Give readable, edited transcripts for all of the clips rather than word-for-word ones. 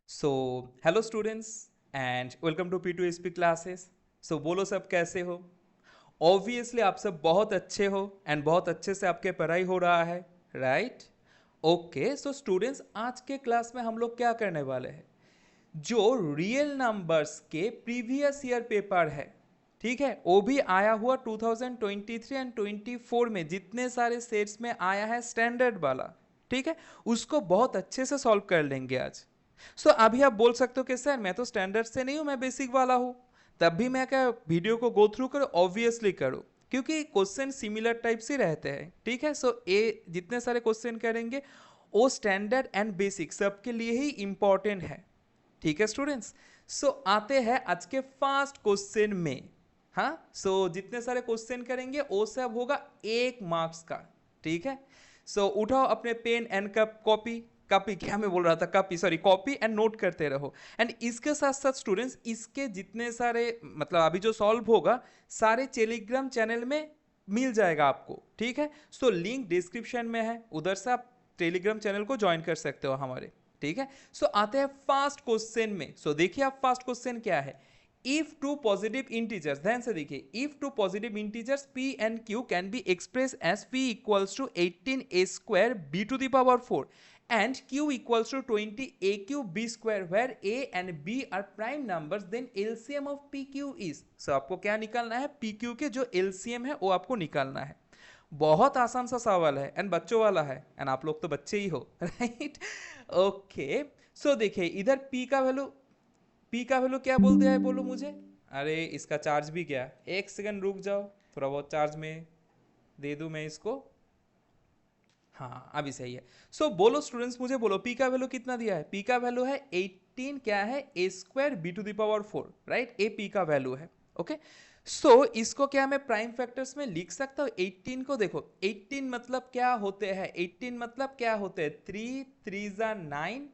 So hello students and welcome to P2SP classes. So बोलो सब कैसे हो। ऑब्वियसली आप सब बहुत अच्छे हो एंड बहुत अच्छे से आपके पढ़ाई हो रहा है, राइट? ओके, सो स्टूडेंट्स आज के क्लास में हम लोग क्या करने वाले हैं, जो रियल नंबर्स के प्रीवियस ईयर पेपर है, ठीक है, वो भी आया हुआ 2023 एंड 24 में जितने सारे सेट्स में आया है स्टैंडर्ड वाला, ठीक है, उसको बहुत अच्छे से सॉल्व कर लेंगे आज। सो अभी आप बोल सकते हो कि सर मैं तो स्टैंडर्ड से नहीं हूं, मैं बेसिक वाला हूं। तब भी मैं क्या वीडियो को गो थ्रू करो, ऑब्वियसली करो, क्योंकि क्वेश्चन सिमिलर टाइप से रहते हैं, ठीक है। सो ये जितने सारे क्वेश्चन करेंगे वो स्टैंडर्ड एंड बेसिक सबके लिए ही इंपॉर्टेंट है, ठीक है स्टूडेंट्स। सो आते हैं आज के फर्स्ट क्वेश्चन में। हाँ, सो जितने सारे क्वेश्चन करेंगे वो सब होगा 1 मार्क्स का, ठीक है। सो उठाओ अपने पेन एंड कॉपी, कॉपी क्या मैं बोल रहा था, copy sorry, copy and note करते रहो। एंड इसके साथ साथ स्टूडेंट्स इसके जितने सारे मतलब अभी जो सॉल्व होगा सारे टेलीग्राम चैनल में मिल जाएगा आपको, ठीक है। सो लिंक डिस्क्रिप्शन में है, उधर से आप टेलीग्राम चैनल को ज्वाइन कर सकते हो हमारे, ठीक है। सो आते हैं फर्स्ट क्वेश्चन में। सो देखिए आप फर्स्ट क्वेश्चन क्या है। इफ टू पॉजिटिव इंटीजर्स, ध्यान से देखिए, if two positive integers p and q can be expressed as p equals to 18a square b to the power 4 and q equals to 20 a cube b square where a and b are prime numbers, then LCM of pq is। so आपको क्या निकालना है, pq के जो LCM है वो आपको निकालना है। बहुत आसान सा सवाल है एंड बच्चों वाला है, एंड आप लोग तो बच्चे ही हो, राइट? ओके, सो देखिए इधर पी का वैल्यू क्या बोल दिया है, बोलो मुझे। अरे इसका चार्ज भी क्या, एक सेकंड रुक जाओ, थोड़ा बहुत चार्ज में दे दूं मैं इसको। हाँ अभी सही है। सो बोलो स्टूडेंट्स, मुझे बोलो पी का वैल्यू कितना दिया है। पी का वैल्यू है 18, क्या है, A square B to the power 4, right? A P का वैल्यू है। ओके, सो इसको क्या मैं प्राइम फैक्टर्स में लिख सकता हूँ। 18 को देखो, 18 मतलब क्या होते हैं, 18 मतलब क्या होते हैं, 3 3 जा 9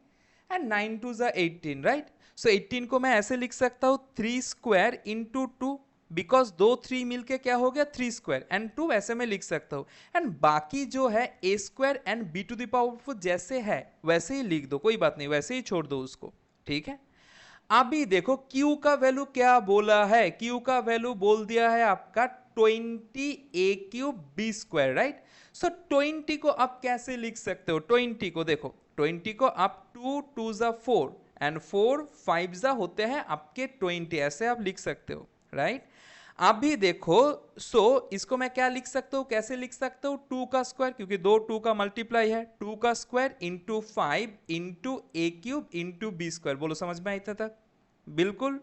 एंड 9 2 जा 18, राइट? सो 18 को मैं ऐसे लिख सकता हूँ 3 स्क्वायर इंटू 2, बिकॉज दो 3 मिलके क्या हो गया 3 स्क्वायर एंड 2, ऐसे में लिख सकता हूँ। एंड बाकी जो है A square and B to the power 4 जैसे है वैसे ही लिख दो, कोई बात नहीं, वैसे ही छोड़ दो उसको, ठीक है। अभी देखो Q का वैल्यू क्या बोला है, Q का वैल्यू बोल दिया है आपका 20 ए क्यूब बी स्क्वायर, राइट? सो 20 को आप कैसे लिख सकते हो, 20 को देखो, 20 को आप 2 2 जा 4 एंड 4 5 जा होते हैं आपके 20, ऐसे आप लिख सकते हो, राइट? अभी देखो, इसको मैं क्या लिख सकता हूं, कैसे लिख सकता हूं, 2 का स्क्वायर, क्योंकि दो 2 का मल्टीप्लाई है, 2 का square into 5 into A cube into B square. बोलो समझ में आई तक? बिल्कुल,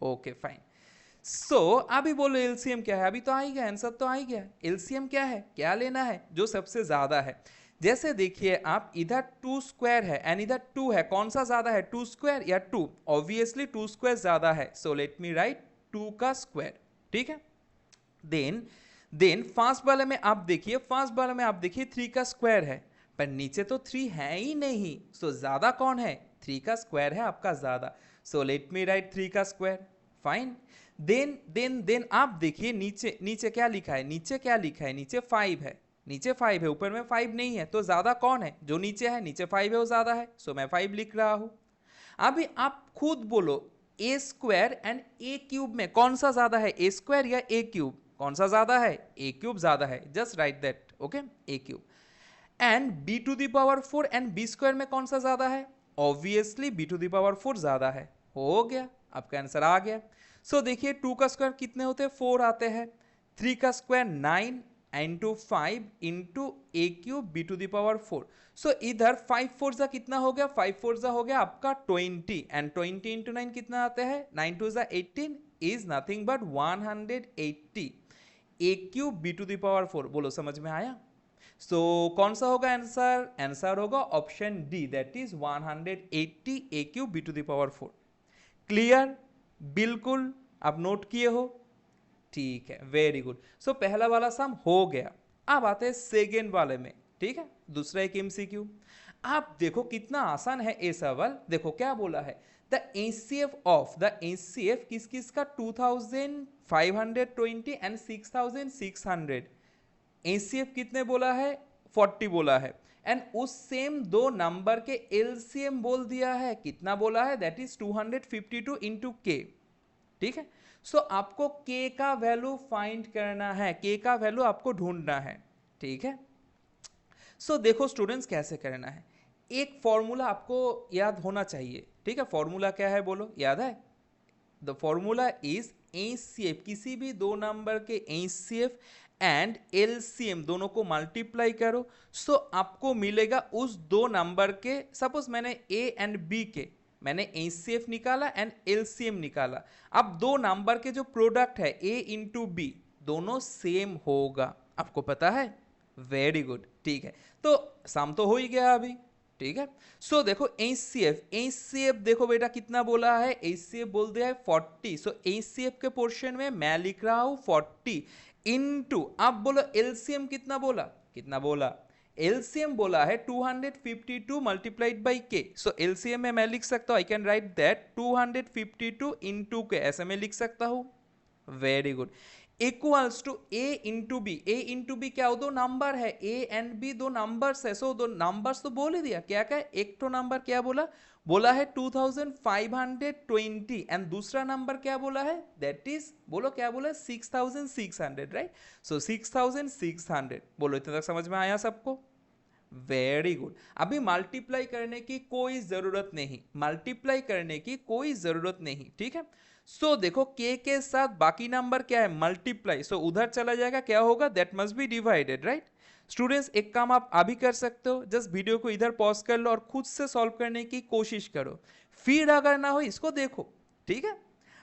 ओके फाइन। अभी बोलो एलसीएम क्या है, अभी तो आ ही गया, आंसर तो आ ही गया। एलसीएम क्या है, क्या लेना है, जो सबसे ज्यादा है। जैसे देखिए आप, इधर 2 स्क्वायर है एंड इधर 2 है, कौन सा ज्यादा है, 2 स्क्वायर या 2? ऑब्वियसली 2 स्क्वायर ज्यादा है, सो लेट मी राइट 2 का स्क्वायर, ठीक है। देन देन फर्स्ट वाले में आप देखिए, फर्स्ट वाले में आप देखिए 3 का स्क्वायर है, पर नीचे तो 3 है ही नहीं, सो ज्यादा कौन है, 3 का स्क्वायर है आपका ज्यादा, सो लेट मी राइट 3 का स्क्वायर, फाइन। देन आप देखिए नीचे, नीचे क्या लिखा है, नीचे क्या लिखा है, नीचे 5 है, नीचे 5 है, ऊपर में 5 नहीं है, तो ज्यादा कौन है, जो नीचे है, नीचे 5 है वो ज्यादा है, सो मैं 5 लिख रहा हूं। अभी आप खुद बोलो, ए स्क्वायर एंड ए क्यूब में कौन सा ज्यादा है, ए स्क्वायर या ए क्यूब, कौन सा ज्यादा है, ए क्यूब ज्यादा है, just right that, okay, A cube. And B to the power 4 and B square में कौन सा ज्यादा है, obviously B to the power 4 ज्यादा है, हो गया, आपका आंसर आ गया। देखिए 2 का स्क्वायर कितने होते हैं, 4 आते हैं, 3 का square 9 into 5 into A cube B to the power 4। इधर 5 4 जा कितना हो गया, 5 4 जा हो गया आपका 20 एंड 20 इंटू 9 कितना आते हैं, 9 2 जा 18 is nothing but 180 A cube B to the power 4। बोलो समझ में आया? कौन सा होगा आंसर, आंसर होगा option D, that is 180 A cube B to the power 4। Clear? बिल्कुल, आप नोट किए हो, ठीक है, वेरी गुड। पहला वाला सम हो गया। अब आते हैं सेकेंड वाले में, ठीक है, दूसरा एक एमसीक्यू। आप देखो कितना आसान है ये सवाल, देखो क्या बोला है, the HCF of, the HCF किस किस का, 2520 एंड 6600। एचसीएफ कितने बोला है, 40 बोला है। एंड उस सेम दो नंबर के एलसीएम बोल दिया है, कितना बोला है, दैट इज 252 इंटू के, ठीक है। सो आपको के का वैल्यू फाइंड करना है, के का वैल्यू आपको ढूंढना है, ठीक है। सो देखो स्टूडेंट्स कैसे करना है, एक फॉर्मूला आपको याद होना चाहिए, ठीक है। फॉर्मूला क्या है बोलो, याद है? द फॉर्मूला इज एचसीएफ, किसी भी दो नंबर के एचसीएफ एंड एलसीएम दोनों को मल्टीप्लाई करो, सो आपको मिलेगा उस दो नंबर के, सपोज मैंने ए एंड बी के मैंने एचसीएफ निकाला एंड एलसीएम निकाला, अब दो नंबर के जो प्रोडक्ट है ए इंटू बी दोनों सेम होगा, आपको पता है, वेरी गुड, ठीक है। तो सम तो हो ही गया अभी, ठीक है। सो देखो एचसीएफ देखो बेटा कितना बोला है, एचसीएफ बोल दिया है 40, सो एचसीएफ के पोर्शन में मैं लिख रहा हूं 40 इनटू, अब बोलो एलसीएम कितना बोला, कितना बोला, एलसीएम बोला है 252 मल्टीप्लाइड बाई के, सो एलसीएम में मैं लिख सकता हूं, I can write that 252 into K, ऐसे मैं लिख सकता हूं, very good, equals to A into B, A into B क्या हो, दो नंबर है, ए एंड बी दो नंबर्स है, सो दो नंबर्स तो बोल ही दिया, क्या क्या, एक तो नंबर क्या बोला, बोला है 2520 एंड दूसरा नंबर क्या बोला है, दैट इज बोलो क्या बोला, 6600, राइट। सो 6600, बोलो इतना तक समझ में आया सबको, वेरी गुड। अभी मल्टीप्लाई करने की कोई जरूरत नहीं, मल्टीप्लाई करने की कोई जरूरत नहीं, ठीक है। सो देखो के साथ बाकी नंबर क्या है, मल्टीप्लाई, सो उधर चला जाएगा, क्या होगा, that must be divided, right. Students एक काम आप अभी कर सकते हो, जस्ट वीडियो को इधर पॉज कर लो और खुद से सॉल्व करने की कोशिश करो, फिर अगर ना हो इसको देखो, ठीक है।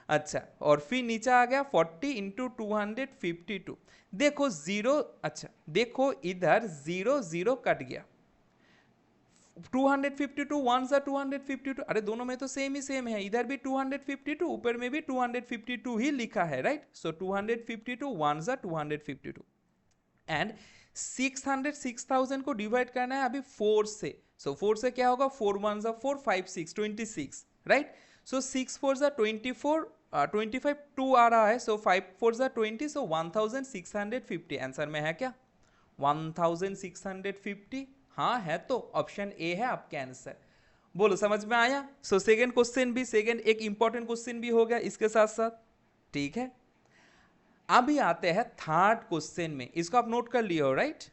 अच्छा, और फिर नीचे आ गया 40 इंटू 252, देखो जीरो, अच्छा देखो इधर 0 कट गया, 252 वन सा 252, अरे दोनों में तो सेम ही सेम है, इधर भी 252 ऊपर में भी 252 ही लिखा है, राइट। सो 252 वन सा 252 एंड 6000 को डिवाइड करना है अभी 4 से, सो 4 से क्या होगा, 4 वन सा 4 5 6 26, राइट। सो 6 4 सा 24 25 2 आ रहा है, सो 5 4 सा 20, सो 1650, आंसर में है क्या 1650, हाँ है, तो ऑप्शन ए है आपका आंसर, बोलो समझ में आया। सो सेकंड क्वेश्चन भी, सेकंड एक इंपॉर्टेंट क्वेश्चन भी हो गया इसके साथ साथ, ठीक है। अभी आते हैं थर्ड क्वेश्चन में, इसको आप नोट कर लिए हो, right,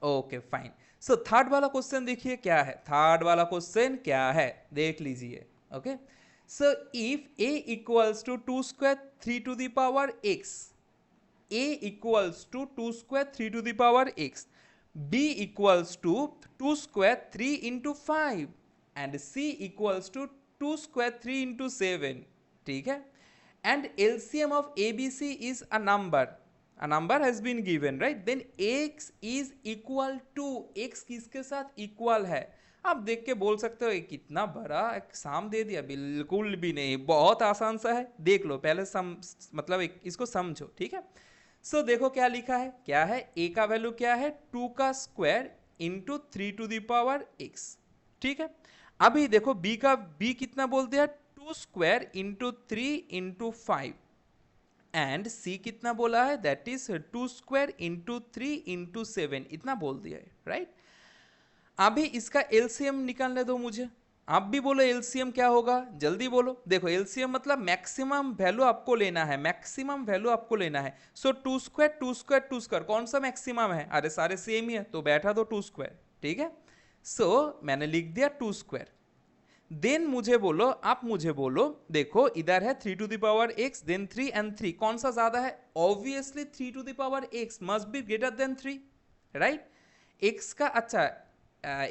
okay fine. So third वाला क्वेश्चन देखिए क्या है, थर्ड वाला क्वेश्चन क्या है देख लीजिए, okay. So if a equals to 2 square 3 to the power x, a equals to 2 square 3 to the power x, b equals to 2 square 3 into 5 and c equals to 2 square 3 into 7, ठीक है। and LCM of ABC is a number has been given, right, then x is equal to, x किसके साथ equal है, आप देख के बोल सकते हो कितना बड़ा एग्जाम दे दिया, बिल्कुल भी नहीं, बहुत आसान सा है, देख लो पहले मतलब इसको समझो, ठीक है। सो देखो क्या लिखा है, क्या है, a का वैल्यू क्या है 2 का square into 3 to the power x, ठीक है। अभी देखो b कितना बोल दिया 2 square into 3 into 5 and c कितना बोला है, that is 2 square into 3 into 7, इतना बोल दिया है, राइट। अभी इसका एलसीएम निकालने दो मुझे, आप भी बोलो एलसीएम क्या होगा, जल्दी बोलो। देखो एलसीएम मतलब मैक्सिमम वैल्यू आपको लेना है, मैक्सिमम वैल्यू आपको लेना है। सो 2 स्क्वायर 2 स्क्वायर 2 स्क्वायर कौन सा मैक्सिमम है, अरे सारे सेम ही है, तो बैठा दो 2 स्क्वायर, ठीक है। सो मैंने लिख दिया 2 स्क्वायर, देन मुझे बोलो, आप मुझे बोलो, देखो इधर है 3 to the power x, then 3 and 3 कौन सा ज्यादा है, obviously 3 to the power x must be greater than 3, right. x का, अच्छा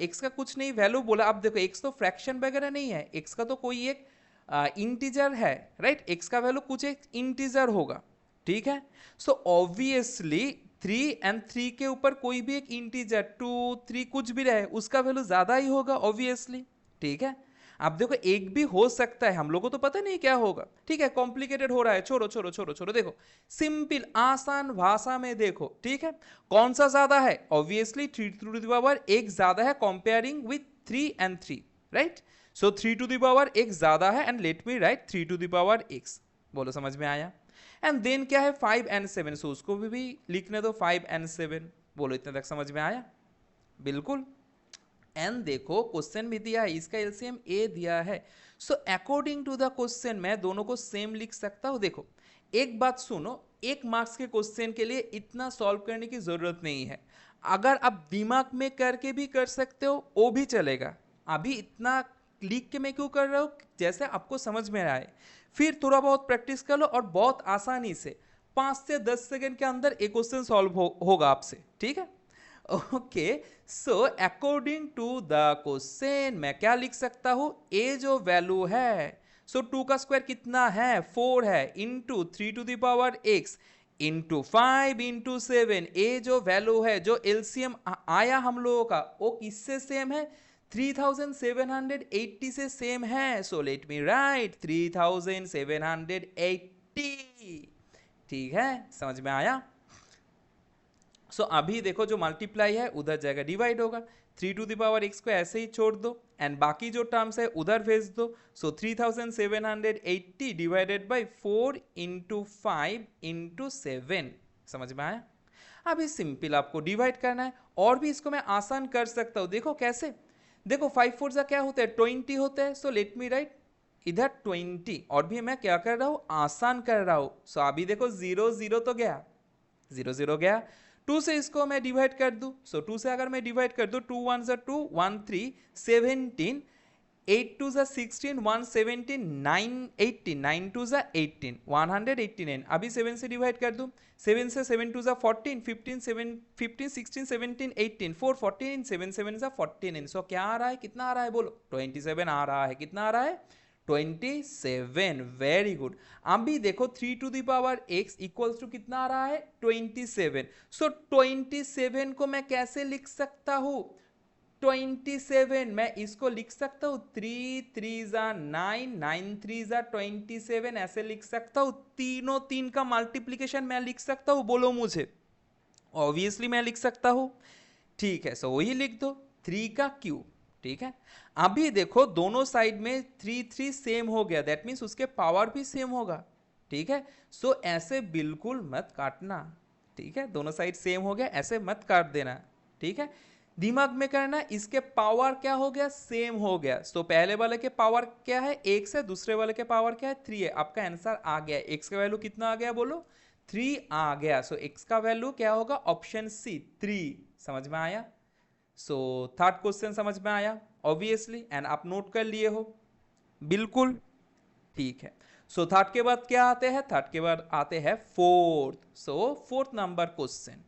x का कुछ नहीं वैल्यू बोला, अब देखो x तो फ्रैक्शन वगैरह नहीं है, x का तो कोई एक इंटीजर है, राइट, x का वैल्यू कुछ एक इंटीजर होगा, ठीक है। सो ऑब्वियसली 3 एंड 3 के ऊपर कोई भी एक इंटीजर 2 3 कुछ भी रहे उसका वैल्यू ज्यादा ही होगा ऑब्वियसली, ठीक है। अब देखो एक भी हो सकता है, हम लोगों को तो पता नहीं क्या होगा, ठीक है, कॉम्प्लिकेटेड हो रहा है, छोड़ो छोड़ो छोड़ो छोड़ो, देखो सिंपल आसान भाषा में देखो, ठीक है। कौन सा ज्यादा है, obviously 3 to the power x ज्यादा है comparing with 3 and 3, right. So 3 to the power x ज्यादा है and let me write 3 to the power x, बोलो समझ में आया। एंड देन क्या है 5 एंड 7, सो उसको भी लिखने दो 5 एंड 7, बोलो इतने तक समझ में आया, बिल्कुल एन देखो क्वेश्चन भी दिया है, इसका एलसीएम ए दिया है। So according to the question मैं दोनों को सेम लिख सकता हूं। देखो एक बात सुनो, एक मार्क्स के क्वेश्चन के लिए इतना सॉल्व करने की जरूरत नहीं है। अगर आप दिमाग में करके भी कर सकते हो वो भी चलेगा। अभी इतना लिख के मैं क्यों कर रहा हूं, जैसे आपको समझ में आए। फिर थोड़ा बहुत प्रैक्टिस कर लो और बहुत आसानी से 5 से 10 सेकंड के अंदर एक क्वेश्चन सॉल्व होगा आपसे, ठीक है। Okay, so according to the question मैं क्या लिख सकता हूं, ए जो वैल्यू है, सो 2 का स्क्वायर कितना है 4 है, into 3 to the power x into 5 into 7, ए जो वैल्यू है जो एलसीएम आया हम लोगों का वो किससे सेम है, 3780 से सेम है। सो लेट मी राइट 3780, ठीक है, समझ में आया। सो अभी देखो जो मल्टीप्लाई है उधर जाएगा डिवाइड होगा, 3 टू द पावर x को ऐसे ही छोड़ दो एंड बाकी जो टर्म्स है उधर भेज दो। सो 3780 डिवाइडेड बाई 4 इंटू 5 इंटू 7, समझ में आया। अभी सिंपल आपको डिवाइड करना है और भी इसको मैं आसान कर सकता हूँ। देखो कैसे, देखो 5 4 जा क्या होता है 20 होता है। सो लेट मी राइट इधर 20 और भी मैं क्या कर रहा हूँ आसान कर रहा हूँ। सो अभी देखो 0 0 तो गया, 0 0 गया, 2 से इसको मैं डिवाइड कर दूं। सो 2 से अगर मैं डिवाइड कर दूं 2 1 जा 2 1 3 17, 8 2 जा 16 1 17 9 18, 9 2 जा 18 189। अभी 7 से डिवाइड कर दूं, 7 से 7 2 जा 14 15 7 15 16 17 18 4 14 7 7 जा 49। सो क्या आ रहा है, कितना आ रहा है बोलो, 27 आ रहा है। कितना आ रहा है 27, वेरी गुड। अभी देखो 3 to the power x equals to कितना आ रहा है 27। सो 27 को मैं कैसे लिख सकता हूं, 27 मैं इसको लिख सकता हूं 3 3 जा 9 9 3 जा 27, ऐसे लिख सकता हूं। तीनों तीन का मल्टीप्लीकेशन मैं लिख सकता हूं, बोलो मुझे। ऑब्वियसली मैं लिख सकता हूं, ठीक है। सो वही लिख दो 3 का क्यूब, ठीक है। अभी देखो दोनों साइड में 3 3 सेम हो गया, दैट मीन्स उसके पावर भी सेम होगा, ठीक है। सो ऐसे बिल्कुल मत काटना, ठीक है, दोनों साइड सेम हो गया ऐसे मत काट देना, ठीक है। दिमाग में करना, इसके पावर क्या हो गया सेम हो गया। सो पहले वाले के पावर क्या है x है, दूसरे वाले के पावर क्या है 3 है। आपका आंसर आ गया, x का वैल्यू कितना आ गया बोलो 3 आ गया। सो x का वैल्यू क्या होगा ऑप्शन सी 3, समझ में आया। सो थर्ड क्वेश्चन समझ में आया ऑब्वियसली, एंड आप नोट कर लिए हो बिल्कुल, ठीक है। सो थर्ड के बाद क्या आते हैं, थर्ड के बाद आते हैं फोर्थ। सो फोर्थ नंबर क्वेश्चन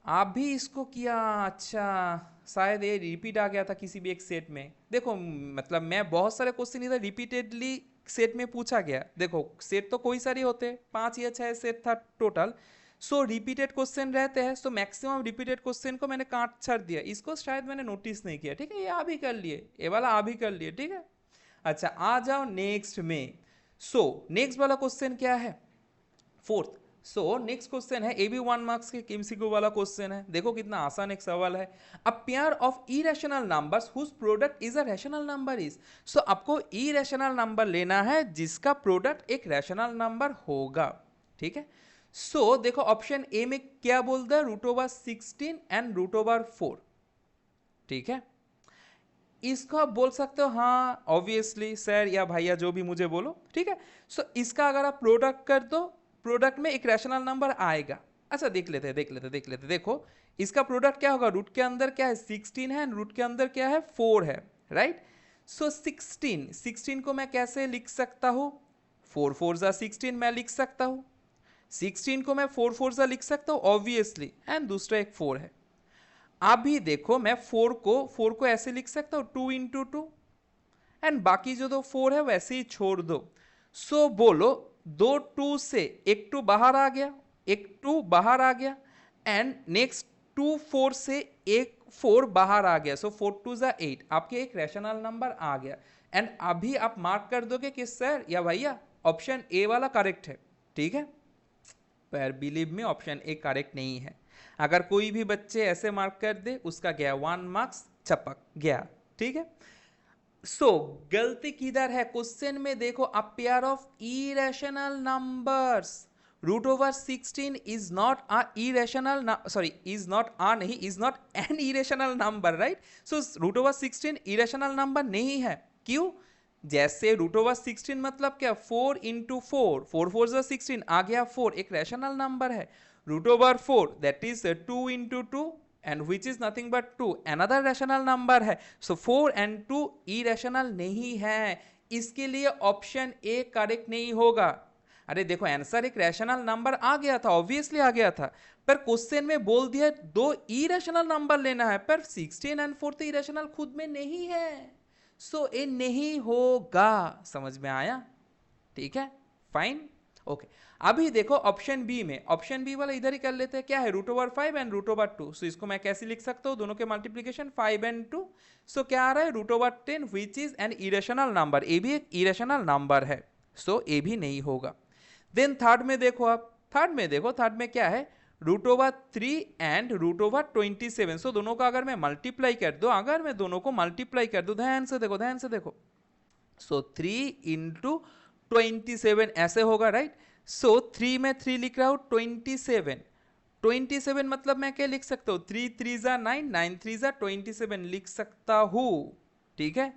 आप भी इसको किया, अच्छा शायद ये रिपीट आ गया था किसी भी एक सेट में। देखो मतलब मैं बहुत सारे क्वेश्चन इधर रिपीटेडली सेट में पूछा गया। देखो सेट तो कोई सारे होते हैं, 5 या 6 सेट था टोटल। सो रिपीटेड क्वेश्चन रहते हैं, सो मैक्सिमम रिपीटेड क्वेश्चन को मैंने काट छाट दिया, इसको शायद मैंने नोटिस नहीं किया, ठीक है। ये आ भी कर लिए, ये वाला आ भी कर लिए, ठीक है। अच्छा आ जाओ नेक्स्ट में। सो नेक्स्ट वाला क्वेश्चन क्या है फोर्थ। सो नेक्स्ट क्वेश्चन है, ए भी 1 मार्क्स के एमसीक्यू वाला क्वेश्चन है। देखो कितना आसान एक सवाल है। A pair of irrational numbers whose product is a rational number is. So आपको इरेशनल नंबर लेना है जिसका प्रोडक्ट एक रैशनल नंबर होगा, ठीक है। सो देखो ऑप्शन ए में क्या बोलता है √16 एंड √4, ठीक है। इसको आप बोल सकते हो हाँ ऑब्वियसली सर या भैया जो भी मुझे बोलो, ठीक है। सो इसका अगर आप प्रोडक्ट कर दो, प्रोडक्ट में एक रैशनल नंबर आएगा। अच्छा देख लेते हैं, देख लेते हैं, देख लेते हैं। देखो इसका प्रोडक्ट क्या होगा, रूट के अंदर क्या है 16 है, रूट के अंदर क्या है 4 है, राइट। सो 16 को मैं कैसे लिख सकता हूँ, 4 4 जा 16 मैं लिख सकता हूँ। 16 को मैं 4 4 जा लिख सकता हूँ ऑब्वियसली, एंड दूसरा एक 4 है। अभी देखो मैं 4 को ऐसे लिख सकता हूँ 2 इंटू 2, एंड बाकी जो 4 है वैसे ही छोड़ दो। सो बोलो 2 2 से एक 2 बाहर आ गया, एक 2 बाहर आ गया, एंड नेक्स्ट 2 4 से एक 4 बाहर आ गया। सो 4 2 जा 8, आपके एक रैशनल नंबर आ गया। एंड अभी आप मार्क कर दोगे कि सर या भैया ऑप्शन ए वाला करेक्ट है, ठीक है। पर बिलीव में ऑप्शन ए करेक्ट नहीं है। अगर कोई भी बच्चे ऐसे मार्क कर दे उसका गया 1 मार्क्स छपक गया, ठीक है। सो गलती किधर है क्वेश्चन में, देखो a pair of irrational numbers root over 16 is not a irrational, sorry is not a नहीं, is not an irrational number, right? So root over 16 irrational number नहीं है। क्यों? जैसे रूट ओवर 16 मतलब क्या, 4 इंटू 4, 4 4 जो 16 आ गया 4, एक रैशनल नंबर है। Root over 4 that is 2 into 2 and which is nothing but 2, another rational number है। सो 4 एंड 2 इरेशनल नहीं है, इसके लिए ऑप्शन ए करेक्ट नहीं होगा। अरे देखो आंसर एक रैशनल नंबर आ गया था, ऑब्वियसली आ गया था, पर क्वेश्चन में बोल दिया दो इरेशनल नंबर लेना है, पर 16 एंड 4 तो इरेशनल खुद में नहीं है, सो ए नहीं होगा। समझ में आया? ठीक है, फाइन, ओके। अभी देखो ऑप्शन बी में, ऑप्शन बी वाला इधर ही कर लेते हैं, क्या है, root over 5 and root over 2। So इसको मैं कैसे लिख सकता हूँ, दोनों के मल्टीप्लीकेशन 5 एंड 2। सो क्या आ रहा है, root over 10 which is an irrational number, A भी एक इरेशनल नंबर है, सो ए भी नहीं होगा। देन थर्ड में देखो आप, थर्ड में देखो, थर्ड में क्या है, root over 3 and root over 27। So दोनों का अगर मैं मल्टीप्लाई कर दो, अगर मैं दोनों को मल्टीप्लाई कर दो, ध्यान से देखो, ध्यान से देखो, सो 3 इंटू 27 ऐसे होगा, राइट? सो 3 में 3 लिख रहा हूं, 27 मतलब मैं क्या लिख सकता हूं, 3 3 जा 9, 9 3 जा 27 लिख सकता हूं, ठीक है?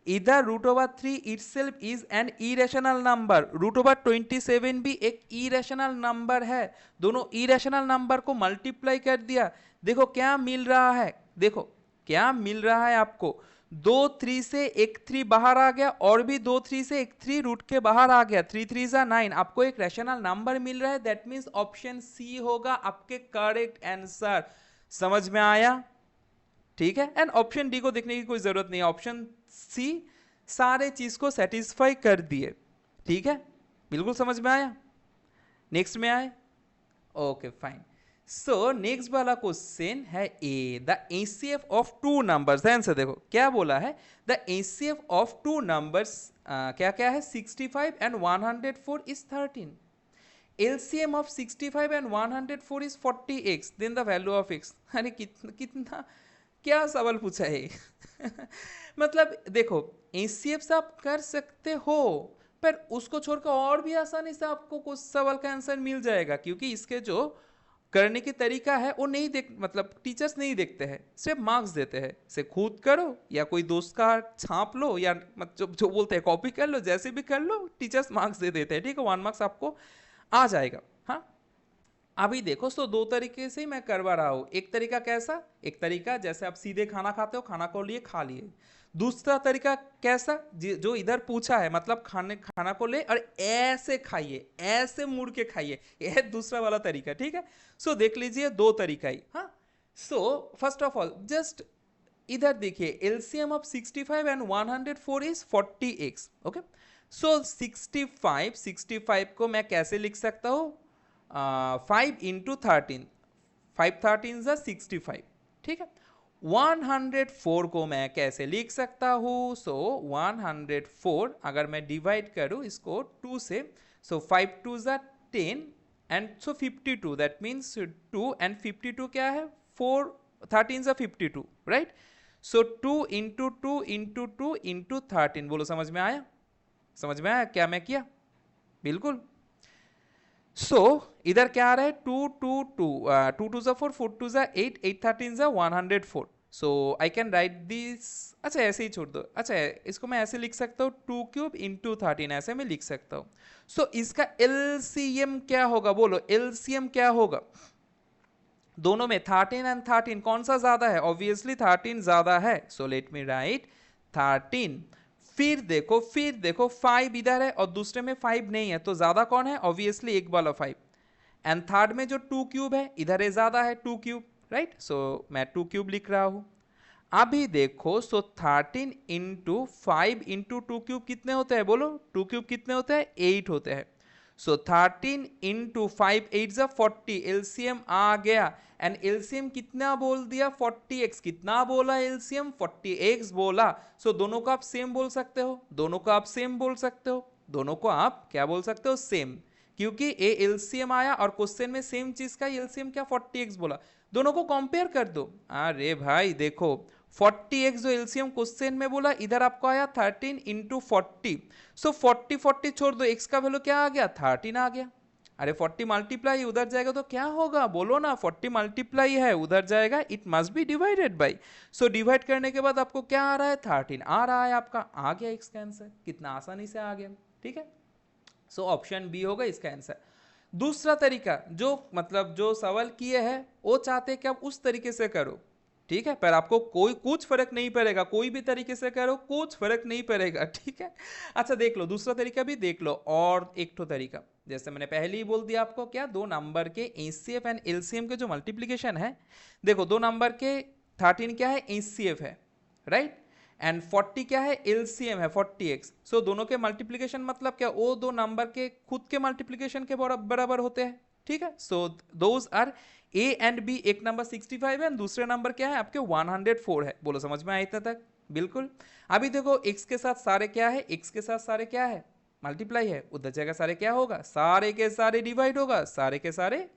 इधर root over 3 itself is an irrational number, root over 27 भी एक इरेशनल नंबर है। दोनों इरेशनल नंबर को मल्टीप्लाई कर दिया, देखो क्या मिल रहा है, देखो क्या मिल रहा है आपको, 2 3 से एक 3 बाहर आ गया, और भी 2 3 से एक 3 रूट के बाहर आ गया, 3 3 जा 9, आपको एक रैशनल नंबर मिल रहा है। दैट मीन्स ऑप्शन सी होगा आपके करेक्ट आंसर। समझ में आया? ठीक है, एंड ऑप्शन डी को देखने की कोई जरूरत नहीं है, ऑप्शन सी सारे चीज को सेटिस्फाई कर दिए। ठीक है, बिल्कुल समझ में आया? नेक्स्ट में आए, ओके फाइन। सो नेक्स्ट वाला क्वेश्चन है a, the HCF of two numbers. ध्यान से देखो क्या बोला है, the HCF of two numbers क्या क्या है, 65 and 104 is 13। LCM of 65 and 104 is 40x, then the value of x। अरे कितना क्या सवाल पूछा है मतलब देखो एचसीएफ से आप कर सकते हो, पर उसको छोड़कर और भी आसानी से आपको कुछ सवाल का आंसर मिल जाएगा, क्योंकि इसके जो करने की तरीका है वो नहीं देख, मतलब टीचर्स नहीं देखते हैं, सिर्फ मार्क्स देते हैं। से खुद करो या कोई दोस्त का छाप लो, या मतलब जो बोलते हैं कॉपी कर लो, जैसे भी कर लो, टीचर्स मार्क्स दे देते हैं, ठीक है, 1 मार्क्स आपको आ जाएगा। हाँ, अभी देखो, तो दो तरीके से ही मैं करवा रहा हूं। एक तरीका कैसा, एक तरीका जैसे आप सीधे खाना खाते हो, खाना को लिए खा लिए। दूसरा तरीका कैसा, जो इधर पूछा है, मतलब खाना को ले और ऐसे खाइए, ऐसे मुड़ के खाइए, यह दूसरा वाला तरीका, ठीक है? सो देख लीजिए दो तरीका ही। हाँ, so first of all just इधर देखिए, LCM of 65 and 104 is 40x। Okay, so 65 को मैं कैसे लिख सकता हूँ, 5 इंटू 13, 5 13 जा 65, ठीक है? 104 को मैं कैसे लिख सकता हूँ, सो 104 अगर मैं डिवाइड करूँ इसको 2 से, सो 5 2 जा 10 and so 52, that means 2 and 52 क्या है, 4 13 जा 52, राइट? सो 2 इंटू 2 इंटू 2 इंटू 13, बोलो समझ में आया? समझ में आया क्या मैं किया? बिल्कुल। सो इधर क्या आ रहा है, 2 2 2 2 2 जा 4, 4 2 जा 8, 8 13 जा 104। सो आई कैन राइट दिस, अच्छा ऐसे ही छोड़ दो, अच्छा इसको मैं ऐसे लिख सकता हूँ 2 क्यूब इंटू 13, ऐसे मैं लिख सकता हूँ। सो इसका एलसीएम क्या होगा, बोलो एलसीएम क्या होगा दोनों में, 13 एंड 13 कौन सा ज्यादा है, ऑब्वियसली 13 ज्यादा है। So let me right 13। फिर देखो 5 इधर है और दूसरे में 5 नहीं है, तो ज्यादा कौन है, ऑब्वियसली एक वाला 5। एंड थर्ड में जो 2 क्यूब है इधर है, ज्यादा है 2 क्यूब, राइट? सो मैं 2 क्यूब लिख रहा हूं। अभी देखो, सो 13 इंटू 5 इंटू 2 क्यूब कितने होते हैं, बोलो 2 क्यूब कितने होते हैं, 8 होते हैं। सो 13 इंटू 5 8 जा 40, एलसीएम आ गया। एंड एलसीएम कितना बोल दिया, 40x। कितना बोला एलसीएम, 40x बोला। सो दोनों को आप सेम बोल सकते हो, दोनों को आप सेम बोल सकते हो, दोनों को आप क्या बोल सकते हो, सेम, क्योंकि ए एलसीएम आया और क्वेश्चन में सेम चीज का एलसीएम क्या 40x बोला, दोनों को कंपेयर कर दो। अरे भाई देखो 40x जो एलसीएम क्वेश्चन में बोला, इधर आपको आया 13 इंटू 40। सो 40 40 छोड़ दो, x का वैल्यू क्या आ गया, 13 आ गया। अरे 40 मल्टीप्लाई उधर जाएगा तो क्या होगा, बोलो ना, 40 मल्टीप्लाई है उधर जाएगा, it must be divided by. So divide करने के बाद आपको क्या आ रहा है, 13 आ रहा है आपका, आ गया इसका आंसर, कितना आसानी से आ गया, ठीक है। सो ऑप्शन बी होगा इसका आंसर। दूसरा तरीका जो मतलब जो सवाल किए हैं वो चाहते हैं कि आप उस तरीके से करो, ठीक है, पर आपको कोई कुछ फर्क नहीं पड़ेगा, कोई भी तरीके से करो कुछ फर्क नहीं पड़ेगा, ठीक है। अच्छा देख लो दूसरा तरीका भी देख लो, और एक तो तरीका जैसे मैंने पहले ही बोल दिया आपको, क्या दो नंबर के एचसीएफ एंड एलसीएम के जो मल्टीप्लीकेशन है, देखो दो नंबर के 13 क्या है एचसीएफ है, राइट, एंड 40 क्या है एलसीएम है 40x। सो दोनों के मल्टीप्लीकेशन मतलब क्या, वो दो नंबर के खुद के मल्टीप्लीकेशन के बराबर होते हैं, ठीक है। So those are A and B, एक नंबर 65 है, दूसरे नंबर क्या है आपके 104 है। बोलो समझ में आया इतना तक, बिल्कुल। अभी देखो x के साथ सारे क्या है, x के साथ सारे क्या है मल्टीप्लाई है, उधर जगह सारे क्या होगा, सारे के सारे डिवाइड होगा, सारे के सारे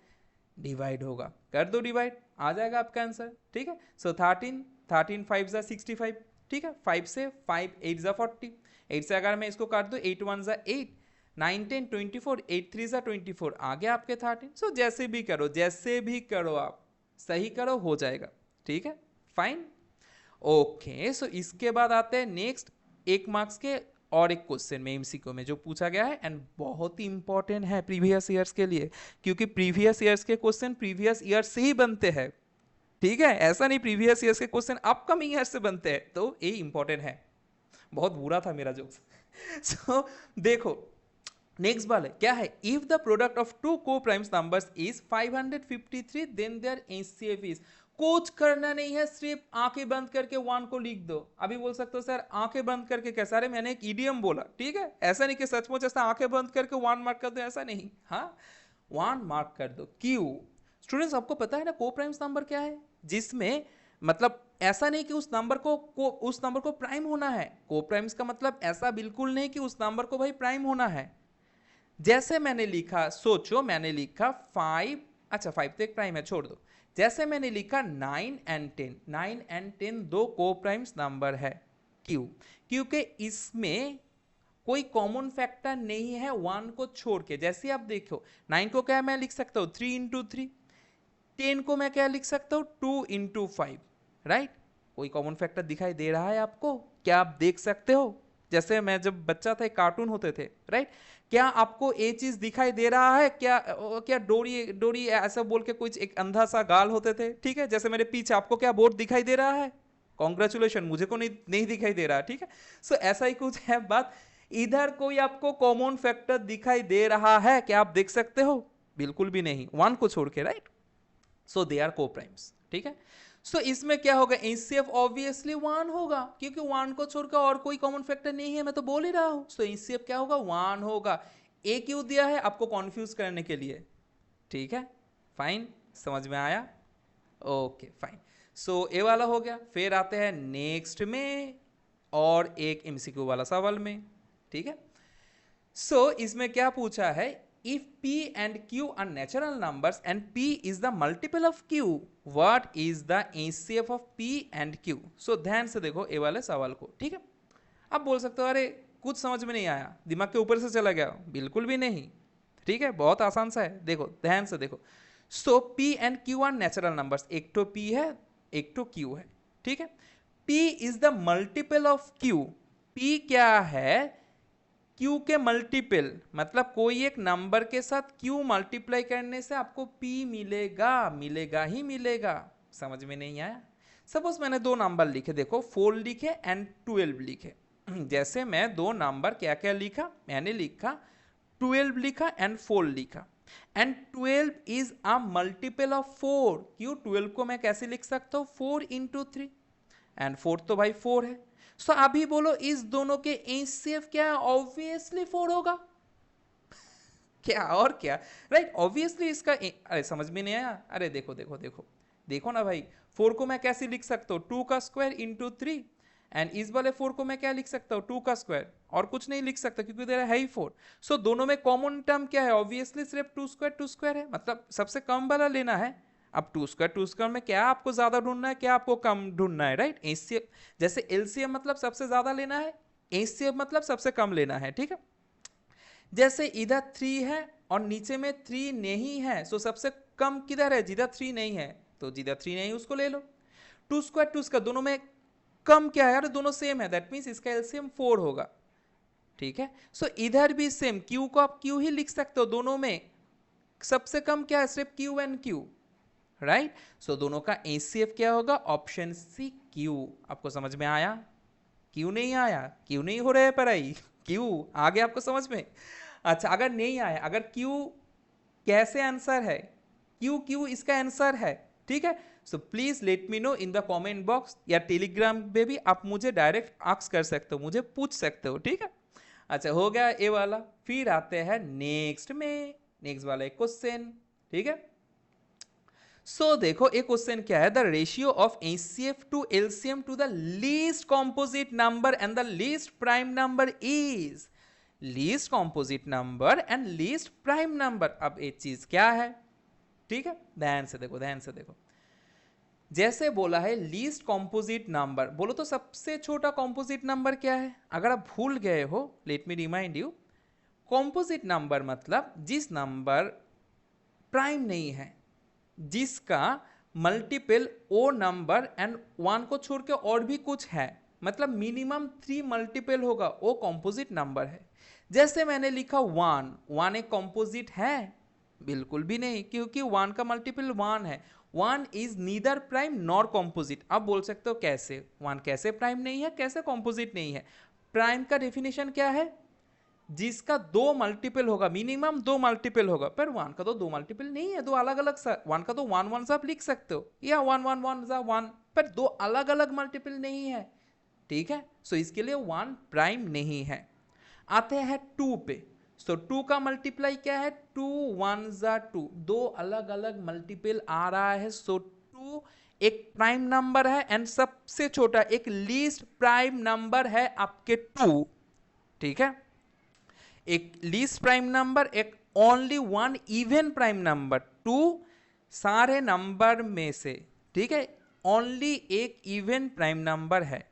डिवाइड होगा, कर दो डिवाइड, आ जाएगा आपका आंसर, ठीक है। सो 13 5 जा 65, ठीक है, 5 से 5 8 जा 40, 8 से अगर मैं इसको काट दूं 8 1 जा 8, 9 10 24, 8 3 जा 24, आ गया आपके 13। सो जैसे भी करो आप सही करो हो जाएगा, ठीक है, फाइन, ओके। सो इसके बाद आते हैं नेक्स्ट 1 मार्क्स के और एक क्वेश्चन में एमसीक्यू में जो पूछा गया है, एंड बहुत ही इंपॉर्टेंट है प्रीवियस ईयर्स के लिए, क्योंकि प्रीवियस ईयर्स के क्वेश्चन प्रीवियस ईयर से ही बनते हैं, ठीक है, ऐसा नहीं प्रीवियस ईयर्स के क्वेश्चन अपकमिंग ईयर से बनते हैं, तो ये इंपॉर्टेंट है। बहुत बुरा था मेरा जोक्स। सो देखो नेक्स्ट वाला क्या है, if the product of two को primes numbers is 553 then their HCF is, कुछ करना नहीं है, सिर्फ आंखें बंद करके 1 को लिख दो। अभी बोल सकते हो सर आंखें बंद करके कैसा, अरे मैंने एक इडियम बोला, ठीक है, ऐसा नहीं कि सचमुच ऐसा आंखें बंद करके 1 मार्क कर दो, ऐसा नहीं, हाँ 1 मार्क कर दो। क्यों स्टूडेंट्स, आपको पता है ना को प्राइम्स नंबर क्या है, जिसमें मतलब ऐसा नहीं कि उस नंबर को प्राइम होना है, को प्राइम्स का मतलब ऐसा बिल्कुल नहीं कि उस नंबर को भाई प्राइम होना है। जैसे मैंने लिखा, सोचो मैंने लिखा 5, अच्छा 5 तो एक प्राइम है, छोड़ दो, जैसे मैंने लिखा 9 एंड 10, 9 एंड 10 दो को प्राइम्स नंबर है, क्यों, क्योंकि इसमें कोई कॉमन फैक्टर नहीं है 1 को छोड़ के। जैसे आप देखो 9 को क्या मैं लिख सकता हूँ 3 इंटू 3, 10 को मैं क्या लिख सकता हूँ 2 इंटू 5, राइट, कोई कॉमन फैक्टर दिखाई दे रहा है आपको, क्या आप देख सकते हो, जैसे मैं जब बच्चा था कार्टून होते थे, राइट, क्या आपको ये चीज दिखाई दे रहा है, क्या डोरी ऐसा बोल के कुछ एक अंधा सा गाल होते थे, ठीक है, जैसे मेरे पीछे आपको क्या बोर्ड दिखाई दे रहा है, कॉन्ग्रेचुलेशन, मुझे को नहीं दिखाई दे रहा, ठीक है। सो ऐसा ही कुछ है बात, इधर कोई आपको कॉमन फैक्टर दिखाई दे रहा है, क्या आप देख सकते हो, बिल्कुल भी नहीं, 1 को छोड़ के, राइट, सो दे आर को प्राइम्स, ठीक है। सो इसमें क्या होगा, एचसीएफ ऑब्वियसली 1 होगा, क्योंकि 1 को छोड़कर और कोई कॉमन फैक्टर नहीं है, मैं तो बोल ही रहा हूं। सो एचसीएफ क्या होगा 1 होगा। ए क्यों दिया है, आपको कंफ्यूज करने के लिए, ठीक है, फाइन, समझ में आया, ओके फाइन। सो ए वाला हो गया, फिर आते हैं नेक्स्ट में और एक एमसीक्यू वाला सवाल में, ठीक है। सो इसमें क्या पूछा है, if p and q are natural numbers and p is the multiple of q, what is the HCF of p and q? so ध्यान से देखो ये वाले सवाल को, ठीक है। अब बोल सकते हो अरे कुछ समझ में नहीं आया, दिमाग के ऊपर से चला गया, बिल्कुल भी नहीं, ठीक है, बहुत आसान सा है, देखो ध्यान से देखो। सो p and q are natural numbers, एक तो p है एक तो q है, ठीक है। p is the multiple of q, p क्या है, Q के मल्टीपल, मतलब कोई एक नंबर के साथ Q मल्टीप्लाई करने से आपको P मिलेगा ही मिलेगा, समझ में नहीं आया। सपोज मैंने दो नंबर लिखे, देखो 4 लिखे एंड 12 लिखे, जैसे मैं दो नंबर क्या क्या लिखा, मैंने लिखा 12 लिखा एंड 4 लिखा, and 12 is a multiple of 4, क्यों 12 को मैं कैसे लिख सकता हूँ 4 इंटू 3, एंड 4 तो भाई 4 है। सो अभी बोलो इस दोनों के एचसीएफ क्या है, ऑब्वियसली 4 होगा। क्या और क्या, राइट, ऑब्वियसली इसका अरे समझ में नहीं आया, अरे देखो ना भाई, 4 को मैं कैसे लिख सकता हूँ 2 का स्क्वायर इंटू 3, एंड इस वाले 4 को मैं क्या लिख सकता हूँ 2 का स्क्वायर, और कुछ नहीं लिख सकता क्योंकि तेरा है ही 4। सो दोनों में कॉमन टर्म क्या है, ऑब्वियसली सिर्फ 2 स्क्वायर है, मतलब सबसे कम वाला लेना है। अब 2 स्क्वायर में क्या आपको ज्यादा ढूंढना है, क्या आपको कम ढूंढना है, राइट। एचसीएफ जैसे एलसीएम मतलब सबसे ज्यादा लेना है, एचसीएफ मतलब सबसे कम लेना है, ठीक है। जैसे इधर 3 है और नीचे में 3 नहीं है, सो सबसे कम किधर है, जिधर 3 नहीं है, तो जिधर 3 नहीं उसको ले लो। 2 स्क्वायर दोनों में कम क्या है यार, दोनों सेम है, दैट मीन्स इसका एलसीएम 4 होगा। ठीक है, सो इधर भी सेम, क्यू को आप क्यू ही लिख सकते हो, दोनों में सबसे कम क्या है, सिर्फ क्यू एंड क्यू, राइट। सो दोनों का एचसीएफ क्या होगा, ऑप्शन सी क्यू। आपको समझ में आया, क्यों नहीं आया, क्यों नहीं हो रहा है पढ़ाई, क्यों आ गया आपको समझ में। अच्छा, अगर नहीं आया, अगर क्यू कैसे आंसर है, क्यू क्यू इसका आंसर है, ठीक है। So please let me know in the comment box या टेलीग्राम पे भी आप मुझे डायरेक्ट आस्क कर सकते हो, मुझे पूछ सकते हो, ठीक है। अच्छा, हो गया ये वाला। फिर आते हैं नेक्स्ट में, नेक्स्ट वाला एक क्वेश्चन, ठीक है। सो देखो एक क्वेश्चन क्या है, the ratio of HCF to LCM to the least composite number and the least prime number is, least composite number and least prime number. अब एक चीज क्या है, ठीक है, ध्यान से देखो, ध्यान से देखो। जैसे बोला है लीस्ट कॉम्पोजिट नंबर, बोलो तो सबसे छोटा कॉम्पोजिट नंबर क्या है। अगर आप भूल गए हो, let me remind you, composite number मतलब जिस नंबर प्राइम नहीं है, जिसका मल्टीपल ओ नंबर एंड 1 को छोड़ के और भी कुछ है, मतलब मिनिमम 3 मल्टीपल होगा, वो कॉम्पोजिट नंबर है। जैसे मैंने लिखा 1 एक कॉम्पोजिट है, बिल्कुल भी नहीं, क्योंकि 1 का मल्टीपल 1 है। 1 is neither prime nor composite. आप बोल सकते हो कैसे 1 कैसे प्राइम नहीं है, कैसे कॉम्पोजिट नहीं है। प्राइम का डेफिनेशन क्या है, जिसका 2 मल्टीपल होगा, मिनिमम 2 मल्टीपल होगा, पर 1 का तो 2 मल्टीपल नहीं है, 2 अलग अलग 1 का तो 1 1 आप लिख सकते हो, या 1 1 1 1, पर 2 अलग अलग मल्टीपल नहीं है, ठीक है। सो इसके लिए 1 प्राइम नहीं है। आते हैं 2 पे। सो 2 का मल्टीप्लाई क्या है, 2 1 2, 2 अलग अलग मल्टीपल आ रहा है। सो 2 एक प्राइम नंबर है एंड सबसे छोटा एक लीस्ट प्राइम नंबर है आपके 2, ठीक है। एक लीस्ट प्राइम नंबर, एक ओनली 1 इवन प्राइम नंबर। 2 सारे नंबर में से, ठीक है, ओनली एक इवन प्राइम नंबर है।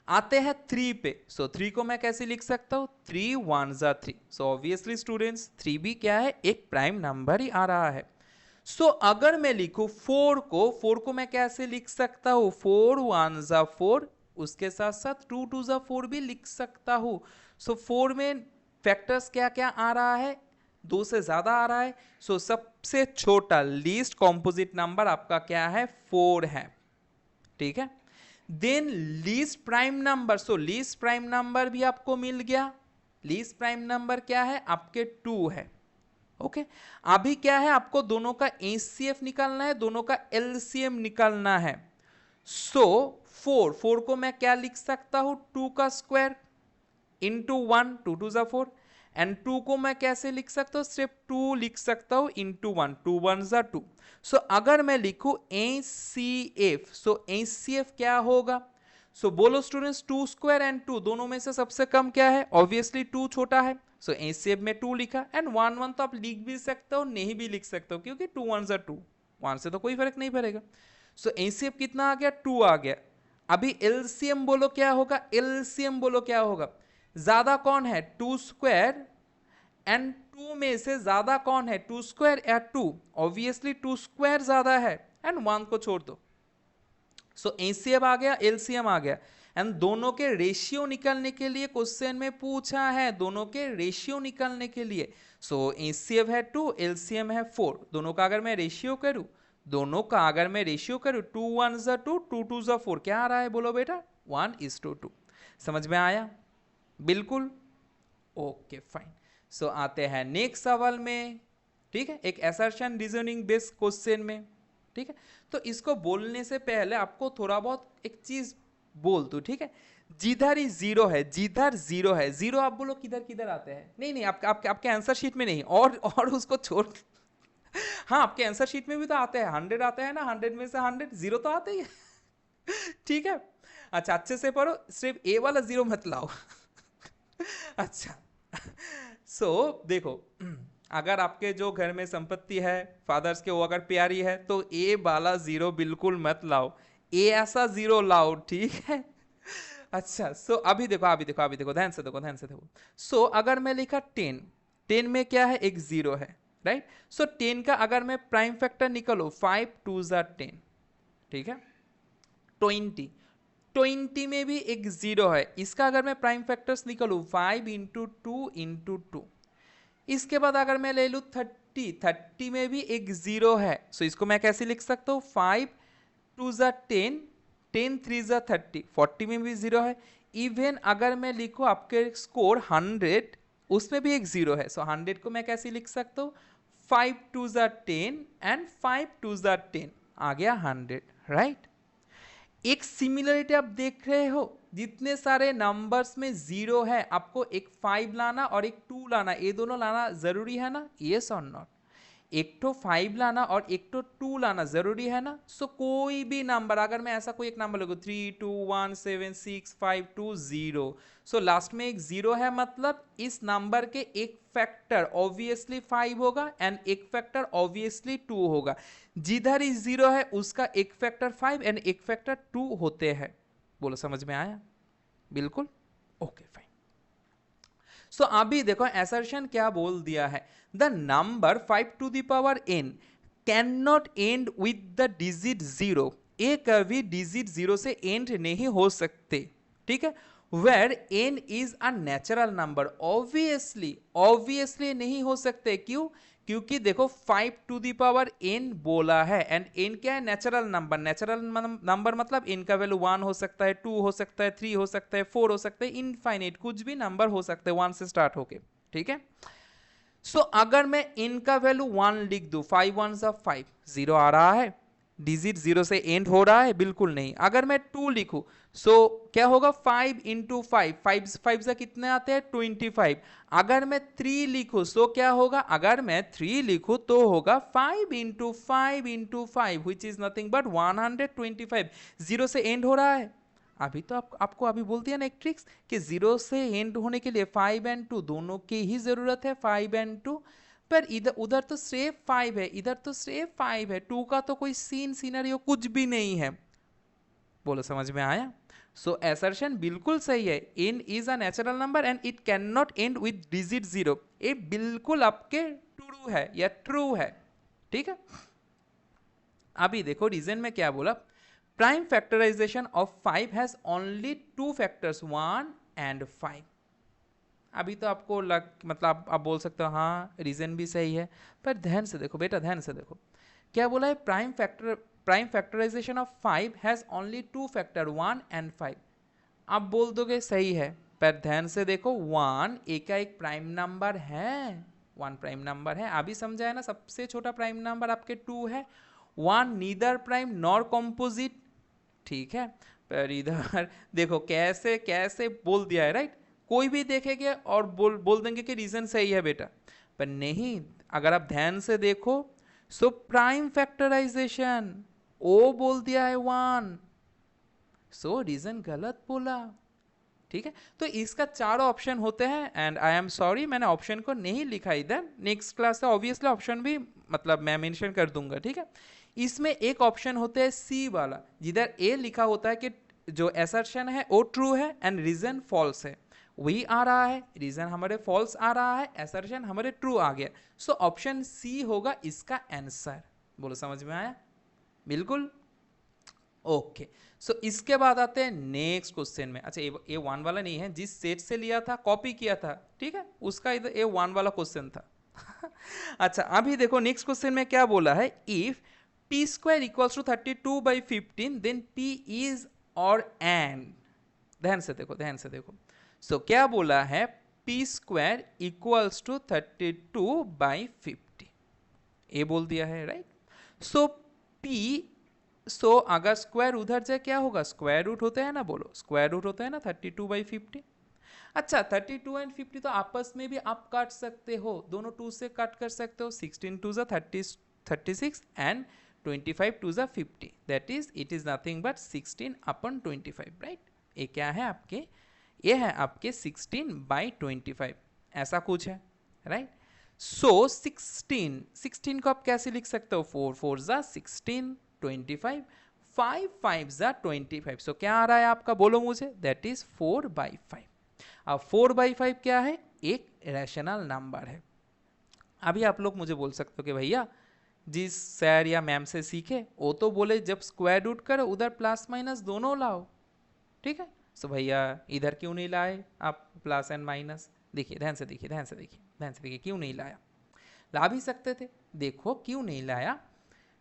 आते हैं 3 पे। सो 3 को मैं कैसे लिख सकता हूं, 3 1 3। सो ऑब्वियसली स्टूडेंट्स 3 भी क्या है, एक प्राइम नंबर ही आ रहा है। सो अगर मैं लिखूं 4 को मैं कैसे लिख सकता हूं, 4 1 4, उसके साथ साथ 2 2 4 भी लिख सकता हूं। सो 4 में फैक्टर्स क्या क्या आ रहा है, 2 से ज्यादा आ रहा है। सो सबसे छोटा लीस्ट कॉम्पोजिट नंबर आपका क्या है, 4 है, ठीक है। देन लीस्ट प्राइम नंबर, सो लीस्ट प्राइम नंबर भी आपको मिल गया। लीस्ट प्राइम नंबर क्या है, आपके 2 है, ओके। अभी क्या है, आपको दोनों का एचसीएफ निकालना है, दोनों का एलसीएम निकालना है। सो 4 को मैं क्या लिख सकता हूं, 2 का स्क्वायर इंटू 1, 2 2 4, एंड 2 को मैं कैसे लिख सकता हूं, सिर्फ 2 लिख सकता हूं इंटू 1, 2 1 2। सो अगर मैं लिखूं एचसीएफ, सो एचसीएफ क्या होगा, सो बोलो स्टूडेंट्स 2 स्क्वायर एंड 2 दोनों में से सबसे कम क्या है, ऑब्वियसली 2 छोटा है। सो एचसीएफ में 2 लिखा, एंड 1 1 तो आप लिख भी सकते हो, नहीं भी लिख सकते हो, क्योंकि 2 1 2, 1 से तो कोई फर्क नहीं पड़ेगा। सो एचसीएफ कितना आ गया, 2 आ गया। अभी एलसीएम बोलो क्या होगा, एलसीएम बोलो क्या होगा, ज्यादा कौन है, 2 स्क्वायर एंड 2 में से ज्यादा कौन है, 2 स्क्वायर या 2, ऑब्वियसली 2 स्क्वायर ज्यादा है, एंड 1 को छोड़ दो। सो एचसीएफ आ गया, एलसीएम आ गया, एंड दोनों के रेशियो निकालने के लिए क्वेश्चन में पूछा है, दोनों के रेशियो निकालने के लिए। सो एचसीएफ है 2, एलसीएम है 4, दोनों का अगर मैं रेशियो करूं, दोनों का अगर मैं रेशियो करूं, 2 1 2, 2 2 4, क्या आ रहा है बोलो बेटा, 1:2। समझ में आया, बिल्कुल, ओके फाइन। सो आते हैं नेक्स्ट सवाल में, ठीक है, एक असर्शन रीजनिंग बेस्ड क्वेश्चन में, ठीक है। तो इसको बोलने से पहले आपको थोड़ा बहुत एक चीज बोल दूं, ठीक है। जिधर ही जीरो है, जिधर जीरो है, जीरो आप बोलो किधर किधर आते हैं, नहीं नहीं आपके आंसर शीट में नहीं, और उसको छोड़ हाँ आपके आंसर शीट में भी तो आते हैं, 100 आता है ना, 100 में से 100, जीरो तो आते ही है ठीक है। अच्छा अच्छे से पढ़ो, सिर्फ ए वाला जीरो मत लाओ अच्छा सो देखो, अगर आपके जो घर में संपत्ति है फादर्स के, वो अगर प्यारी है, तो ए वाला जीरो बिल्कुल मत लाओ, ए ऐसा जीरो लाओ, ठीक है। अच्छा सो अभी देखो ध्यान से देखो। सो अगर मैं लिखा 10 में क्या है, एक जीरो है, राइट। सो 10 का अगर मैं प्राइम फैक्टर निकालो 5 2 ज़ा 10, ठीक है। 20 में भी एक जीरो है, इसका अगर मैं प्राइम फैक्टर्स निकालूं 5 इंटू 2 इंटू 2। इसके बाद अगर मैं ले लूं 30 में भी एक जीरो है, सो इसको मैं कैसे लिख सकता हूं 5 2 ज़ा 10, 10 3 ज़ा 30, 40 में भी जीरो है। इवन अगर मैं लिखूं आपके स्कोर 100, उसमें भी एक जीरो है, सो 100 को मैं कैसे लिख सकता हूं 5 2 ज़ा 10 एंड 5 2 ज़ा 10, आ गया 100, राइट। एक सिमिलरिटी आप देख रहे हो, जितने सारे नंबर्स में जीरो है आपको एक 5 लाना और एक 2 लाना, ये दोनों लाना जरूरी है ना, यस और नॉट। एक तो 5 लाना और एक तो 2 लाना जरूरी है ना। सो कोई भी नंबर, अगर मैं ऐसा कोई एक नंबर लगू 3 2 1 7 6 5 2 0, सो लास्ट में एक जीरो है, मतलब इस नंबर के एक फैक्टर ऑब्वियसली 5 होगा एंड एक फैक्टर ऑब्वियसली 2 होगा। जिधर ही जीरो है उसका एक फैक्टर 5 एंड एक फैक्टर 2 होते हैं। बोलो समझ में आया? बिल्कुल ओके फाइन। सो अभी देखो असर्शन क्या बोल दिया है, the number 5 to the power n can not end with the digit 0, ये कभी डिजिट 0 से एंड नहीं हो सकते, ठीक है। Where n is a natural number, obviously नहीं हो सकते, क्यों? क्योंकि देखो 5 टू दी पावर n बोला है एंड n क्या है, नेचुरल नंबर। नेचुरल नंबर मतलब n का वैल्यू 1 हो सकता है, 2 हो सकता है, 3 हो सकता है, 4 हो सकता है, इनफाइनाइट कुछ भी नंबर हो सकते हैं 1 से स्टार्ट होके, ठीक है। सो अगर मैं n का वैल्यू 1 लिख दूं, 5 1 सा 5, जीरो आ रहा है, डिजिट 0 से एंड हो रहा है, बिल्कुल नहीं। अगर मैं 2 लिखूं, सो क्या होगा 5 इंटू 5, 5 से कितने आते हैं 25। अगर मैं 3 लिखूं, सो क्या होगा, अगर मैं 3 लिखूं तो होगा 5 into 5 into 5 which is nothing but 125। Zero से एंड हो रहा है। अभी तो आपको अभी बोल दिया ना एक ट्रिक्स कि जीरो से एंड होने के लिए 5 एंड 2 दोनों की ही जरूरत है, 5 एंड 2। पर इधर उधर तो सिर्फ 5 है, इधर तो सिर्फ 5 है, 2 का तो कोई सीनरियो कुछ भी नहीं है। बोलो समझ में आया? सो असर्शन बिल्कुल सही है, n is a natural number and it can not end with digit 0, ये बिल्कुल आपके ट्रू है या ट्रू है, ठीक है। अभी देखो रीजन में क्या बोला, prime factorisation of 5 has only 2 factors 1 and 5। अभी तो आपको मतलब आप बोल सकते हो हाँ रीजन भी सही है, पर ध्यान से देखो बेटा, ध्यान से देखो क्या बोला है, prime factorisation of 5 has only 2 factor 1 and 5। आप बोल दोगे सही है, पर ध्यान से देखो 1 एक का एक प्राइम नंबर है, 1 प्राइम नंबर है, अभी समझा है ना। सबसे छोटा प्राइम नंबर आपके 2 है, 1 नीदर प्राइम नॉर कॉम्पोजिट, ठीक है। पर इधर देखो कैसे कैसे बोल दिया है, राइट। कोई भी देखेंगे और बोल देंगे कि रीजन सही है बेटा, पर नहीं। अगर आप ध्यान से देखो, सो प्राइम फैक्टराइजेशन ओ बोल दिया है 1, सो रीजन गलत बोला, ठीक है। तो इसका चारों ऑप्शन होते हैं एंड आई एम सॉरी मैंने ऑप्शन को नहीं लिखा इधर, नेक्स्ट क्लास से ऑब्वियसली ऑप्शन भी मतलब मैं मेंशन कर दूंगा, ठीक है। इसमें एक ऑप्शन होता है सी वाला, जिधर ए लिखा होता है कि जो असर्शन है वो ट्रू है एंड रीजन फॉल्स है, वही आ रहा है, रीजन हमारे फॉल्स आ रहा है, असर्शन हमारे ट्रू आ गया। सो ऑप्शन सी होगा इसका आंसर। बोलो समझ में आया? बिल्कुल ओके। सो इसके बाद आते हैं नेक्स्ट क्वेश्चन में। अच्छा ये 1 वाला नहीं है, जिस सेट से लिया था कॉपी किया था, ठीक है, उसका इधर ये 1 वाला क्वेश्चन था। अच्छा अभी देखो नेक्स्ट क्वेश्चन में क्या बोला है, if p square equals to 32/15 then p is और एंड। ध्यान से देखो, ध्यान से देखो। सो क्या बोला है, p स्क्वायर इक्वल्स टू 32/50, ये बोल दिया है, राइट। सो p, सो अगर स्क्वायर उधर जाए क्या होगा, स्क्वायर रूट होते हैं ना, बोलो स्क्वायर रूट होता है ना 32/50। अच्छा 32 एंड 50 तो आपस में भी आप काट सकते हो, दोनों 2 से काट कर सकते हो, 16 2 36 and 25 2 50, that is it is nothing but 16/25, right. ये क्या है आपके, ये है आपके 16/25, ऐसा कुछ है, राइट। सो 16 को आप कैसे लिख सकते हो, 4 4 16, 25, 5 5 25। सो क्या आ रहा है आपका, बोलो मुझे, दैट इज 4/5। अब 4/5 क्या है, एक रैशनल नंबर है, अभी आप लोग मुझे बोल सकते हो कि भैया जिस सर या मैम से सीखे वो तो बोले जब स्क्वायर रूट करो उधर प्लस माइनस दोनों लाओ, ठीक है। सो भैया इधर क्यों नहीं लाए आप प्लस एंड माइनस? देखिए ध्यान से देखिए, ध्यान से देखिए, ध्यान से देखिए, क्यों नहीं लाया? ला भी सकते थे, देखो क्यों नहीं लाया।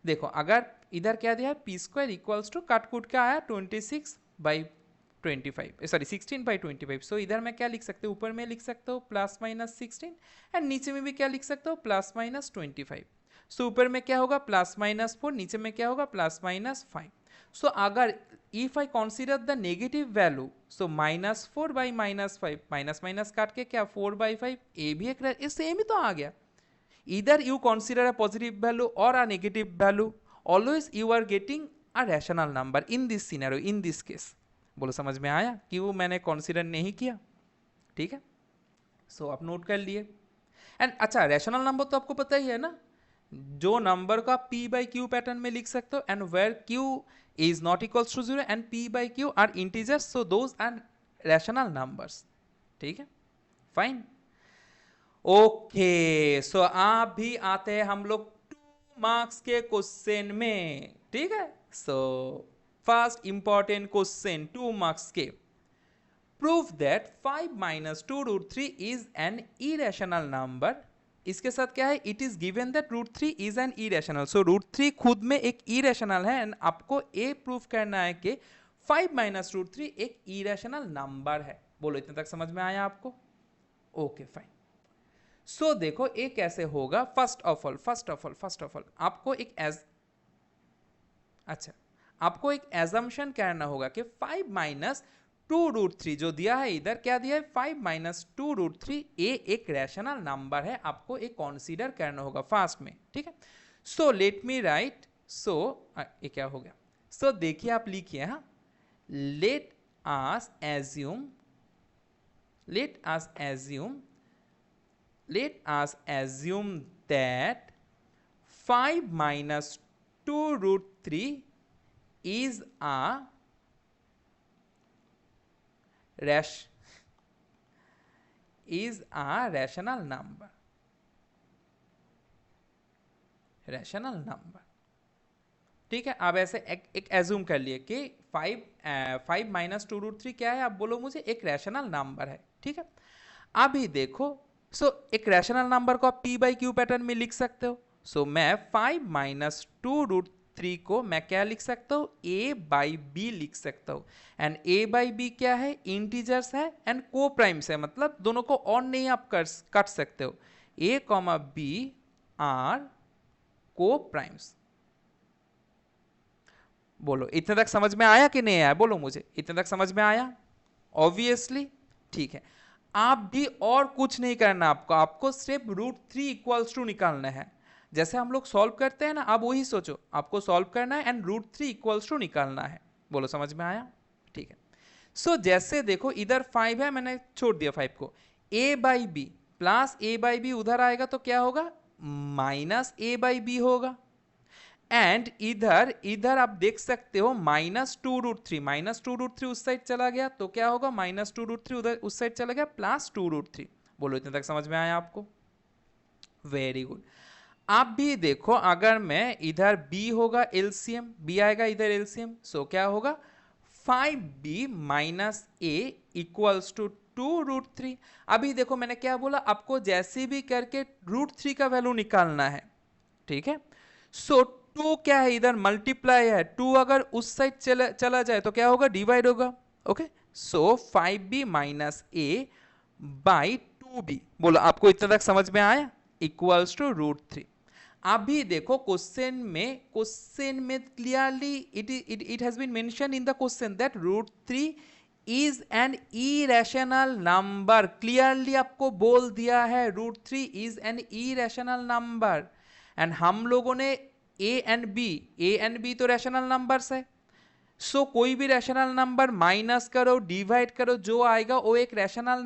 देखो अगर इधर क्या दिया है, पी स्क्वायर इक्वल्स टू काट कूट क्या आया 26/25, सॉरी 16/25। सो इधर मैं क्या लिख सकते हो, ऊपर में लिख सकते हो प्लस माइनस 16 एंड नीचे में भी क्या लिख सकते हो प्लस माइनस 25। सो ऊपर में क्या होगा प्लस माइनस 4, नीचे में क्या होगा प्लस माइनस 5। सो अगर if I consider the negative value, so -4/-5, minus minus काट के क्या 4/5, ए भी एक सेम ही तो आ गया। either you consider a positive value or a negative value, always you are getting a rational number in this scenario, in this case। बोलो समझ में आया क्यों मैंने कंसीडर नहीं किया? ठीक है, सो आप नोट कर लिए। एंड अच्छा रैशनल नंबर तो आपको पता ही है ना, जो नंबर को आप p बाई क्यू पैटर्न में लिख सकते हो, and where q is not equals to 0 and p by Q are integers, so those are rational numbers. ठीक है, फाइन, ओके। सो आप भी आते हैं हम लोग 2 मार्क्स के क्वेश्चन में, ठीक है। So first important question 2 marks के, proof that 5-2√3 is an irrational number. इसके साथ क्या है, it is given that √3 is an irrational. So √3 खुद में एक इरेशनल है एंड आपको ए प्रूफ करना है कि 5-√3 एक इरेशनल नंबर है। बोलो इतने तक समझ में आया आपको? Okay fine. सो देखो ये कैसे होगा, फर्स्ट ऑफ ऑल आपको एक आपको एक एजम्पशन करना होगा कि 5-2√3 जो दिया है इधर, क्या दिया है 5-2√3, ये एक रैशनल नंबर है, आपको एक कंसीडर करना होगा फास्ट में, ठीक है। सो लेट मी राइट, सो ये क्या हो गया, सो देखिए आप लिखिए, हाँ, let us assume that 5-2√3 is a rational number, ठीक है। अब ऐसे एक एज्यूम कर लिए कि 5-2√3 क्या है, आप बोलो मुझे एक रैशनल नंबर है, ठीक है। अभी देखो, सो एक रैशनल नंबर को आप p बाई क्यू पैटर्न में लिख सकते हो। सो मैं 5-2√3 को मैं क्या लिख सकता हूँ, a बाई b लिख सकता हूँ। एंड a बाई b क्या है, इंटीजर्स है एंड को प्राइम्स है, मतलब दोनों को और नहीं आप काट सकते हो। a, b are coprimes. बोलो इतने तक समझ में आया कि नहीं आया? बोलो मुझे इतने तक समझ में आया? ऑब्वियसली, ठीक है। आप भी और कुछ नहीं करना, आपको सिर्फ √3 इक्वल्स टू निकालना है। जैसे हम लोग सॉल्व करते हैं ना, आप वही सोचो, आपको सॉल्व करना है एंड √3 इक्वल्स टू निकालना है। बोलो समझ में आया? ठीक है। सो जैसे देखो इधर 5 है, मैंने छोड़ दिया 5 को, a by B plus a by B उधर आएगा तो क्या होगा, माइनस a बाई बी होगा। एंड इधर आप देख सकते हो -2√3 उस साइड चला गया तो क्या होगा, -2√3 उधर उस साइड चला गया +2√3। बोलो इतने तक समझ में आया आपको? Very good. आप भी देखो, अगर मैं इधर b होगा एलसीएम, b आएगा इधर एलसीएम, सो क्या होगा 5b - a इक्वल्स टू 2√3। अभी देखो मैंने क्या बोला, आपको जैसे भी करके √3 का वैल्यू निकालना है, ठीक है। सो 2 क्या है, इधर मल्टीप्लाई है, 2 अगर उस साइड चला जाए तो क्या होगा, डिवाइड होगा, okay. So 5b - a by 2b। बोलो आपको इतना तक समझ में आया, इक्वल्स टू √3। अभी देखो क्वेश्चन में clearly it has been mention in the question that √3 is an irrational number. Clearly आपको बोल दिया है √3 is an irrational number. And हम लोगों ने a एंड b तो रैशनल नंबर्स है। सो कोई भी रैशनल नंबर माइनस करो, डिवाइड करो, जो आएगा वो एक रैशनल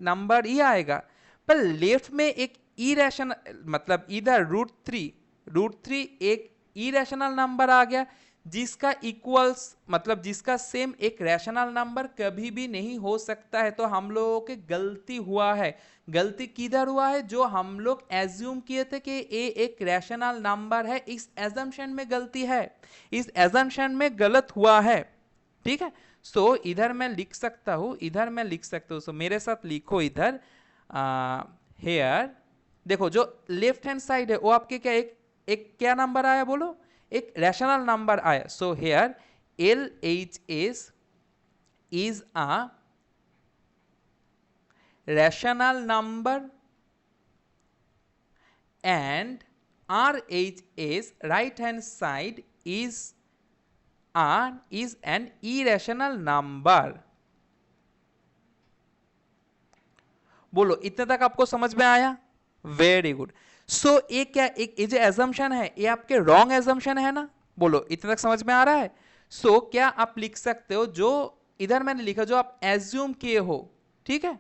नंबर ही आएगा। पर लेफ्ट में एक इरेशनल, मतलब इधर √3 एक इरेशनल नंबर आ गया, जिसका इक्वल्स मतलब जिसका सेम एक रैशनल नंबर कभी भी नहीं हो सकता है। तो हम लोगों के गलती हुआ है। गलती किधर हुआ है? जो हम लोग एज्यूम किए थे कि ए एक रैशनल नंबर है, इस एजम्पशन में गलती है, इस एजम्पशन में गलत हुआ है। ठीक है, सो इधर मैं लिख सकता हूं, इधर मैं लिख सकता हूं। सो मेरे साथ लिखो इधर हेयर। देखो जो लेफ्ट हैंड साइड है वो आपके क्या एक क्या नंबर आया बोलो? एक रैशनल नंबर आया। So here LHS is a rational number and RHS right hand side is an irrational number। बोलो इतने तक आपको समझ में आया? Very good. सो ये क्या एक जो एजम्पशन है ये आपके रॉन्ग एजम्पशन है ना? बोलो इतने तक समझ में आ रहा है? सो क्या आप लिख सकते हो जो इधर मैंने लिखा जो आप एज्यूम किए हो, ठीक है,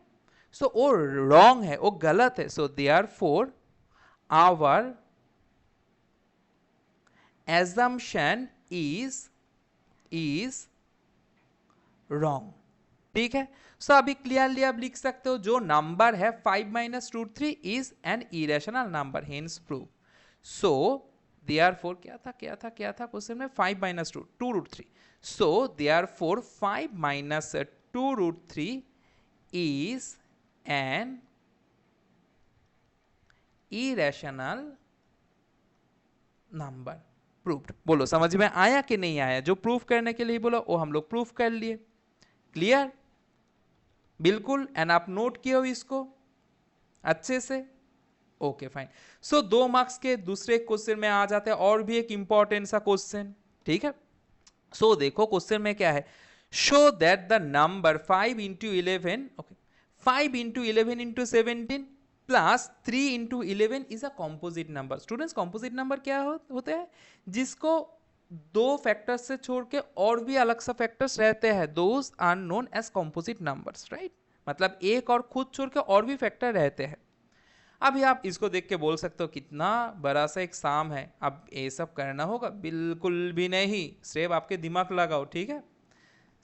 सो वो रॉन्ग है, वो गलत है। So therefore our assumption is wrong. ठीक है, सो अभी क्लियरली आप लिख सकते हो जो नंबर है 5 - √3 is an irrational number, hence prove. So therefore क्या था क्वेश्चन में? 5 - √2√3। So therefore 5 - √2√3 is an irrational number. Proved. बोलो समझ में आया कि नहीं आया? जो प्रूफ करने के लिए बोलो वो हम लोग प्रूफ कर लिए। क्लियर? बिल्कुल। एंड आप नोट किए हो इसको अच्छे से? Okay fine. सो 2 मार्क्स के दूसरे क्वेश्चन में आ जाते हैं, और भी एक इंपॉर्टेंट सा क्वेश्चन। ठीक है, सो देखो क्वेश्चन में क्या है? Show that the number 5 × 11, okay, 5 × 11 × 17 plus 3 × 11 is a composite number. Students composite number क्या होते हैं? जिसको दो फैक्टर्स से छोड़ के और भी अलग सा फैक्टर्स रहते हैं, those are known as composite numbers, right? मतलब एक और खुद छोड़ के और भी फैक्टर रहते हैं। अभी आप इसको देख के बोल सकते हो कितना बड़ा सा एग्जाम है, अब ये सब करना होगा? बिल्कुल भी नहीं, सिर्फ आपके दिमाग लगाओ। ठीक है,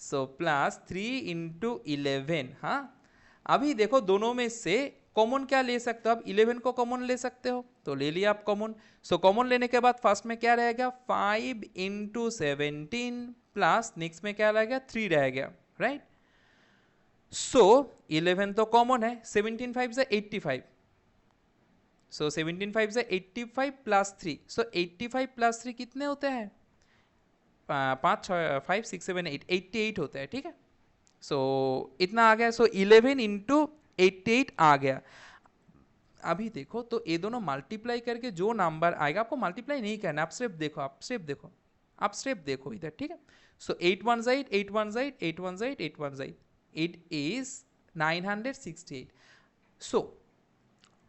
सो प्लस 3 × 11। हाँ, अभी देखो दोनों में से कॉमन क्या ले सकते हो? आप 11 को कॉमन ले सकते हो, तो ले लिया आप कॉमन। सो कॉमन लेने के बाद फर्स्ट में क्या रहेगा? 5 × 17 प्लस नेक्स्ट में क्या रहेगा? 3 रहेगा, राइट? सो 11 तो कॉमन है, 17 5 से 85। सो 17 5 से 85 प्लस 3, सो 85 प्लस 3 कितने होते हैं? 5 5 6 7 8 88 होता है। ठीक है, सो इतना आ गया। सो 11 × 88 आ गया। अभी देखो तो ये दोनों मल्टीप्लाई करके जो नंबर आएगा, आपको मल्टीप्लाई नहीं करना, आप सिर्फ देखो, आप सिर्फ देखो इधर। ठीक है, सो 8 1 8 8 1 8 8 1 8 8 1 8 8 इज 968। सो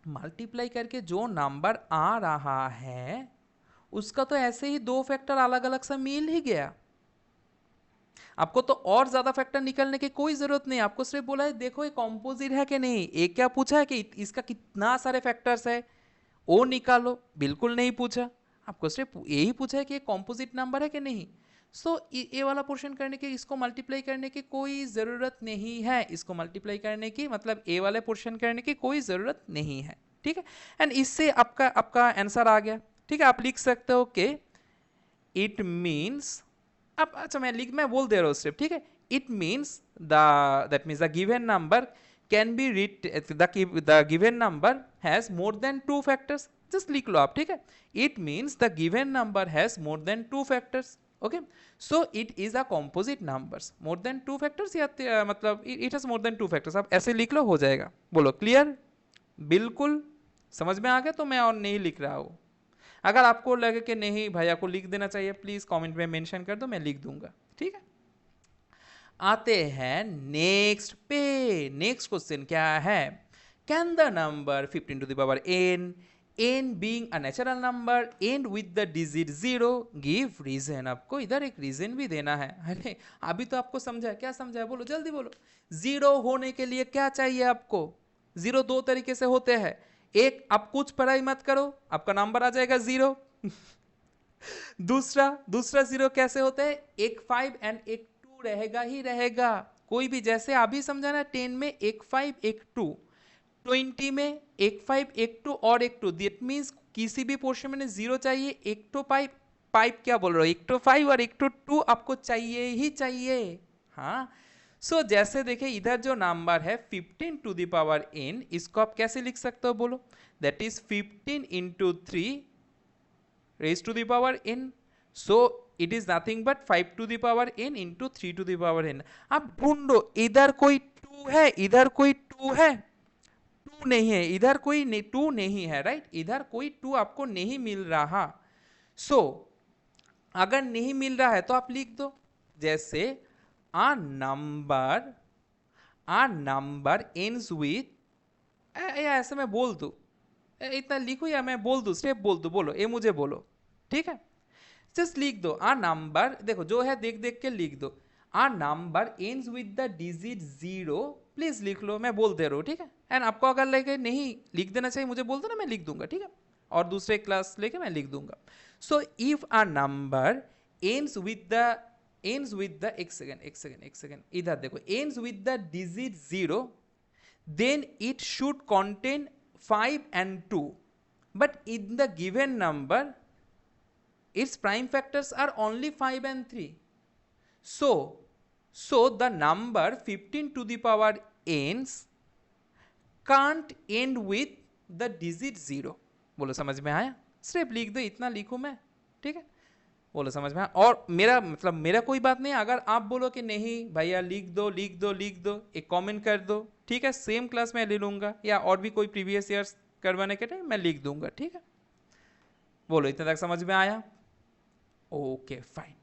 मल्टीप्लाई करके जो नंबर आ रहा है उसका तो ऐसे ही दो फैक्टर अलग अलग सा मिल ही गया। आपको तो और ज्यादा फैक्टर निकलने की कोई जरूरत नहीं, आपको सिर्फ बोला है देखो ये कॉम्पोजिट है कि नहीं। एक क्या पूछा है कि इसका कितना सारे फैक्टर्स है, वो निकालो। बिल्कुल नहीं पूछा, आपको सिर्फ यही पूछा है कि ये कॉम्पोजिट नंबर है कि नहीं। सो ये वाला पोर्शन करने की, इसको मल्टीप्लाई करने की कोई ज़रूरत नहीं है, इसको मल्टीप्लाई करने की मतलब ए वाले पोर्शन करने की कोई ज़रूरत नहीं है। ठीक है, एंड इससे आपका आंसर आ गया। ठीक है, आप लिख सकते हो कि इट मीन्स, अब अच्छा मैं बोल दे रहा हूँ सिर्फ। ठीक है, it means that means the given number can be the given number has more than 2 factors. Just लिख लो आप। ठीक है, it means the given number has more than 2 factors. Okay, so it is a composite numbers. More than 2 factors या मतलब it has more than 2 factors, आप ऐसे लिख लो, हो जाएगा। बोलो क्लियर? बिल्कुल समझ में आ गया? तो मैं और नहीं लिख रहा हूँ। अगर आपको लगे कि नहीं भैया को लिख देना चाहिए, प्लीज कमेंट में मेंशन कर दो, मैं लिख दूंगा। ठीक है, आते हैं नेक्स्ट पे। नेक्स्ट क्वेश्चन क्या है? Can the number 15 to the power n being a natural number end with the digit 0 give reason। आपको इधर एक रीजन भी देना है। अरे अभी तो आपको समझा है, क्या समझा है? बोलो जल्दी बोलो। 0 होने के लिए क्या चाहिए आपको? 0 दो तरीके से होते हैं। एक, आप कुछ पढ़ाई मत करो, आपका नंबर आ जाएगा 0। दूसरा दूसरा जीरो कैसे होता है, एक 5 एंड एक 2 रहेगा ही रहेगा, कोई भी, जैसे अभी समझा ना 10 में एक 5 एक 2, 20 में एक 5 एक 2 और एक 2, दैट मीन्स किसी भी पोर्शन में जीरो चाहिए, एक तो 5 5 क्या बोल रहा हूँ, एक तो 5 और एक तो 2 आपको चाहिए ही चाहिए। हाँ, सो जैसे देखिए इधर जो नंबर है 15 टू द पावर n, इसको आप कैसे लिख सकते हो बोलो, that is 15 into 3 raised to the power n, so it is nothing but 5 to the power n into 3 to the power n। आप ढूंढो इधर कोई 2 है, इधर कोई 2 है, 2 नहीं है, इधर कोई 2 नहीं है, राइट, इधर कोई 2 आपको नहीं मिल रहा। सो अगर नहीं मिल रहा है तो आप लिख दो, जैसे a number ends with, या ऐसे मैं बोल दूं, इतना लिखो या मैं बोल दूं, स्टेप बोल दूं, बोलो, ये मुझे बोलो, ठीक है, जस्ट लिख दो आ नंबर, देखो जो है देख देख के लिख दो, a number ends with the digit 0, please लिख लो, मैं बोल दे रहा हूँ, ठीक है, एंड आपको अगर लगे नहीं लिख देना चाहिए मुझे बोल दो ना, मैं लिख दूंगा, ठीक है, और दूसरे क्लास लेके मैं लिख दूंगा। So if a number ends with the एक सेकेंड इधर देखो, ends with the digit 0, then it should contain 5 and 2, but in the given number its prime factors are only 5 and 3, so the number 15 to the power n's can't end with the digit 0। बोलो समझ में आया, सिर्फ लिख दो, इतना लिखूं मैं, ठीक है, बोलो समझ में आया, और मेरा मतलब मेरा कोई बात नहीं, अगर आप बोलो कि नहीं भैया लिख दो लिख दो लिख दो, एक कमेंट कर दो, ठीक है, सेम क्लास में ले लूंगा, या और भी कोई प्रीवियस ईयर्स करवाने के टाइम मैं लिख दूंगा, ठीक है, बोलो इतना तक समझ में आया, ओके फाइन।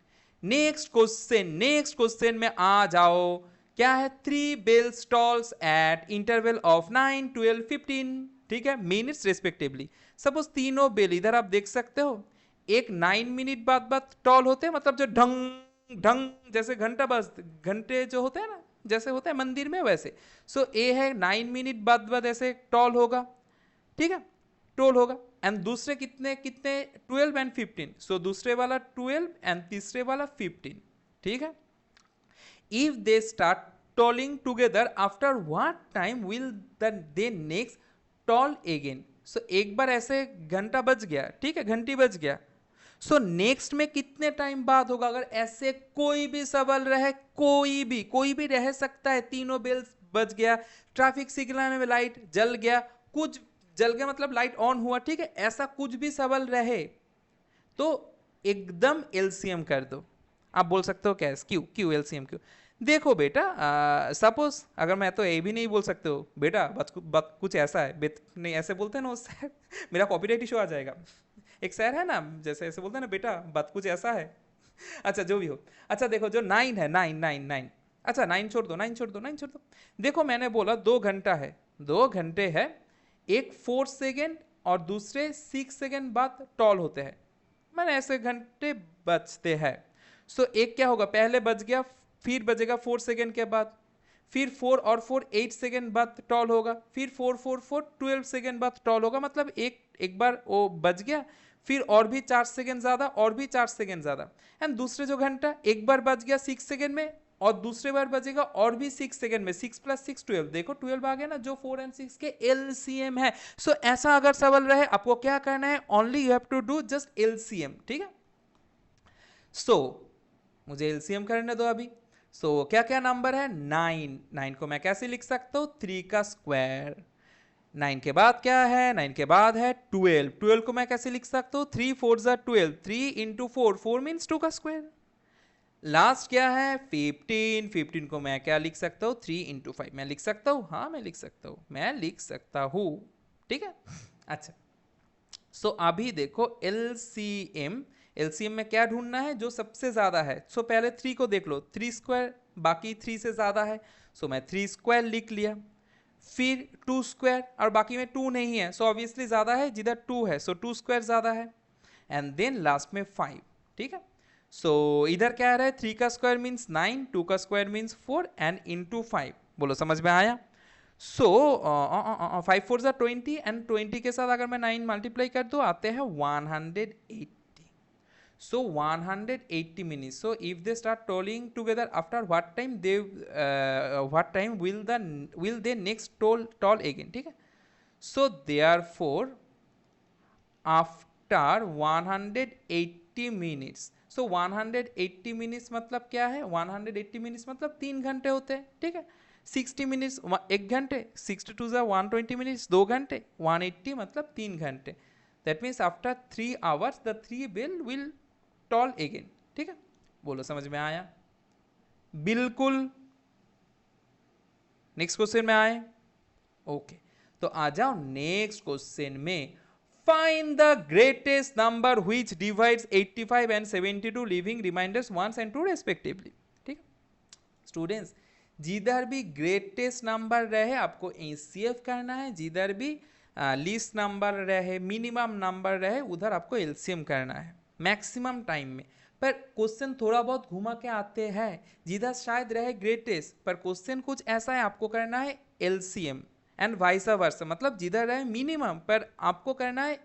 नेक्स्ट क्वेश्चन में आ जाओ, क्या है, 3 bell stalls at interval of 9 12 15, ठीक है, मिनट्स रेस्पेक्टिवली। सपोज तीनों बेल इधर आप देख सकते हो, एक 9 मिनट बाद बाद टॉल होते हैं, मतलब जो ढंग ढंग जैसे घंटा बज, घंटे जो होते हैं ना जैसे होते हैं मंदिर में वैसे, सो ए है 9 मिनट बाद बाद ऐसे टॉल होगा, ठीक है, टोल होगा, एंड दूसरे कितने कितने 12 एंड 15, सो दूसरे वाला 12 एंड तीसरे वाला 15, ठीक है। If they start tolling together after what time will they next toll again, so एक बार ऐसे घंटा बज गया, ठीक है, घंटी बज गया, सो नेक्स्ट में कितने टाइम बाद होगा, अगर ऐसे कोई भी सवाल रहे, कोई भी रह सकता है, तीनों बेल बज गया, ट्रैफिक सिग्नल में लाइट जल गया, कुछ जल गया मतलब लाइट ऑन हुआ, ठीक है, ऐसा कुछ भी सवाल रहे तो एकदम एलसीएम कर दो। आप बोल सकते हो कैसे, क्यों एलसीएम क्यों, देखो बेटा, सपोज अगर मैं तो ये भी नहीं बोल सकते हो बेटा बात कुछ ऐसा है, नहीं ऐसे बोलते हैं ना उस मेरा कॉपीराइट इशू आ जाएगा, एक शहर है ना जैसे ऐसे बोलते हैं ना बेटा बात कुछ ऐसा है, अच्छा जो भी हो, अच्छा देखो जो 9 है, 9, अच्छा 9 छोड़ दो, देखो मैंने बोला 2 घंटा है, 2 घंटे है, एक 4 सेकेंड और दूसरे 6 सेकेंड बाद टॉल होते हैं, मैंने ऐसे घंटे बजते हैं, सो एक क्या होगा, पहले बज गया, फिर बजेगा 4 सेकेंड के बाद, फिर 4 और 4 8 सेकेंड बाद टॉल होगा, फिर 4 4 4 12 सेकेंड बाद टॉल होगा, मतलब एक बार वो बज गया, फिर और भी 4 सेकेंड ज्यादा, और भी 4 सेकेंड ज्यादा, एंड दूसरे जो घंटा एक बार बज गया 6 सेकेंड में, और दूसरे बार बजेगा और भी 6 सेकेंड में, 6 + 6 12, देखो 12 आ गया ना, जो 4 एंड 6 के एलसीएम है। सो ऐसा अगर सवाल रहे आपको क्या करना है, only you have to do just LCM, ठीक है। सो मुझे एलसीएम करने दो अभी, सो क्या क्या नंबर है, 9 को मैं कैसे लिख सकता हूँ, 3 का स्क्वायर, 9 के बाद क्या है, 9 के बाद है 12 को मैं कैसे लिख सकता हूँ, 3 4 = 12, 3 × 4 मीन्स 2 का स्क्वायर, लास्ट क्या है 15 को मैं क्या लिख सकता हूँ, 3 × 5 मैं लिख सकता हूँ, हाँ मैं लिख सकता हूँ, ठीक है। अच्छा सो अभी देखो एलसीएम में क्या ढूंढना है, जो सबसे ज्यादा है, सो पहले 3 को देख लो, 3 स्क्वायर, बाकी 3 से ज्यादा है, सो मैं 3 स्क्वायर लिख लिया, फिर 2 स्क्वायर, और बाकी में 2 नहीं है, सो ऑब्वियसली ज्यादा है, जिधर 2 है सो 2 स्क्वायर ज्यादा है, एंड देन लास्ट में 5, ठीक है। सो इधर क्या आ रहा है, 3 का स्क्वायर मीन्स 9, 2 का स्क्वायर मीन्स 4 एंड इंटू 5, बोलो समझ में आया। सो 5 4 = 20 एंड 20 के साथ अगर मैं 9 मल्टीप्लाई कर दूँ आते हैं 180, So 180 minutes. So if they start tolling together, after what time they what time will they next toll again? ठीक है. So therefore after 180 minutes, so 180 minutes मतलब क्या है? 180 मिनट्स मतलब 3 घंटे होते हैं. ठीक है. 60 मिनट्स 1 घंटे, 62 जा 120 मिनट्स 2 घंटे, 180 मतलब 3 घंटे. That means after 3 hours the 3 bell will toll again. ठीक है. बोलो समझ में आया? बिल्कुल. नेक्स्ट क्वेश्चन में आए. ओके. तो आ जाओ नेक्स्ट क्वेश्चन में. Find the greatest number which divides 85 and 72, leaving remainders 1 and 2 respectively. ठीक है. स्टूडेंट्स, जिधर भी ग्रेटेस्ट नंबर रहे आपको एचसीएफ करना है, जिधर भी लीस्ट नंबर रहे, मिनिमम नंबर रहे, उधर आपको एलसीएम करना है मैक्सिमम टाइम में. पर क्वेश्चन थोड़ा बहुत घुमा के आते हैं. जिधर शायद रहे ग्रेटेस्ट, पर क्वेश्चन कुछ ऐसा है, आपको करना है एलसीएम एंड वाइस वर्सा. मतलब जिधर रहे मिनिमम, पर आपको करना है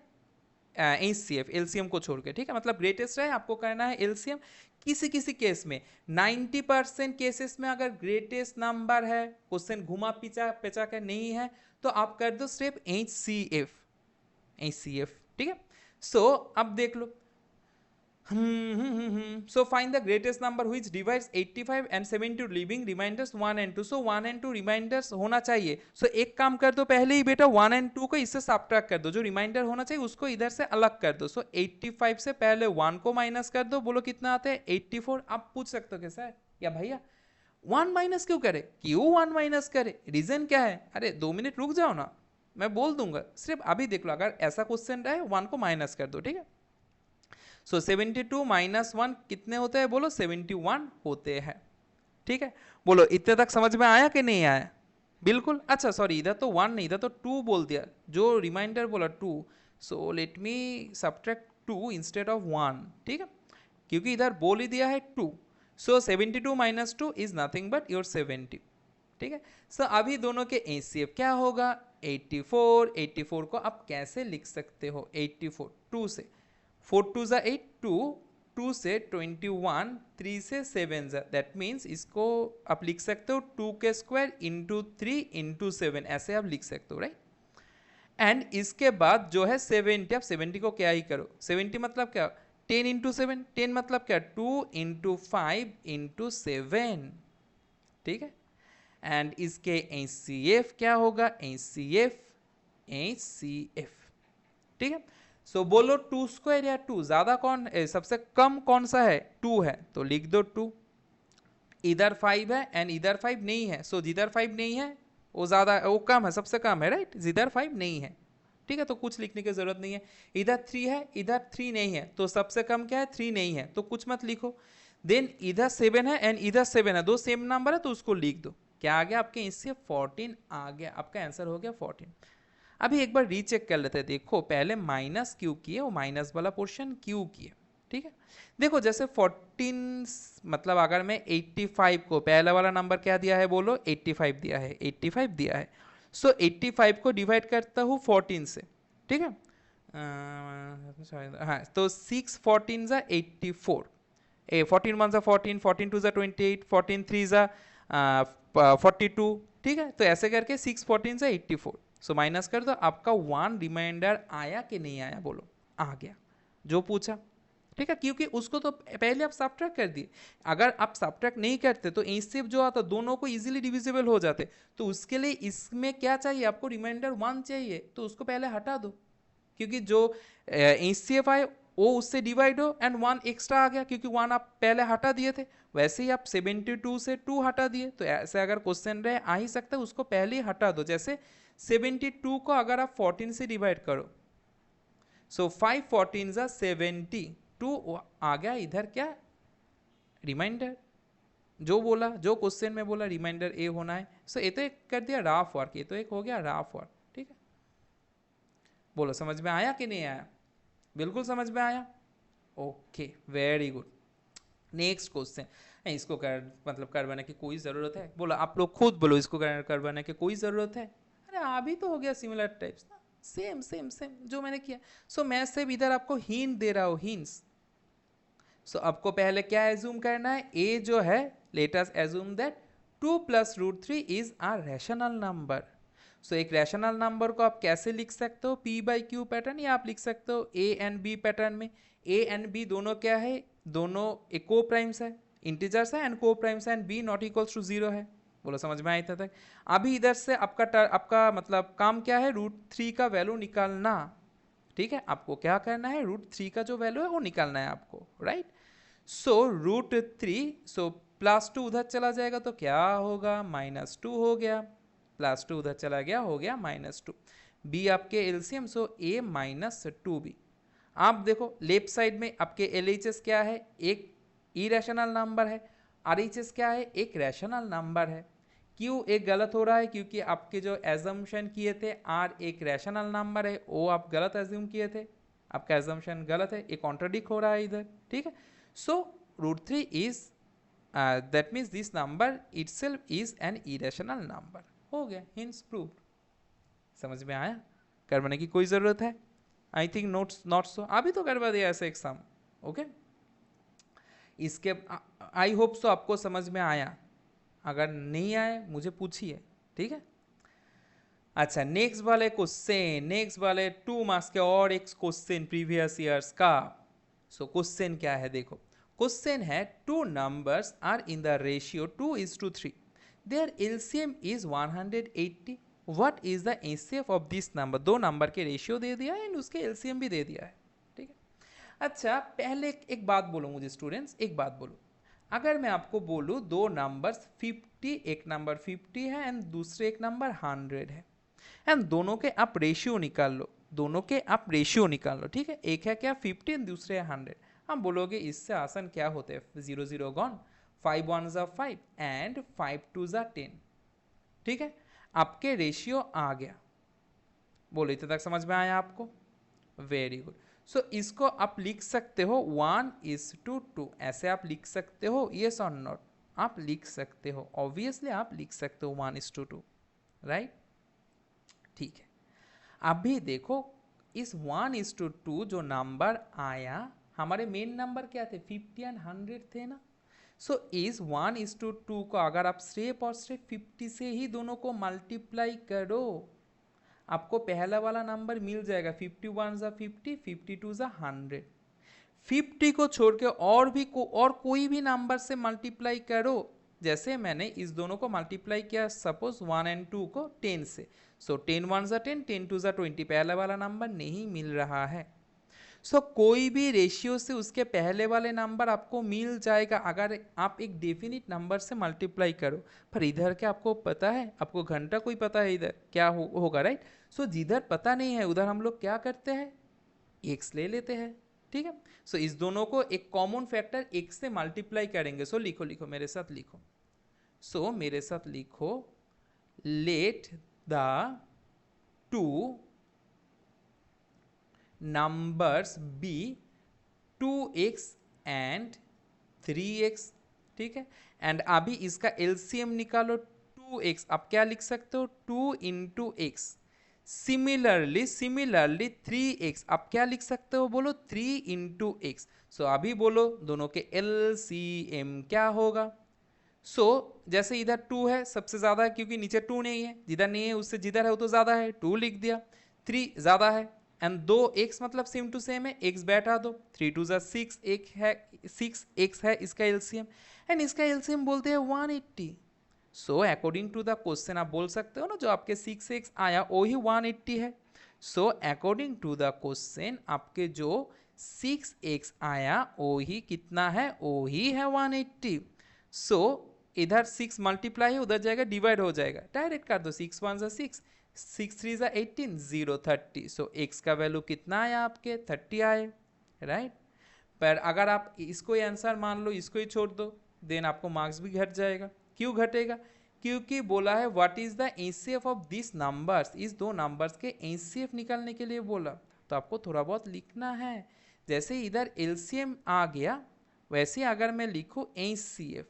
एचसीएफ, एलसीएम को छोड़ के. ठीक है. मतलब ग्रेटेस्ट रहे, आपको करना है एलसीएम. किसी किसी केस में 90% केसेस में अगर ग्रेटेस्ट नंबर है, क्वेश्चन घुमा पिचा पेचा के नहीं है, तो आप कर दो सिर्फ एचसीएफ. एचसीएफ. ठीक है. सो अब देख लो. So find the greatest number which divides 85 and 72, leaving remainders 1 and 2. So 1 and 2 reminders होना चाहिए. So एक काम कर दो पहले ही बेटा, 1 and 2 को इससे सब्ट्रैक्ट कर दो. जो रिमाइंडर होना चाहिए उसको इधर से अलग कर दो. So 85 से पहले 1 को माइनस कर दो. बोलो कितना आता है? 84. आप पूछ सकते हो कैसा है या भैया 1 माइनस क्यों करे? क्यों 1 माइनस करे? रीजन क्या है? अरे 2 मिनट रुक जाओ ना, मैं बोल दूंगा. सिर्फ अभी देख लो. अगर ऐसा क्वेश्चन रहे 1 को माइनस कर दो. ठीक है. सो 72 माइनस 1 कितने होते हैं? बोलो 71 होते हैं. ठीक है. बोलो इतने तक समझ में आया कि नहीं आया? बिल्कुल. अच्छा सॉरी, इधर तो 1 नहीं, इधर तो 2 बोल दिया. जो रिमाइंडर बोला 2. So let me subtract 2 instead of 1. ठीक है. क्योंकि इधर बोल ही दिया है 2. सो 72 minus 2 is nothing but your 70. ठीक है. सो अभी दोनों के एचसीएफ क्या होगा? 84. 84 को आप कैसे लिख सकते हो? 84 2 से 4 2 जा 8, 2 से 21, 3 से 7 जा. दैट मीन्स इसको आप लिख सकते हो 2 के स्क्वायर इंटू 3 इंटू 7, ऐसे आप लिख सकते हो. राइट. एंड इसके बाद जो है 70, आप 70 को क्या ही करो. 70 मतलब क्या? 10 इंटू 7. 10 मतलब क्या? 2 इंटू 5 इंटू 7. ठीक है. एंड इसके एचसीएफ क्या होगा? एचसीएफ. ठीक है. सो बोलो 2 स्क्वायर या 2 ज्यादा कौन सबसे कम कौन सा है? 2 है, तो लिख दो 2. इधर 5 है एंड इधर 5 नहीं है. सो जिधर 5 नहीं है वो ज्यादा, वो कम है, सबसे कम है. राइट. जिधर 5 नहीं है. ठीक है. तो कुछ लिखने की जरूरत नहीं है. इधर 3 है, इधर 3 नहीं है, तो सबसे कम क्या है? 3 नहीं है, तो कुछ मत लिखो. देन इधर 7 है एंड इधर 7 है, दो सेम नंबर है, तो उसको लिख दो. क्या आ गया आपके? इससे 14 आ गया. आपका आंसर हो गया 14. अभी एक बार रीचेक कर लेते हैं. देखो पहले माइनस क्यों किए, वो माइनस वाला पोर्शन क्यों किए. ठीक है. देखो जैसे 14 मतलब अगर मैं 85 को, पहला वाला नंबर क्या दिया है? बोलो 85 दिया है. 85 दिया है. सो 85 को डिवाइड करता हूँ 14 से. ठीक है. हाँ, तो 6 14 जा 84. 14 1 जा 14, 14 2 जा 28, 14 3 जा 42. ठीक है. तो ऐसे करके 6 14 जा 84. सो माइनस कर दो. आपका 1 रिमाइंडर आया कि नहीं आया? बोलो आ गया, जो पूछा. ठीक है. क्योंकि उसको तो पहले आप सब्ट्रैक्ट कर दिए. अगर आप सब्ट्रैक्ट नहीं करते तो एचसीएफ जो आता दोनों को इजीली डिविजिबल हो जाते. तो उसके लिए इसमें क्या चाहिए? आपको रिमाइंडर 1 चाहिए, तो उसको पहले हटा दो. क्योंकि जो एचसीएफ आए वो उससे डिवाइड हो एंड 1 एक्स्ट्रा आ गया, क्योंकि 1 आप पहले हटा दिए थे. वैसे ही आप 72 से 2 हटा दिए. तो ऐसे अगर क्वेश्चन रहे आ ही सकता है, उसको पहले ही हटा दो. जैसे 72 को अगर आप 14 से डिवाइड करो, सो 5 14 जा 72 आ गया. इधर क्या? रिमाइंडर. जो बोला, जो क्वेश्चन में बोला रिमाइंडर ए होना है. सो ये तो एक कर दिया राफ वर्क, ये तो एक हो गया राफ वर्क. ठीक है. बोलो समझ में आया कि नहीं आया? बिल्कुल समझ में आया. Okay, very good. Next question. इसको करवाने की कोई ज़रूरत है? बोलो आप लोग खुद बोलो, इसको करवाने की कोई ज़रूरत है? अरे अभी तो हो गया सिमिलर टाइप्स ना. सेम सेम सेम जो मैंने किया. सो मैं सिर्फ इधर आपको हिंट दे रहा हूँ, हिंट्स. सो आपको पहले क्या एज्यूम करना है, ए जो है let us assume that 2 + √3 is a rational number. So एक रैशनल नंबर को आप कैसे लिख सकते हो, P/Q पैटर्न, या आप लिख सकते हो A एंड B पैटर्न में। A एंड B दोनों क्या है, दोनों एक को प्राइम्स है, इंटीजर्स है एंड को प्राइम्स है, and B not equals to 0 है। बोलो समझ में आया था तक। अभी इधर से आपका मतलब काम क्या है, √3 का वैल्यू निकालना। ठीक है, आपको क्या करना है, √3 का जो वैल्यू है वो निकालना है आपको, राइट। सो √3, सो +2 उधर चला जाएगा तो क्या होगा, -2 हो गया, +2 उधर चला गया, हो गया -2। बी आपके एलसीएम, सो a -2b। आप देखो लेफ्ट साइड में आपके LHS क्या है, एक इरेशनल नंबर है, RHS क्या है, एक रैशनल नंबर है। क्यों एक गलत हो रहा है, क्योंकि आपके जो एजम्पशन किए थे R एक रैशनल नंबर है, वो आप गलत एज्यूम किए थे, आपका एजम्पशन गलत है, एक कॉन्ट्राडिक्ट हो रहा है इधर। ठीक है, सो √3 is that means this number itself is an irrational number. हो गया, हिंस प्रूव्ड। समझ में आया, करवाने की कोई ज़रूरत है, I think notes not so, अभी तो करवा दिया ऐसे एग्जाम। ओके, इसके आई होप सो आपको समझ में आया, अगर नहीं आए मुझे पूछिए। ठीक है, अच्छा नेक्स्ट वाले क्वेश्चन, नेक्स्ट वाले 2 मार्क्स के और एक क्वेश्चन प्रीवियस ईयर्स का। सो क्वेश्चन क्या है, देखो क्वेश्चन है, 2 numbers are in the ratio 2:3, their LCM is 180, what is the HCF of this number. 2 number के रेशियो दे दिया है एंड उसके एलसीएम भी दे दिया है। ठीक है, अच्छा पहले एक बात बोलो मुझे स्टूडेंट्स, एक बात बोलो, अगर मैं आपको बोलूँ 2 नंबर्स 50, एक नंबर 50 है एंड दूसरे एक नंबर 100 है, एंड दोनों के आप रेशियो निकाल लो, दोनों के आप रेशियो निकाल लो। ठीक है, एक है क्या 50 एंड दूसरे है 100। हम बोलोगे इससे आसान क्या होते हैं, 0 0 गॉन, 5 1 ज़ा 5 एंड 5 2 ज़ा 10। ठीक है, आपके रेशियो आ गया, बोलो इतने तक समझ में आया आपको, वेरी गुड। सो इसको आप लिख सकते हो 1:2, ऐसे आप लिख सकते हो, यस और नॉट, आप लिख सकते हो, ऑब्वियसली आप लिख सकते हो 1:2, राइट। ठीक है, अभी देखो इस 1:2 जो नंबर आया, हमारे मेन नंबर क्या थे, 50 एंड 100 थे ना। सो इस 1:2 को अगर आप सिर्फ और सिर्फ 50 से ही दोनों को मल्टीप्लाई करो, आपको पहला वाला नंबर मिल जाएगा, 51 ज़ा 50, 52 ज़ा 100। 50 को छोड़ के और भी और कोई भी नंबर से मल्टीप्लाई करो, जैसे मैंने इस दोनों को मल्टीप्लाई किया, सपोज 1 एंड 2 को 10 से, सो 10 1 ज़ा 10, 10 2 ज़ा 20, पहला वाला नंबर नहीं मिल रहा है। सो कोई भी रेशियो से उसके पहले वाले नंबर आपको मिल जाएगा अगर आप एक डेफिनिट नंबर से मल्टीप्लाई करो। पर इधर क्या आपको पता है, आपको घंटा कोई पता है इधर क्या होगा, राइट। सो जिधर पता नहीं है उधर हम लोग क्या करते हैं, एक्स ले लेते हैं। ठीक है, सो इस दोनों को एक कॉमन फैक्टर एक्स से मल्टीप्लाई करेंगे। सो लिखो लिखो मेरे साथ लिखो, सो मेरे साथ लिखो, let the 2 numbers be 2x and 3x। ठीक है, एंड अभी इसका एलसीएम निकालो 2x, आप क्या लिख सकते हो 2 इंटू एक्स। सिमिलरली 3x आप क्या लिख सकते हो, बोलो 3 इंटू एक्स। सो अभी बोलो दोनों के एलसीएम क्या होगा। सो जैसे इधर 2 है सबसे ज़्यादा है क्योंकि नीचे 2 नहीं है, जिधर नहीं है उससे जिधर है वो तो ज़्यादा है, 2 लिख दिया। 3 ज़्यादा है एंड 2x मतलब सेम टू सेम है, x बैठा दो, 3 2 ज़ा 6, एक है 6x है इसका एलसीएम, एंड इसका एलसीएम बोलते हैं 180। So according to the question आप बोल सकते हो ना, जो आपके 6x आया वही 180 है। So according to the question आपके जो 6x आया वही कितना है, वही है 180। सो इधर 6 मल्टीप्लाई है, उधर जाएगा डिवाइड हो जाएगा, डायरेक्ट कर दो, 6 1 ज़ा 6, 6 3 ज़ा 18, 0 30। सो x का वैल्यू कितना आया आपके 30 आए, राइट। पर अगर आप इसको ही आंसर मान लो, इसको ही छोड़ दो, देन आपको मार्क्स भी घट जाएगा। क्यों घटेगा, क्योंकि बोला है what is the HCF of this numbers, इस 2 नंबर्स के एचसीएफ निकालने के लिए बोला, तो आपको थोड़ा बहुत लिखना है। जैसे इधर एलसीएम आ गया, वैसे अगर मैं लिखूँ एचसीएफ,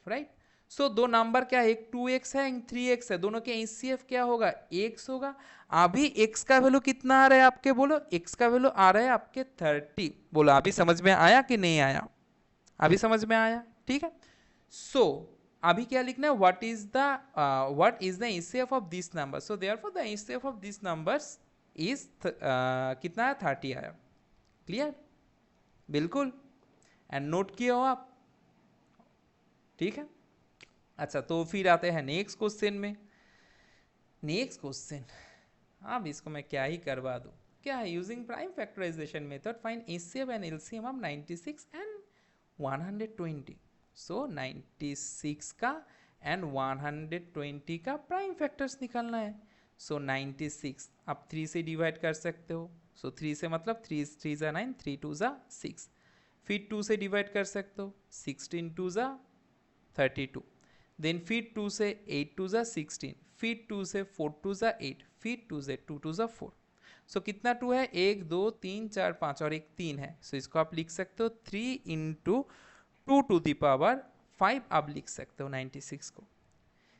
राइट। सो दो नंबर क्या है, एक 2x है, एक 3x है, दोनों के HCF क्या होगा, x होगा। अभी x का वैल्यू कितना आ रहा है आपके, बोलो x का वैल्यू आ रहा है आपके 30। बोलो अभी समझ में आया कि नहीं आया, अभी समझ में आया, ठीक है। सो अभी क्या लिखना है, what is the HCF of this number, so therefore the HCF of this numbers is कितना है, 30 आया। क्लियर, बिल्कुल, एंड नोट किए हो आप, ठीक है। अच्छा तो फिर आते हैं नेक्स्ट क्वेश्चन में। नेक्स्ट क्वेश्चन, अब इसको मैं क्या ही करवा दूं, क्या है, using prime factorisation method find HCF and LCM of 96 and 120। So 96 का एंड 120 का प्राइम फैक्टर्स निकालना है। सो 96 आप 3 से डिवाइड कर सकते हो, सो 3 से मतलब 3 3 जा 9, 3 2 जा 6, फिर 2 से डिवाइड कर सकते हो, 16 2 जा 32, देन फिर 2 से 8 2 जा 16, फिर 2 से 4 2 जा 8, फिर 2 से 2 2 जा 4। सो कितना 2 है, 1 2 3 4 5 और एक 3 है। सो इसको आप लिख सकते हो 3 इंटू 2 टू द पावर 5 आप लिख सकते हो 96 को।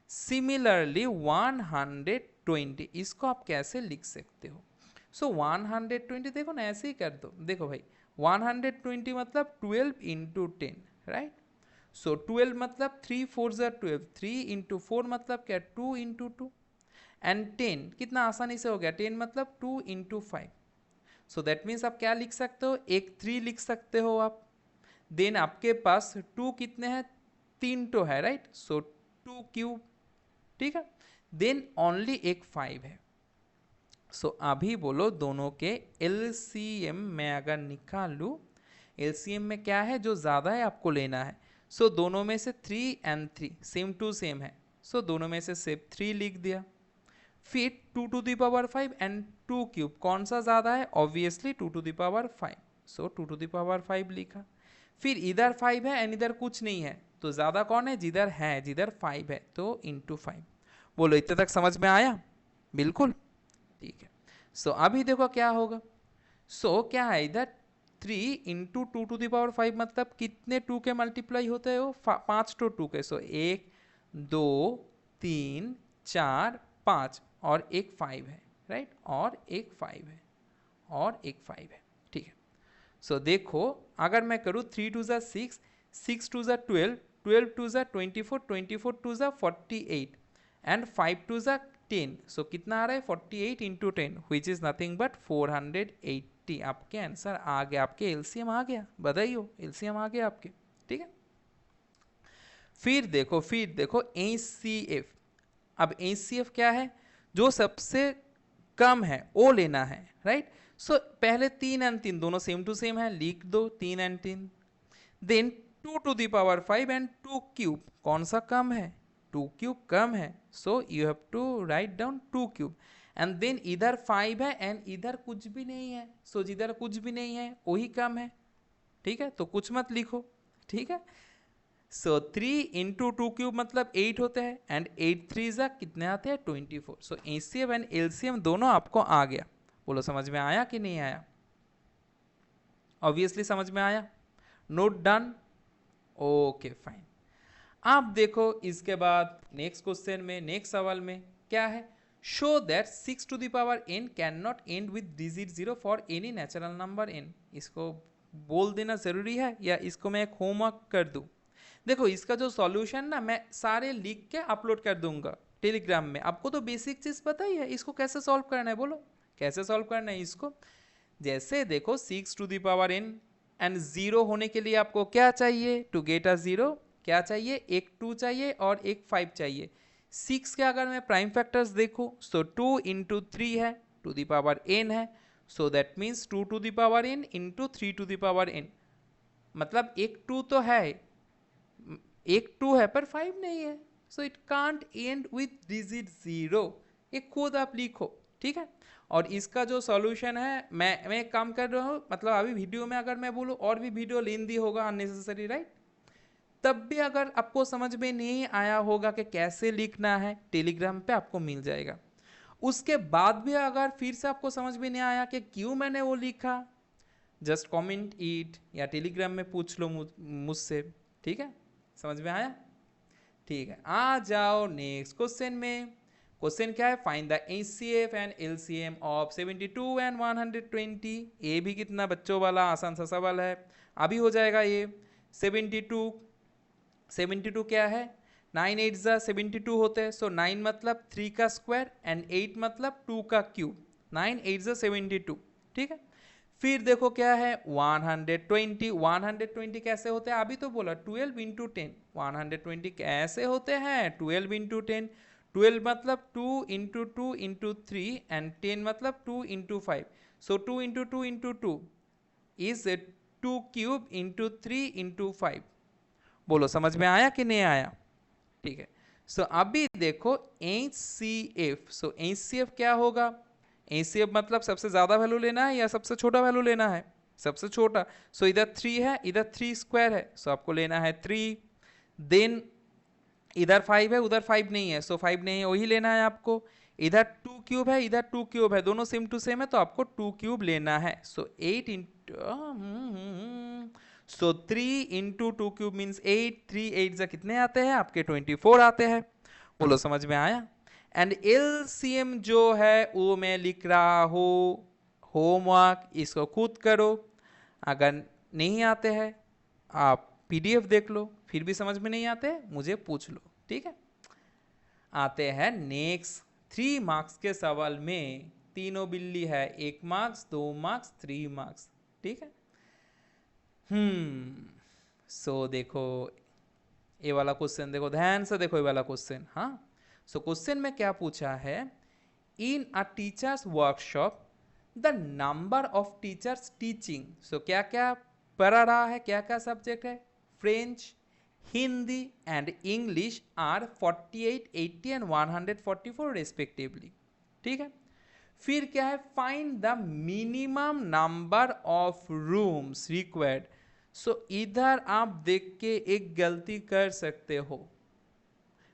सिमिलरली 120 इसको आप कैसे लिख सकते हो, सो 120 देखो ना ऐसे ही कर दो, देखो भाई 120 मतलब 12 इंटू 10, राइट। सो 12 मतलब 3 4 जा 12, 3 इंटू 4 मतलब क्या, 2 इंटू 2, एंड 10 कितना आसानी से हो गया, 10 मतलब 2 इंटू 5। सो दैट मीन्स आप क्या लिख सकते हो, एक 3 लिख सकते हो आप, देन आपके पास 2 कितने हैं, 3 तो है, राइट। सो 2 क्यूब, ठीक है, देन ओनली एक 5 है। सो अभी बोलो दोनों के LCM में अगर निकालूं, LCM में क्या है जो ज़्यादा है आपको लेना है। सो दोनों में से 3 एंड 3 सेम टू सेम है, सो दोनों में से सिर्फ 3 लिख दिया। फिर 2 to the power 5 and 2 cube, कौन सा ज़्यादा है, obviously 2 to the power 5, so 2 to the power 5 लिखा। फिर इधर 5 है एंड इधर कुछ नहीं है, तो ज़्यादा कौन है, जिधर है, जिधर 5 है, तो इंटू 5। बोलो इतने तक समझ में आया, बिल्कुल, ठीक है। सो अभी देखो क्या होगा, सो क्या है इधर 3 इंटू 2 टू द पावर 5 मतलब कितने 2 के मल्टीप्लाई होते हैं वो 5 तो 2 के, सो 1 2 3 4 5 और एक 5 है, राइट, और एक 5 है, और एक 5 है, ठीक है। सो देखो अगर मैं करूँ 3 टू ज़ा 6, 6 टू ज़ा 12, 12 टू ज़ा 24, 24 टू ज़ा 48 एंड 5 टू ज़ा 10। सो कितना आ रहा है 48 into 10 which is nothing but 480। आपके आंसर आ गया, आपके LCM आ गया, बधाई हो, LCM आ गया आपके, ठीक है। फिर देखो HCF। अब HCF क्या है, जो सबसे कम है वो लेना है, राइट। सो पहले 3 एंड 3 दोनों सेम टू सेम है, लिख दो 3 and 3, then 2 to the power 5 and 2 cube, कौन सा कम है, 2 क्यूब कम है, so you have to write down 2 cube, and then इधर 5 है एंड इधर कुछ भी नहीं है, सो जिधर कुछ भी नहीं है वही कम है, ठीक है, तो कुछ मत लिखो, ठीक है। सो 3 इंटू 2 क्यूब मतलब 8 होते हैं, एंड 8 3 जा कितने आते हैं 24। सो HCF एंड LCM दोनों आपको आ गया। बोलो समझ में आया कि नहीं आया, ऑब्वियसली समझ में आया, नोट डन, ओके फाइन। आप देखो इसके बाद नेक्स्ट क्वेश्चन में, नेक्स्ट सवाल में क्या है, show that 6 to the power n can not end with digit 0 for any natural number n। इसको बोल देना जरूरी है या इसको मैं एक होमवर्क कर दूं। देखो इसका जो सॉल्यूशन ना मैं सारे लिख के अपलोड कर दूंगा टेलीग्राम में, आपको तो बेसिक चीज पता ही है, इसको कैसे सॉल्व करना है, बोलो कैसे सॉल्व करना है इसको। जैसे देखो 6 to the power n end 0 होने के लिए आपको क्या चाहिए, टू गेट अ 0 क्या चाहिए, एक 2 चाहिए और एक 5 चाहिए। 6 के अगर मैं प्राइम फैक्टर्स देखूं, सो 2 इंटू 3 है, टू द पावर n है, so that means 2 to the power n into 3 to the power n, मतलब एक 2 तो है, एक 2 है पर 5 नहीं है, so it can't and with digit 0, ये खुद आप लिखो, ठीक है। और इसका जो सॉल्यूशन है, मैं एक काम कर रहा हूँ, मतलब अभी वीडियो में अगर मैं बोलूँ और भी वीडियो लेंदी होगा अननेसेसरी, राइट, तब भी अगर आपको समझ में नहीं आया होगा कि कैसे लिखना है, टेलीग्राम पे आपको मिल जाएगा। उसके बाद भी अगर फिर से आपको समझ में नहीं आया कि क्यों मैंने वो लिखा, जस्ट कमेंट इट या टेलीग्राम में पूछ लो मुझसे, ठीक है, समझ में आया, ठीक है, आ जाओ नेक्स्ट क्वेश्चन में। क्वेश्चन क्या है, find the HCF and LCM of 72 and 120। ये भी कितना बच्चों वाला आसान सा सवाल है, अभी हो जाएगा ये। 72 क्या है, 9 8 जा 72 होते हैं, सो 9 मतलब 3 का स्क्वायर एंड 8 मतलब 2 का क्यूब, 9 8 जा 72, ठीक है। फिर देखो क्या है 120, 120 कैसे होते हैं, अभी तो बोला 12 इंटू 10, 120 कैसे होते हैं 12 इंटू 10, 12 मतलब 2 इंटू 2 इंटू 3 एंड 10 मतलब 2 into 5, so 2 into 2 into 2 is 2 cube into 3 into 5। बोलो समझ में आया कि नहीं आया, ठीक है। सो अभी देखो HCF, सो HCF क्या होगा, HCF मतलब सबसे ज्यादा वैल्यू लेना है या सबसे छोटा वैल्यू लेना है, सबसे छोटा। सो इधर 3 है, इधर 3 स्क्वायर है, सो आपको लेना है 3। देन इधर 5 है, उधर 5 नहीं है, सो 5 नहीं है, वही लेना है आपको। इधर 2 क्यूब है, इधर 2 क्यूब है, दोनों सेम टू सेम है, तो आपको 2 क्यूब लेना है। सो 8 इंटू, सो 3 इंटू 2 क्यूब मीन्स 8, 3 8 जा कितने आते हैं आपके 24 आते हैं। बोलो समझ में आया। एंड एलसीएम जो है वो मैं लिख रहा हूँ, होमवर्क इसको खुद करो, अगर नहीं आते हैं आप पीडीएफ देख लो, फिर भी समझ में नहीं आते मुझे पूछ लो, ठीक है। आते हैं नेक्स्ट 3 मार्क्स के सवाल में, तीनों बिल्ली है, 1 मार्क्स 2 मार्क्स 3 मार्क्स, ठीक है। सो देखो ये वाला क्वेश्चन देखो, ध्यान से देखो ये वाला क्वेश्चन। हाँ, सो क्वेश्चन में क्या पूछा है, in a teachers workshop the number of teachers teaching, so क्या क्या पढ़ा रहा है, क्या क्या सब्जेक्ट है, French, Hindi and English are 48, 80 एंड 144 रेस्पेक्टिवली, ठीक है। फिर क्या है, find the minimum number of rooms required. So इधर आप देख के एक गलती कर सकते हो,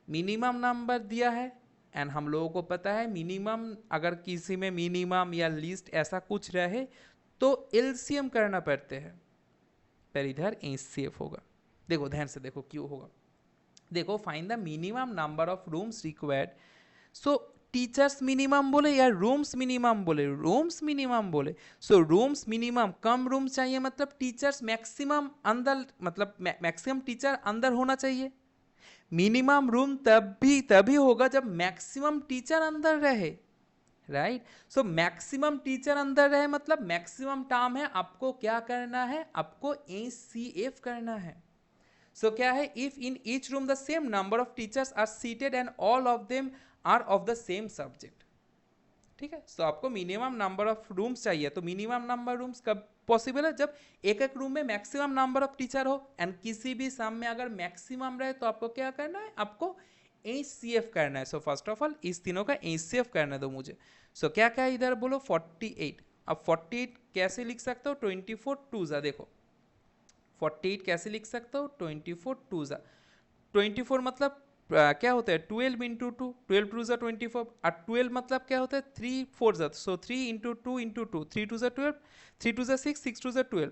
मिनिमम नंबर दिया है एंड हम लोगों को पता है मिनिमम, अगर किसी में मिनिमम या लिस्ट ऐसा कुछ रहे तो एलसीएम करना पड़ते हैं, पर इधर एचसीएफ होगा। देखो ध्यान से देखो क्यों होगा, देखो find the minimum number of rooms required. So teachers minimum बोले या रूम्स मिनिमम बोले, रूम्स मिनिमम बोले, सो रूम्स मिनिमम, कम रूम चाहिए मतलब टीचर्स मैक्सिमम अंदर, मतलब मैक्सिमम टीचर अंदर होना चाहिए। मिनिमम रूम तभी होगा जब मैक्सिमम टीचर अंदर रहे, राइट। सो मैक्सिमम टीचर अंदर रहे मतलब मैक्सिमम टर्म है, आपको क्या करना है, आपको एचसीएफ करना है। सो क्या है, if in each room the same number of teachers are seated and all of them are of the same subject, ठीक है। सो आपको मिनिमम नंबर ऑफ रूम्स चाहिए, तो मिनिमम नंबर रूम्स कब पॉसिबल है, जब एक एक रूम में मैक्सिमम नंबर ऑफ टीचर हो एंड किसी भी सम में अगर मैक्सिमम रहे तो आपको क्या करना है, आपको एचसीएफ करना है। सो फर्स्ट ऑफ ऑल इस तीनों का एचसीएफ करने दो मुझे। सो क्या क्या इधर बोलो 48, अब 48 कैसे लिख सकते हो, 24 टू जा, देखो 48 कैसे लिख सकते हो, 24 टू जा, 24 मतलब क्या होता है 12 इंटू 2, 12 टू जा 24, और 12 मतलब क्या होता है 3 4 जा, सो 3 इंटू 2 इंटू 2, 3 टू जा 12, 3 टू जा 6, 6 टू जा 12,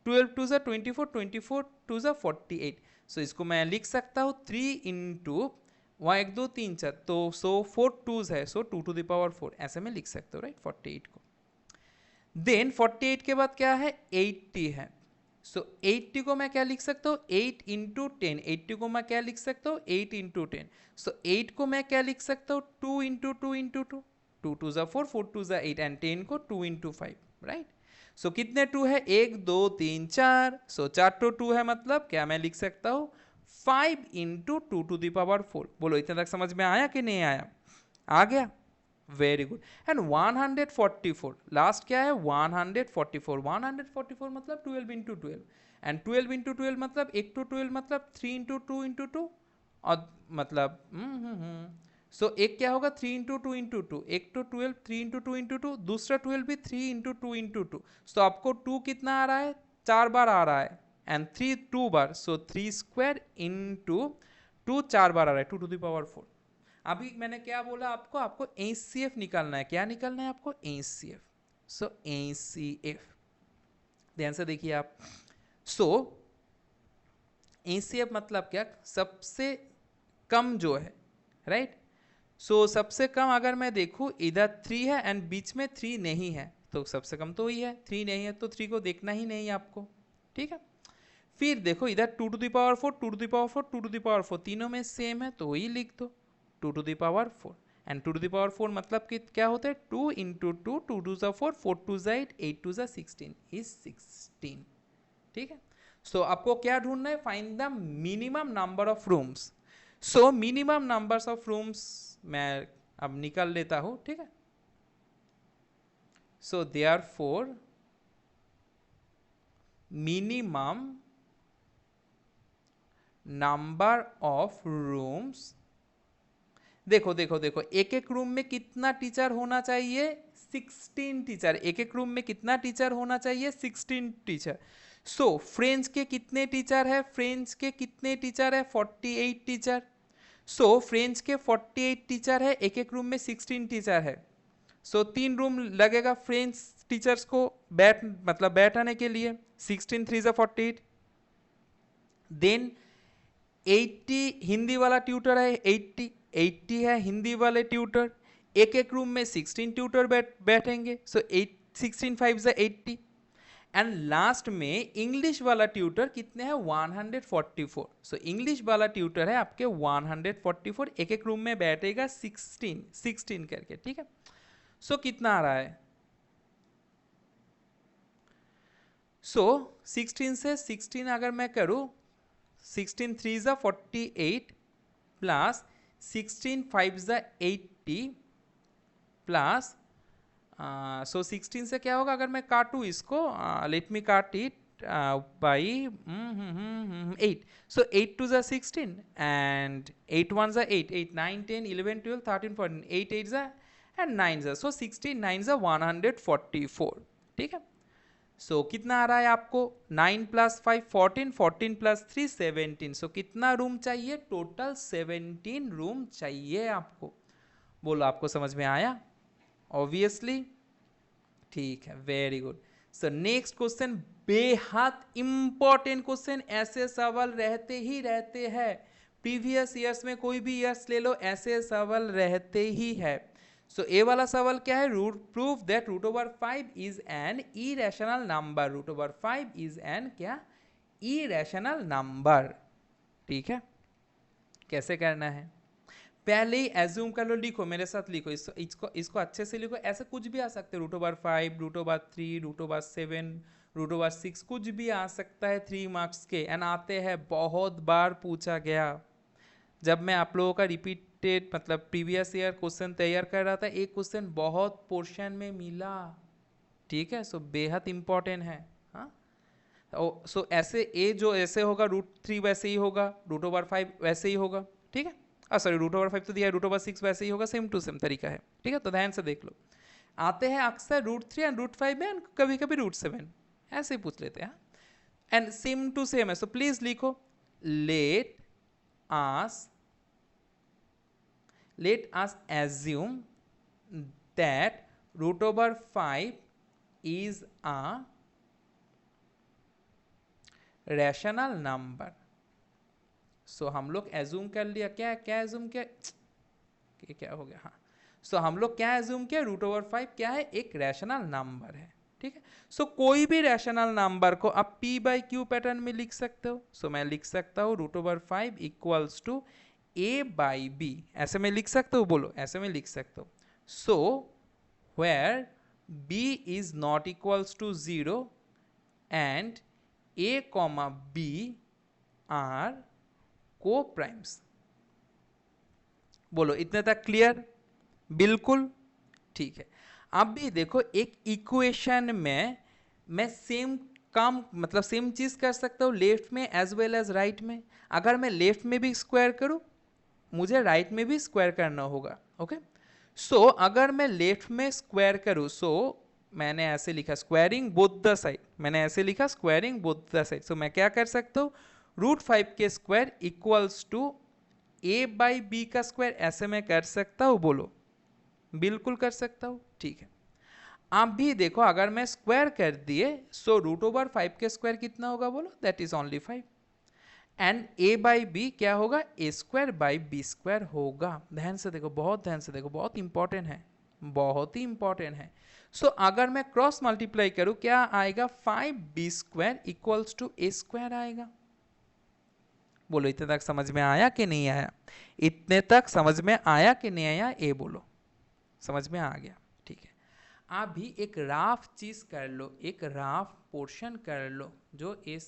12 टू जा 24, 24 टू जा 48। सो इसको मैं लिख सकता हूँ 3 इंटू वहाँ 1 2 3 4, तो सो 4 टूज है, सो 2 टू द पावर 4, ऐसे में लिख सकते हो, राइट 48 को। देन 48 के बाद क्या है 80 है, सो 80 को मैं क्या लिख सकता हूँ 8 इंटू 10, 80 को मैं क्या लिख सकता हूँ 8 इंटू 10, सो 8 को मैं क्या लिख सकता हूँ 2 इंटू 2 इंटू 2, 2 टू जा 4, 4 टू जा 8 एंड 10 को 2 इंटू 5, राइट। सो कितने 2 है 1 2 3 4, सो 4 टू 2 है, मतलब क्या मैं लिख सकता हूँ 5 इंटू 2 टू द पावर 4। बोलो इतना तक समझ में आया कि नहीं आया, आ गया, वेरी गुड। एंड 144 लास्ट क्या है 144, 144 मतलब 12 इंटू 12, एंड 12 इंटू 12 मतलब 1 टू 12 मतलब 3 इंटू 2 इंटू 2, और मतलब सो एक क्या होगा 3 इंटू 2 इंटू 2, एक तो 12 3 इंटू 2 इंटू 2, दूसरा 12 भी 3 इंटू 2 इंटू 2, सो आपको 2 कितना आ रहा है 4 बार आ रहा है and 3 2 bar, so 3 square into 2 4 बार आ रहा है 2 टू द पावर 4। अभी मैंने क्या बोला आपको, आपको एचसीएफ निकालना है, क्या निकालना है आपको एचसीएफ, सो एचसीएफ ध्यान से देखिए आप। सो एचसीएफ मतलब क्या, सबसे कम जो है, राइट। सो सबसे कम अगर मैं देखूँ इधर 3 है एंड बीच में 3 नहीं है, तो सबसे कम तो वही है, 3 नहीं है तो 3 को देखना ही नहीं है आपको, ठीक है। फिर देखो इधर 2 to the power 4, 2 to the power 4, 2 to the power 4, तीनों में सेम है तो वही लिख दो 2 to the power 4। And 2 to the power 4 मतलब कि क्या होता है, 2 इंटू 2, 2 टू ज़ा 4, 4 टू ज़ा 8, 8 टू ज़ा 16 इज 16, ठीक है। सो आपको क्या ढूंढना है, find the minimum number of rooms. So minimum numbers of rooms मैं अब निकाल लेता हूं, ठीक है। So therefore minimum number of rooms, देखो देखो देखो, एक एक रूम में कितना टीचर होना चाहिए, 16 टीचर। एक एक रूम में कितना टीचर होना चाहिए, 16 टीचर। सो फ्रेंच के कितने टीचर है, फ्रेंच के कितने टीचर है, 48 टीचर। सो फ्रेंच के 48 टीचर है, एक एक रूम में 16 टीचर है। सो 3 रूम लगेगा फ्रेंच टीचर्स को बैठाने के लिए, 16 3 ज़ा 48। देन 80 हिंदी वाला ट्यूटर है, 80 है हिंदी वाले ट्यूटर, एक एक रूम में 16 ट्यूटर बैठेंगे। सो 16 5 ज़ा 80। एंड लास्ट में इंग्लिश वाला ट्यूटर कितने हैं, 144। सो इंग्लिश वाला ट्यूटर है आपके 144, एक एक रूम में बैठेगा 16 करके, ठीक है। सो कितना आ रहा है, सो 16 से 16 अगर मैं करूं, 16 3 ज़ा 48 प्लस 16 5 ज़ा 80 प्लस, सो 16 से क्या होगा अगर मैं काटूँ इसको, लेट मी काट इट बाई 8। सो 8 टू ज़ा 16 एंड 8 1 ज़ा 8, 8 9 10 11 12 13 14, 8 8 ज़ा एंड 9 ज़ा, सो 16 9 ज़ा 144, ठीक है। सो कितना आ रहा है आपको, 9 प्लस 5 14, 14 प्लस 3 17। सो कितना रूम चाहिए, टोटल 17 रूम चाहिए आपको। बोलो आपको समझ में आया, ऑब्वियसली, ठीक है, very good. So next question, बेहद इंपॉर्टेंट क्वेश्चन, ऐसे सवाल रहते ही रहते हैं प्रीवियस ईयर्स में, कोई भी ईयर्स ले लो ऐसे सवाल रहते ही है। सो ए वाला सवाल क्या है, prove that root over 5 is an irrational number. Root over 5 is an क्या, इरेशनल नंबर, ठीक है। कैसे करना है, पहले ही एज्यूम कर लो, लिखो मेरे साथ, लिखो इसको अच्छे से लिखो। ऐसे कुछ भी आ सकते हैं, root over 5, root over 3, root over 7, root over 6, कुछ भी आ सकता है 3 मार्क्स के, एंड आते हैं, बहुत बार पूछा गया। जब मैं आप लोगों का रिपीटेड प्रीवियस ईयर क्वेश्चन तैयार कर रहा था, एक क्वेश्चन बहुत पोर्शन में मिला, ठीक है। सो बेहद इंपॉर्टेंट है, हाँ। सो ऐसे ए जो ऐसे होगा, रूट 3 वैसे ही होगा, रूट ओवर 5 वैसे ही होगा, ठीक है। सॉरी, रूट ओवर 5 तो दिया है, रूट ओवर 6 वैसे ही होगा, सेम टू सेम तरीका है, ठीक है। तो ध्यान से देख लो, आते हैं अक्सर रूट 3 एंड रूट 5 में, एंड कभी कभी रूट 7, ऐसे ही पूछ लेते हैं, एंड सेम टू सेम है। सो प्लीज लिखो, late us assume that root over 5 is a rational number। सो हम लोग एज्यूम कर लिया, क्या क्या एज्यूम किया, क्या हो गया, हाँ। सो हम लोग क्या एज्यूम किया, रूट ओवर 5 क्या है, एक रैशनल नंबर है, ठीक है। सो कोई भी रैशनल नंबर को आप p बाई क्यू पैटर्न में लिख सकते हो। सो मैं लिख सकता हूँ root over 5 equals to a by b, ऐसे में लिख सकते हो, बोलो ऐसे में लिख सकते हो। So where b is not equals to 0 and a comma b are coprimes. बोलो इतने तक क्लियर, बिल्कुल ठीक है। अब भी देखो, एक इक्वेशन में मैं सेम काम सेम चीज कर सकता हूँ लेफ्ट में एज वेल एज राइट में। अगर मैं लेफ्ट में भी स्क्वायर करूँ, मुझे राइट में भी स्क्वायर करना होगा, ओके। सो अगर मैं लेफ्ट में स्क्वायर करूँ, सो मैंने ऐसे लिखा स्क्वायरिंग बोथ द साइड, मैंने ऐसे लिखा squaring both the side. So मैं क्या कर सकता हूँ, रूट 5 के square equals to a by b का स्क्वायर, ऐसे मैं कर सकता हूँ, बोलो बिल्कुल कर सकता हूँ, ठीक है। आप भी देखो, अगर मैं स्क्वायर कर दिए, सो रूट ओवर 5 के स्क्वायर कितना होगा, बोलो that is only 5। And a by b क्या होगा, a square by b square होगा। ध्यान से देखो, बहुत ध्यान से देखो, बहुत इंपॉर्टेंट है, बहुत ही इंपॉर्टेंट है। सो अगर मैं क्रॉस मल्टीप्लाई करूं क्या आएगा, 5b square equals to a square आएगा। बोलो इतने तक समझ में आया कि नहीं आया, इतने तक समझ में आया कि नहीं आया, ए बोलो, समझ में आ गया, ठीक है। आप भी एक राफ चीज कर लो, एक राफ पोर्शन कर लो, जो इस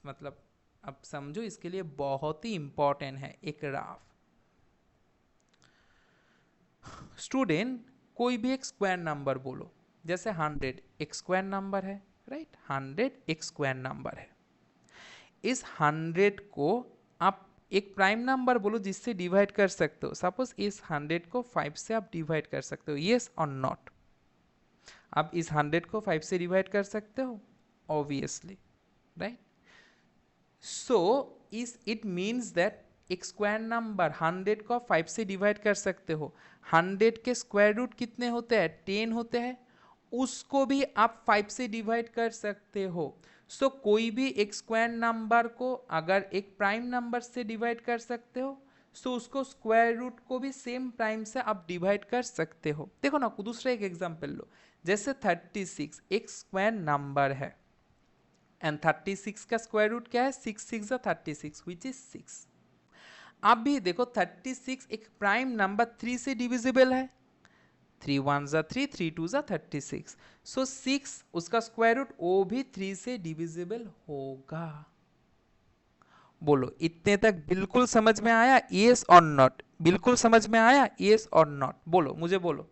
मतलब अब समझो इसके लिए बहुत ही इंपॉर्टेंट है, एक राफ। स्टूडेंट कोई भी एक स्क्वायर नंबर बोलो, जैसे 100 एक स्क्वायर नंबर है, राइट, 100 एक स्क्वायर नंबर है। इस 100 को आप एक प्राइम नंबर बोलो जिससे डिवाइड कर सकते हो। सपोज इस 100 को 5 से आप डिवाइड कर सकते हो, येस और नॉट। आप इस 100 को 5 से डिवाइड कर सकते हो, ऑब्वियसली, राइट। सो इस इट मीन्स दैट एक स्क्वायर नंबर 100 को 5 से डिवाइड कर सकते हो। 100 के स्क्वायर रूट कितने होते हैं, 10 होते हैं, उसको भी आप 5 से डिवाइड कर सकते हो। सो कोई भी एक स्क्वायर नंबर को अगर एक प्राइम नंबर से डिवाइड कर सकते हो, सो उसको स्क्वायर रूट को भी सेम प्राइम से आप डिवाइड कर सकते हो। देखो ना, दूसरा एक एग्जांपल लो, जैसे 36 एक स्क्वायर नंबर है एंड 36 का स्क्वायर रूट क्या है, 6 6 36 विच इज 6। अब भी देखो 36 एक प्राइम नंबर 3 से डिविजिबल है, 3 1 3 3 2 36। सो 6 उसका स्क्वायर रूट वो भी 3 से डिविजिबल होगा। बोलो इतने तक बिल्कुल समझ में आया, यस और नॉट, बिल्कुल समझ में आया, यस और नॉट, बोलो मुझे, बोलो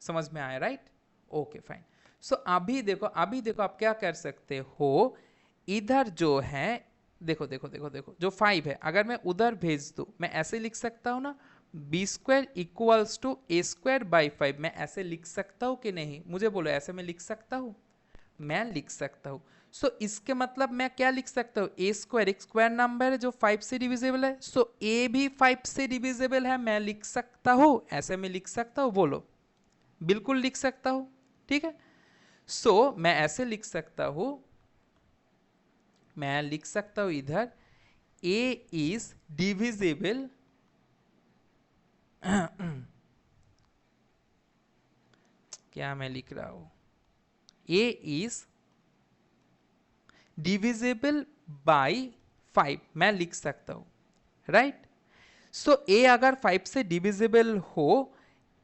समझ में आया, राइट, ओके फाइन। सो अभी देखो आप क्या कर सकते हो, इधर जो है देखो देखो देखो देखो जो 5 है, अगर मैं उधर भेज दूं, मैं ऐसे लिख सकता हूं ना, b square equals to a square by 5। मैं ऐसे लिख सकता हूं कि नहीं, मुझे बोलो, ऐसे मैं लिख सकता हूं, मैं लिख सकता हूं। सो इसके मतलब मैं क्या लिख सकता हूं, ए स्क्वायर एक स्क्वायर नंबर है जो 5 से डिविजिबल है, सो ए भी 5 से डिविजिबल है, मैं लिख सकता हूं, ऐसे मैं लिख सकता हूं, बोलो बिल्कुल लिख सकता हूं, ठीक है। सो मैं ऐसे लिख सकता हूं, मैं लिख सकता हूं इधर a is divisible क्या मैं लिख रहा हूं, a is divisible by 5 मैं लिख सकता हूं, राइट। सो a अगर 5 से डिविजिबल हो,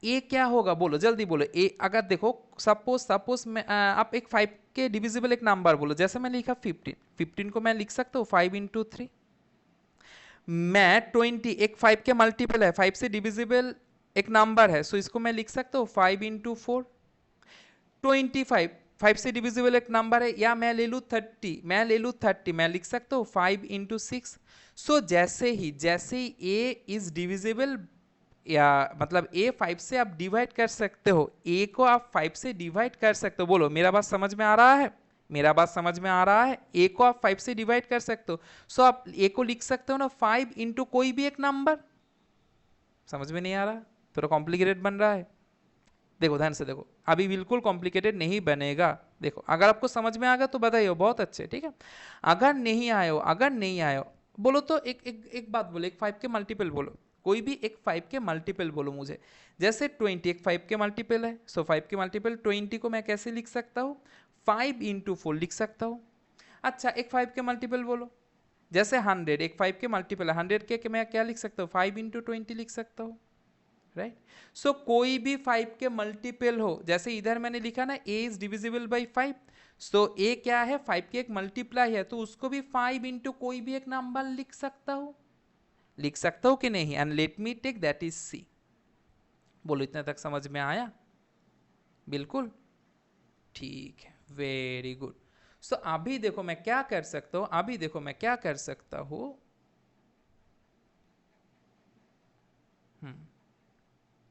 a क्या होगा, बोलो जल्दी बोलो। a अगर देखो सपोज मैं आप एक 5 के डिविजिबल एक नंबर बोलो, जैसे मैं लिखा 15 को मैं लिख सकता हूँ 5 इंटू 3। मैं 20 एक 5 के मल्टीपल है, 5 से डिविजिबल एक नंबर है, सो इसको मैं लिख सकता हूँ 5 इंटू 4। 25 5 से डिविजिबल एक नंबर है, या मैं ले लूँ 30, मैं लिख सकता हूँ 5 इंटू 6। सो जैसे ही a इज डिविजिबल, या मतलब a 5 से आप डिवाइड कर सकते हो, a को आप 5 से डिवाइड कर सकते हो। बोलो मेरा बात समझ में आ रहा है, मेरा बात समझ में आ रहा है, a को आप 5 से डिवाइड कर सकते हो। सो आप a को लिख सकते हो ना 5 इंटू कोई भी एक नंबर। समझ में नहीं आ रहा, थोड़ा कॉम्प्लिकेटेड बन रहा है, देखो ध्यान से देखो, अभी बिल्कुल कॉम्प्लिकेटेड नहीं बनेगा। देखो अगर आपको समझ में आ गया तो बताइए, बहुत अच्छे, ठीक है। अगर नहीं आयो बोलो तो एक बात बोलो, एक 5 के मल्टीपल बोलो, कोई भी एक 5 के मल्टीपल बोलो मुझे। जैसे 20 एक 5 के मल्टीपल है, सो 5 के मल्टीपल 20 को मैं कैसे लिख सकता हूँ, 5 इंटू 4 लिख सकता हूँ। अच्छा एक 5 के मल्टीपल बोलो, जैसे 100 एक 5 के मल्टीपल है, 100 के मैं क्या लिख सकता हूँ, 5 इंटू 20 लिख सकता हूँ, राइट। सो कोई भी 5 के मल्टीपल हो, जैसे इधर मैंने लिखा ना a is divisible by 5, so a क्या है, 5 के एक मल्टीप्लाई है, तो उसको भी 5 इंटू कोई भी एक नंबर लिख सकता हूं कि नहीं, and let me take that is c। बोलो इतने तक समझ में आया, बिल्कुल ठीक है, वेरी गुड। सो अभी देखो मैं क्या कर सकता हूं,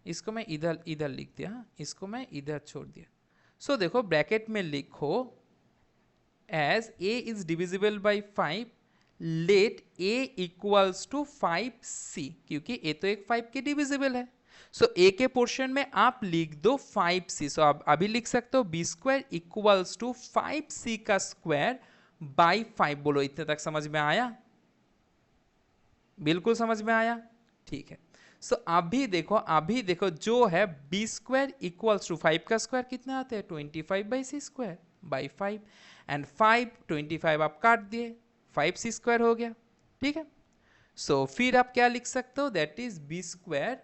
इसको मैं इधर लिख दिया, इसको मैं इधर छोड़ दिया। सो देखो ब्रैकेट में लिखो as a is divisible by 5, let a equals to 5c, क्योंकि a तो एक 5 के डिविजिबल है। सो a के पोर्शन में आप लिख दो 5c। सो आप अभी लिख सकते हो b square equals to 5c का स्क्वायर बाई 5। बोलो इतने तक समझ में आया, बिल्कुल समझ में आया, ठीक है। सो अभी देखो जो है बी स्क्वायर इक्वल्स टू 5 का स्क्वायर कितना आता है 25/c² बाई 5 एंड 25 आप काट दिए 5c² हो गया, ठीक है। सो फिर आप क्या लिख सकते हो, that is b square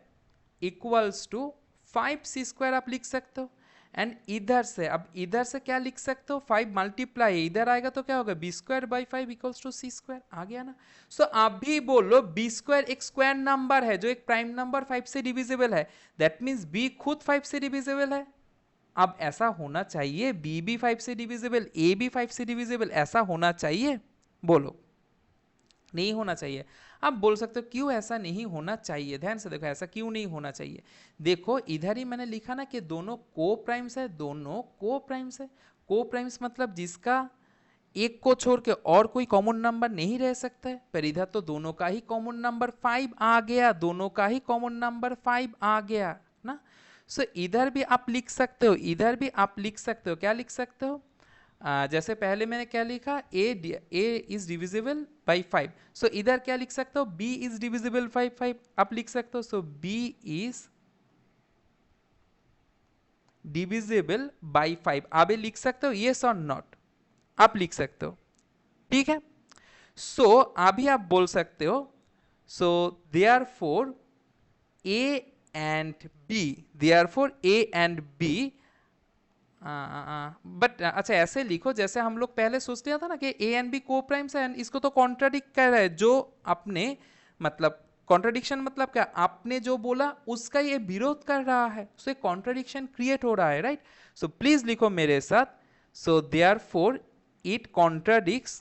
equals to 5c² आप लिख सकते हो। एंड इधर से क्या लिख सकते हो, 5 मल्टीप्लाई इधर आएगा तो क्या होगा b²/5 इक्वल्स टू c², आ गया ना। सो आप भी बोलो b² एक स्क्वायर नंबर है जो एक प्राइम नंबर 5 से डिविजिबल है, दैट मीन्स b खुद 5 से डिविजिबल है। अब ऐसा होना चाहिए b भी 5 से डिविजिबल, a भी 5 से डिविजिबल, ऐसा होना चाहिए, बोलो। नहीं होना चाहिए। आप बोल सकते हो क्यों ऐसा नहीं होना चाहिए, ध्यान से देखो ऐसा क्यों नहीं होना चाहिए। देखो इधर ही मैंने लिखा ना कि दोनों को प्राइम्स है, दोनों को प्राइम्स है। को प्राइम्स मतलब जिसका एक को छोड़ के और कोई कॉमन नंबर नहीं रह सकता है, पर इधर तो दोनों का ही कॉमन नंबर 5 आ गया, दोनों का ही कॉमन नंबर 5 आ गया ना। सो इधर भी आप लिख सकते हो, इधर भी आप लिख सकते हो, क्या लिख सकते हो, जैसे पहले मैंने क्या लिखा, a इज डिविजिबल बाई 5, सो इधर क्या लिख सकते हो, b इज डिविजिबल बाई 5 आप लिख सकते हो। सो b इज डिविजिबल बाई 5 आप ये लिख सकते हो, यस और नॉट आप लिख सकते हो, ठीक है। सो अभी आप बोल सकते हो, so therefore a and b, therefore a and b, but अच्छा ऐसे लिखो जैसे हम लोग पहले सोच लिया था ना कि ए एंड बी को प्राइम्स है, इसको तो कॉन्ट्राडिक्ट कर रहा है जो अपने, मतलब कॉन्ट्राडिक्शन मतलब क्या, आपने जो बोला उसका ये विरोध कर रहा है, सो एक कॉन्ट्राडिक्शन क्रिएट हो रहा है, राइट। सो प्लीज लिखो मेरे साथ, so therefore it contradicts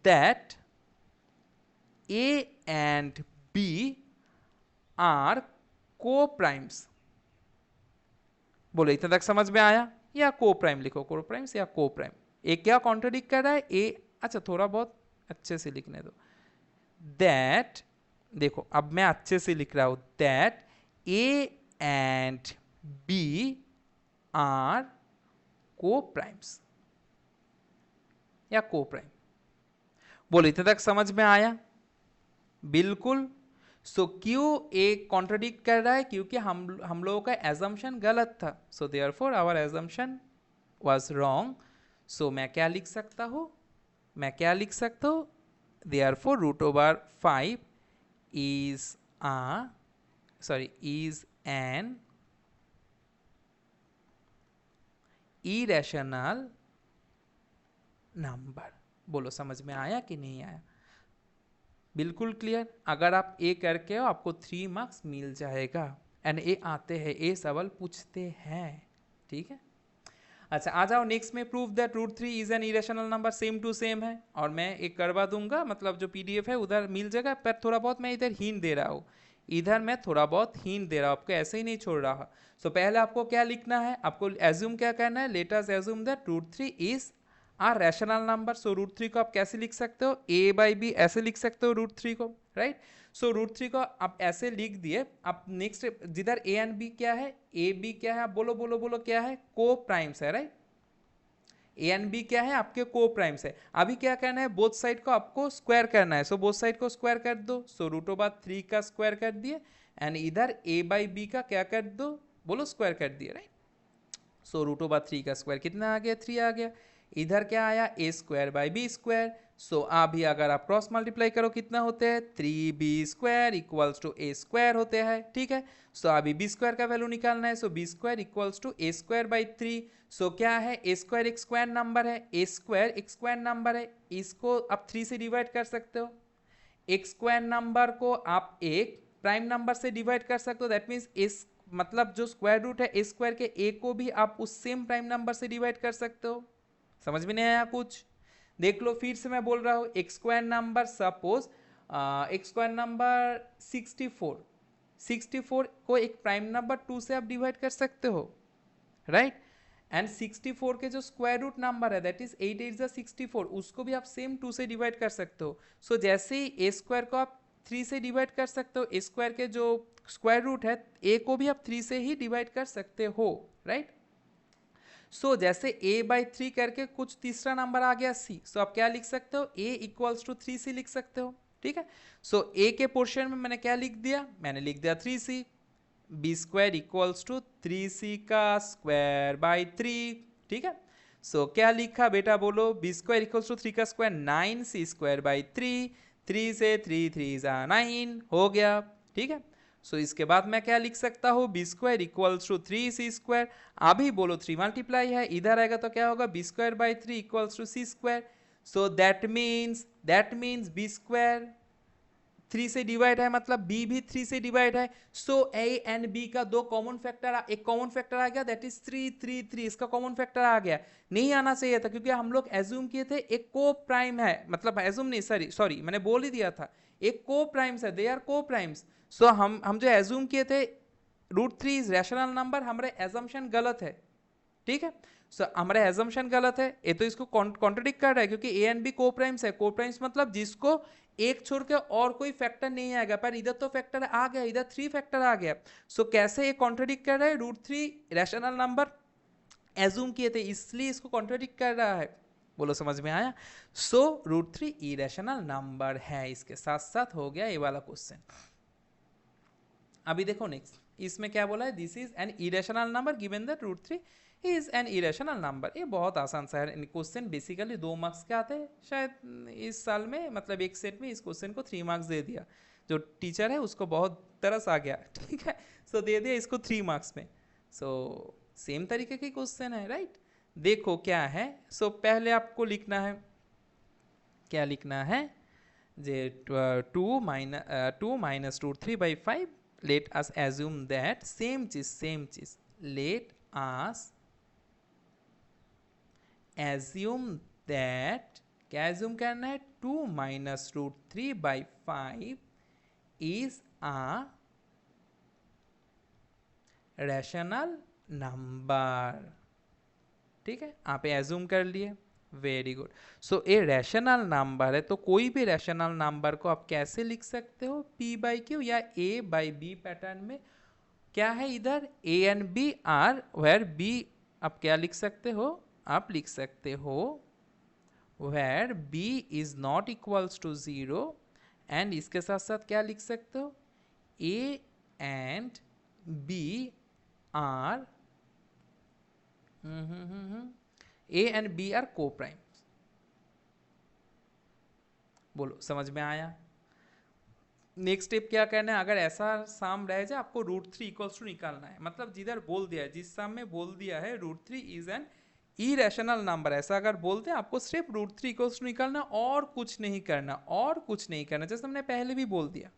that a and b are co-primes। बोलो इतना तक समझ में आया, या को प्राइम लिखो, को प्राइम्स या को प्राइम, एक क्या कॉन्ट्रडिक्ट कर रहा है ए, अच्छा थोड़ा बहुत अच्छे से लिखने दो, दैट, देखो अब मैं अच्छे से लिख रहा हूं, that a and b are coprimes या को प्राइम। बोलो इतना तक समझ में आया, बिल्कुल। सो क्यों एक कॉन्ट्रडिक्ट कर रहा है, क्योंकि हम लोगों का एजम्पशन गलत था, so therefore our assumption was wrong. So मैं क्या लिख सकता हूँ, मैं क्या लिख सकता हूँ, therefore √5 is is an irrational number. बोलो समझ में आया कि नहीं आया, बिल्कुल क्लियर। अगर आप ए करके हो आपको 3 मार्क्स मिल जाएगा, एंड ए आते हैं, ए सवाल पूछते हैं, ठीक है। अच्छा आ जाओ नेक्स्ट में, prove that √3 is an irrational number, same to same है, और मैं एक करवा दूंगा, मतलब जो पीडीएफ है उधर मिल जाएगा, पर थोड़ा बहुत मैं इधर हिंट दे रहा हूँ, इधर मैं थोड़ा बहुत हिंट दे रहा हूँ, आपको ऐसे ही नहीं छोड़ रहा। सो पहले आपको क्या लिखना है, आपको एज्यूम क्या करना है, let us assume that √3 is rational number. So √3 को आप कैसे लिख सकते हो, a/b ऐसे लिख सकते हो √3 को, राइट। सो √3 को आप ऐसे लिख दिए, आप नेक्स्ट जिधर a एंड b क्या है, a b क्या है, आप बोलो बोलो बोलो क्या है, को प्राइम्स है, राइट। ए एंड बी क्या है, आपके को प्राइम्स है। अभी क्या करना है, बोथ साइड को आपको स्क्वायर करना है, सो बोथ साइड को स्क्वायर कर दो, सो √3 का स्क्वायर कर दिए, एंड इधर a/b का क्या कर दो, बोलो स्क्वायर कर दिए, राइट। सो √3 का स्क्वायर कितना आ गया, 3 आ गया, इधर क्या आया a²/b²। सो अभी अगर आप क्रॉस मल्टीप्लाई करो कितना होते हैं, 3b² इक्वल्स टू a² होते हैं, ठीक है। सो अभी b² का वैल्यू निकालना है, सो b² इक्वल्स टू a²/3। सो क्या है, a² एक स्क्वायर नंबर है, a² एक स्क्वायर नंबर है, इसको आप 3 से डिवाइड कर सकते हो, एक स्क्वायर नंबर को आप एक प्राइम नंबर से डिवाइड कर सकते हो, दैट मीन्स इस मतलब जो स्क्वायर रूट है a² के a को भी आप उस सेम प्राइम नंबर से डिवाइड कर सकते हो। समझ में नहीं आया कुछ, देख लो फिर से मैं बोल रहा हूं, एक स्क्वायर नंबर सपोज एक स्क्वायर नंबर 64 को एक प्राइम नंबर 2 से आप डिवाइड कर सकते हो, राइट। एंड 64 के जो स्क्वायर रूट नंबर है दैट इज 8 8 64, उसको भी आप सेम 2 से डिवाइड कर सकते हो। सो जैसे ही a² को आप 3 से डिवाइड कर सकते हो, a² के जो स्क्वायर रूट है a को भी आप 3 से ही डिवाइड कर सकते हो, राइट। सो जैसे a/3 करके कुछ तीसरा नंबर आ गया c, सो आप क्या लिख सकते हो, a इक्वल्स टू 3c लिख सकते हो, ठीक है। सो a के पोर्शन में मैंने क्या लिख दिया, मैंने लिख दिया 3c, B square equals to 3c का स्क्वायर बाई 3, ठीक है। सो क्या लिखा बेटा बोलो, बी स्क्वायर इक्वल्स टू 3 का स्क्वायर 9c स्क्वायर बाई 3, 3 से 3 3 9 हो गया, ठीक है। सो इसके बाद मैं क्या लिख सकता हूँ, b square equals to 3c square, अभी बोलो 3 मल्टीप्लाई है, इधर आएगा तो क्या होगा, b square by 3 equals to c square. So that means b square 3 से डिवाइड है, मतलब b भी 3 से डिवाइड है। सो a एंड b का दो कॉमन फैक्टर, एक कॉमन फैक्टर आ गया, दैट इज 3 3 3, इसका कॉमन फैक्टर आ गया। नहीं आना चाहिए था क्योंकि हम लोग एज्यूम किए थे एक को प्राइम है, मतलब एज्यूम नहीं, सॉरी मैंने बोल ही दिया था, एक को प्राइम्स है, दे आर को प्राइम्स। सो हम जो एज्यूम किए थे √3 इज रैशनल नंबर, हमारे एजम्पशन गलत है, ठीक है। सो हमारा एजम्पशन गलत है, ये तो इसको कॉन्ट्रडिक्ट कर रहा है क्योंकि ए एंड बी को प्राइम्स है। को प्राइम्स मतलब जिसको एक छोड़ के और कोई फैक्टर नहीं आएगा, पर इधर तो फैक्टर आ गया, इधर 3 फैक्टर आ गया। सो कैसे ये कॉन्ट्रडिक्ट कर रहा है, √3 रैशनल नंबर एज्यूम किए थे इसलिए इसको कॉन्ट्रडिक्ट कर रहा है, बोलो समझ में आया। सो √3 इरेशनल नंबर है, इसके साथ साथ हो गया ये वाला क्वेश्चन। अभी देखो नेक्स्ट, इसमें क्या बोला है, this is an irrational number given that √3 is an irrational number. ये बहुत आसान सा है क्वेश्चन, बेसिकली 2 मार्क्स के आते हैं शायद इस साल में, मतलब एक सेट में इस क्वेश्चन को 3 मार्क्स दे दिया, जो टीचर है उसको बहुत तरस आ गया, ठीक है। सो दे दिया इसको 3 मार्क्स में। सो सेम तरीके के क्वेश्चन है, राइट। देखो क्या है, सो पहले आपको लिखना है, क्या लिखना है, जे 2 minus √3/5, let us assume that same चीज let us assume that, क्या assume करना है, 2 minus √3/5 is a rational number, ठीक है। आप एज्यूम कर लिए, very good. So a rational number है, तो कोई भी रैशनल नंबर को आप कैसे लिख सकते हो, p/q या a/b पैटर्न में। क्या है इधर, a and b are where b, आप क्या लिख सकते हो, आप लिख सकते हो where b is not equals to 0, and इसके साथ साथ क्या लिख सकते हो, a and b are A and B are coprime, बोलो समझ में आया। नेक्स्ट स्टेप क्या करना है, अगर ऐसा साम रह जाए आपको √3 इक्वल्स टू निकालना है, मतलब जिधर बोल दिया है, जिस साम में बोल दिया है √3 इज एन इरेशनल नंबर, ऐसा अगर बोलते हैं आपको सिर्फ √3 इक्वल्स टू निकालना, और कुछ नहीं करना, और कुछ नहीं करना, जैसे हमने पहले भी बोल दिया,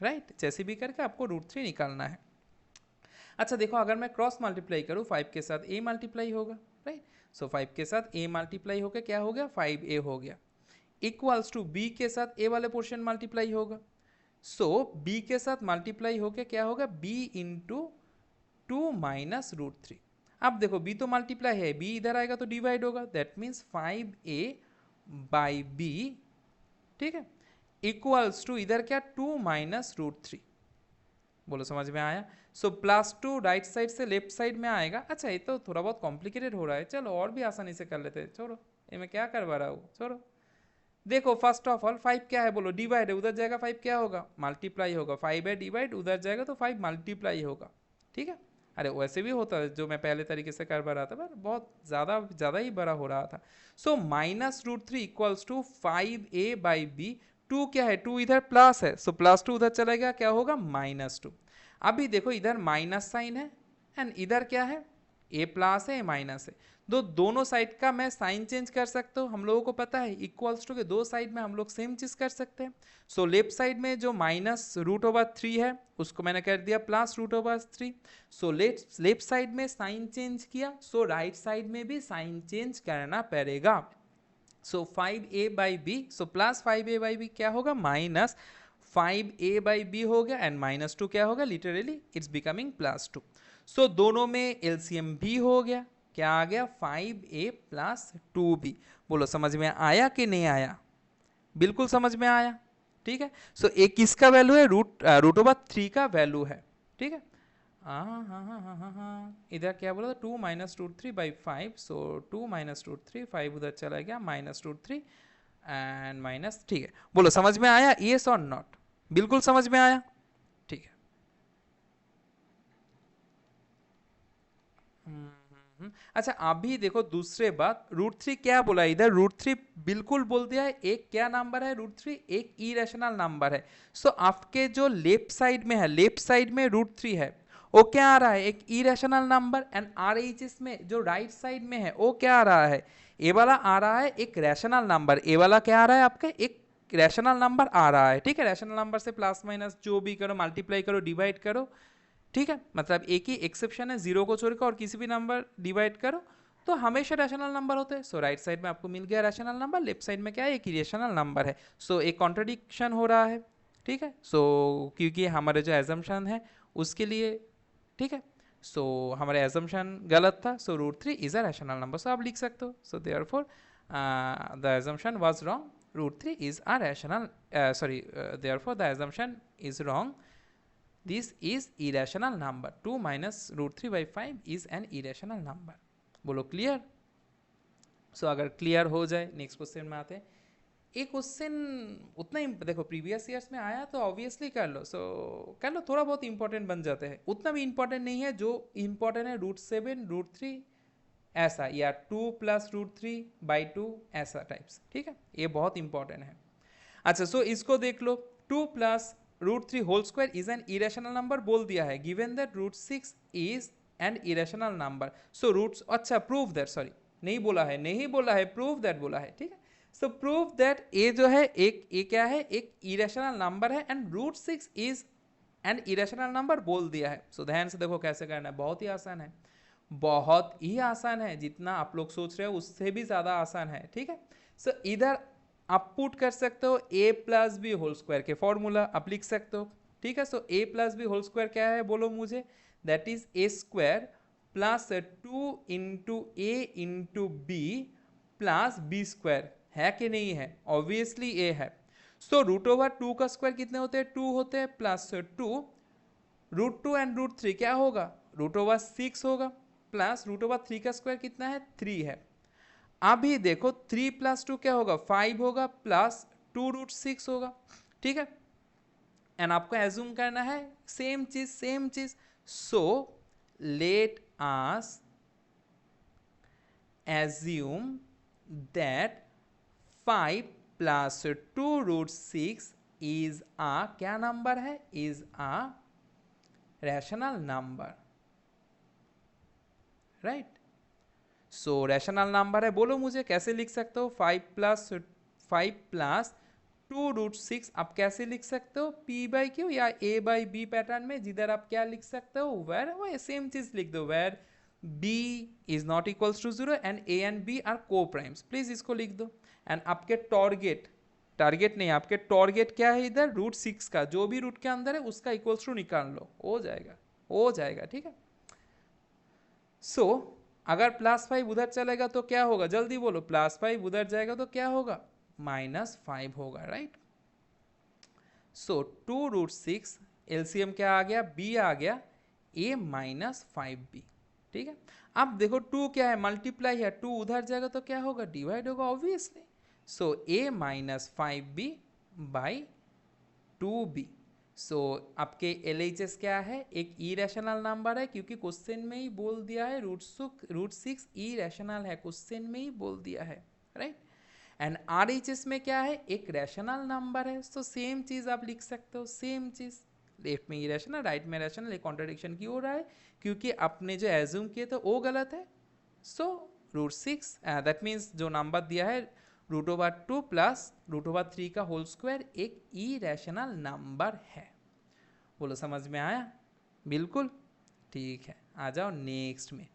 राइट। जैसे भी करके आपको √3 निकालना है। अच्छा देखो, अगर मैं क्रॉस मल्टीप्लाई करूँ 5 के साथ a मल्टीप्लाई होगा, राइट। सो 5 के साथ a मल्टीप्लाई होकर क्या हो गया, 5a हो गया, इक्वल्स टू b के साथ a वाले पोर्शन मल्टीप्लाई होगा। सो b के साथ मल्टीप्लाई होकर क्या होगा, b इंटू 2 माइनस √3। अब देखो b तो मल्टीप्लाई है, b इधर आएगा तो डिवाइड होगा, दैट मीन्स 5a/b, ठीक है, इक्वल्स टू इधर क्या, 2 माइनस √3, बोलो समझ में आया। सो +2 राइट साइड से लेफ्ट साइड में आएगा। अच्छा ये तो थोड़ा बहुत कॉम्प्लिकेटेड हो रहा है, चलो और भी आसानी से कर लेते हैं, छोड़ो ये मैं क्या करवा रहा हूँ, छोड़ो। देखो फर्स्ट ऑफ ऑल 5 क्या है, बोलो डिवाइड है, उधर जाएगा 5 क्या होगा, मल्टीप्लाई होगा, 5 है डिवाइड, उधर जाएगा तो 5 मल्टीप्लाई होगा, ठीक है। अरे वैसे भी होता है जो मैं पहले तरीके से करवा रहा था, पर बहुत ज़्यादा ही बड़ा हो रहा था। So minus √3 equals to 5a/b, 2 क्या है, 2 इधर प्लस है, सो +2 उधर चलेगा, क्या होगा, -2। अभी देखो इधर माइनस साइन है एंड इधर क्या है, a प्लस है, a माइनस है, दोनों साइड का मैं साइन चेंज कर सकता हूँ, हम लोगों को पता है इक्वल्स टू के दो साइड में हम लोग सेम चीज कर सकते हैं। सो लेफ्ट साइड में जो -√3 है उसको मैंने कर दिया +√3। सो लेफ्ट साइड में साइन चेंज किया, सो राइट साइड में भी साइन चेंज करना पड़ेगा। सो 5a/b, सो +5a/b क्या होगा, -5a/b हो गया, एंड -2 क्या होगा, लिटरली इट्स बिकमिंग +2। सो दोनों में एलसीएम भी हो गया, क्या आ गया, 5a + 2b। बोलो समझ में आया कि नहीं आया, बिल्कुल समझ में आया, ठीक है। सो एक किसका वैल्यू है, √3 का वैल्यू है, ठीक है। हाँ, इधर क्या बोला था, 2 minus root three by 5, so 2 minus root three, 5 उधर चला गया, minus root three and minus, ठीक है। बोलो समझ में आया, यस और नॉट? बिल्कुल समझ में आया, ठीक है। अच्छा अभी देखो दूसरे बात, रूट थ्री क्या बोला इधर, रूट थ्री बिल्कुल बोल दिया है, एक क्या नंबर है रूट थ्री, एक इरेशनल नंबर है। सो आपके जो लेफ्ट साइड में है, लेफ्ट साइड में रूट थ्री है, वो क्या आ रहा है, एक irrational number. And R H S में जो राइट साइड में है वो क्या आ रहा है, ए वाला आ रहा है एक रैशनल नंबर। ए वाला क्या आ रहा है आपके, एक रैशनल नंबर आ रहा है, ठीक है। रैशनल नंबर से प्लस माइनस जो भी करो, मल्टीप्लाई करो, डिवाइड करो, ठीक है। मतलब एक ही एक्सेप्शन है, जीरो को छोड़कर और किसी भी नंबर डिवाइड करो तो हमेशा रैशनल नंबर होते हैं। सो राइट साइड में आपको मिल गया रैशनल नंबर, लेफ्ट साइड में क्या है, एक इरेशनल नंबर है। सो एक कॉन्ट्रडिक्शन हो रहा है, ठीक है। सो क्योंकि हमारे जो एजम्पशन है उसके लिए, ठीक है। सो हमारे एजम्पशन गलत था, so root three is a rational number, so आप लिख सकते हो। So therefore the assumption was wrong, root three is a rational, sorry, therefore the assumption is wrong, this is irrational number, 2 minus root 3 by 5 is an irrational number। बोलो clear? सो अगर clear हो जाए next question में आते हैं। एक question उतना ही देखो प्रीवियस ईयर्स में आया तो ऑब्वियसली कर लो, सो कर लो, थोड़ा बहुत इंपॉर्टेंट बन जाते हैं, उतना भी इंपॉर्टेंट नहीं है। जो इंपॉर्टेंट है रूट सेवन रूट थ्री ऐसा, या two plus root three by two ऐसा टाइप्स, ठीक है, ये बहुत इंपॉर्टेंट है। अच्छा सो इसको देख लो, two plus root three whole square is an irrational number बोल दिया है, given that root six is an irrational number. So roots, अच्छा प्रूव दैट, सॉरी नहीं बोला है, नहीं बोला है, प्रूव दैट बोला है, ठीक है। सो प्रूव दैट ए जो है एक, ए क्या है, एक इरेशनल नंबर है and root six is an irrational number बोल दिया है। सो ध्यान से देखो कैसे करना है, बहुत ही आसान है, बहुत ही आसान है, जितना आप लोग सोच रहे हो उससे भी ज्यादा आसान है, ठीक है। सो इधर आप पुट कर सकते हो a plus b whole square के फॉर्मूला आप लिख सकते हो, ठीक है। So a plus b whole square क्या है बोलो मुझे, that is a square plus two into a into b plus b square, है कि नहीं है, ऑब्वियसली ए है। सो रूट ओवर टू का स्क्वायर कितने होते हैं, टू होते हैं, plus two root two and root three क्या होगा, रूट ओवर सिक्स होगा, प्लस रूट ओवर थ्री का स्क्वायर कितना है, थ्री है। अभी देखो थ्री प्लस टू क्या होगा, फाइव होगा, प्लस टू रूट सिक्स होगा, ठीक है। एंड आपको एज्यूम करना है सेम चीज, सेम चीज। So let us assume that five plus two root six is a क्या नंबर है, is a rational number, right. So rational number है, बोलो मुझे कैसे लिख सकते हो, five plus two root six आप कैसे लिख सकते हो, पी बाई क्यू या ए बाई बी पैटर्न में, जिधर आप क्या लिख सकते हो, वेर वो सेम चीज लिख दो, where b is not equals to zero and a and b are coprimes, please इसको लिख दो। एंड आपके टारगेट, टारगेट नहीं, आपके टारगेट क्या है इधर, रूट सिक्स का जो भी रूट के अंदर है उसका इक्वल्स टू निकाल लो, हो जाएगा, हो जाएगा, ठीक है। सो अगर प्लस फाइव उधर चलेगा तो क्या होगा, जल्दी बोलो, प्लस फाइव उधर जाएगा तो क्या होगा, माइनस फाइव होगा, right. So two root six LCM क्या आ गया, बी आ गया, ए माइनस फाइव बी, ठीक है। अब देखो टू क्या है, मल्टीप्लाई है, टू उधर जाएगा तो क्या होगा, डिवाइड होगा obviously. So A minus five B by two B. So आपके एल एच एस क्या है, एक ई रैशनल नंबर है, क्योंकि क्वेश्चन में ही बोल दिया है रूट सिक्स ई रैशनल है, क्वेश्चन में ही बोल दिया है, right. And R H S में क्या है, एक रैशनल नंबर है। सो सेम चीज आप लिख सकते हो, सेम चीज, लेफ्ट में इरेशनल राइट में रैशनल, एक कॉन्ट्रडिक्शन क्यों हो रहा है, क्योंकि आपने जो एज्यूम किए थे वो गलत है। So root six that means जो नंबर दिया है root over two plus root over three का होल स्क्वायर एक ई रैशनल नंबर है। बोलो समझ में आया, बिल्कुल ठीक है। आ जाओ नेक्स्ट में,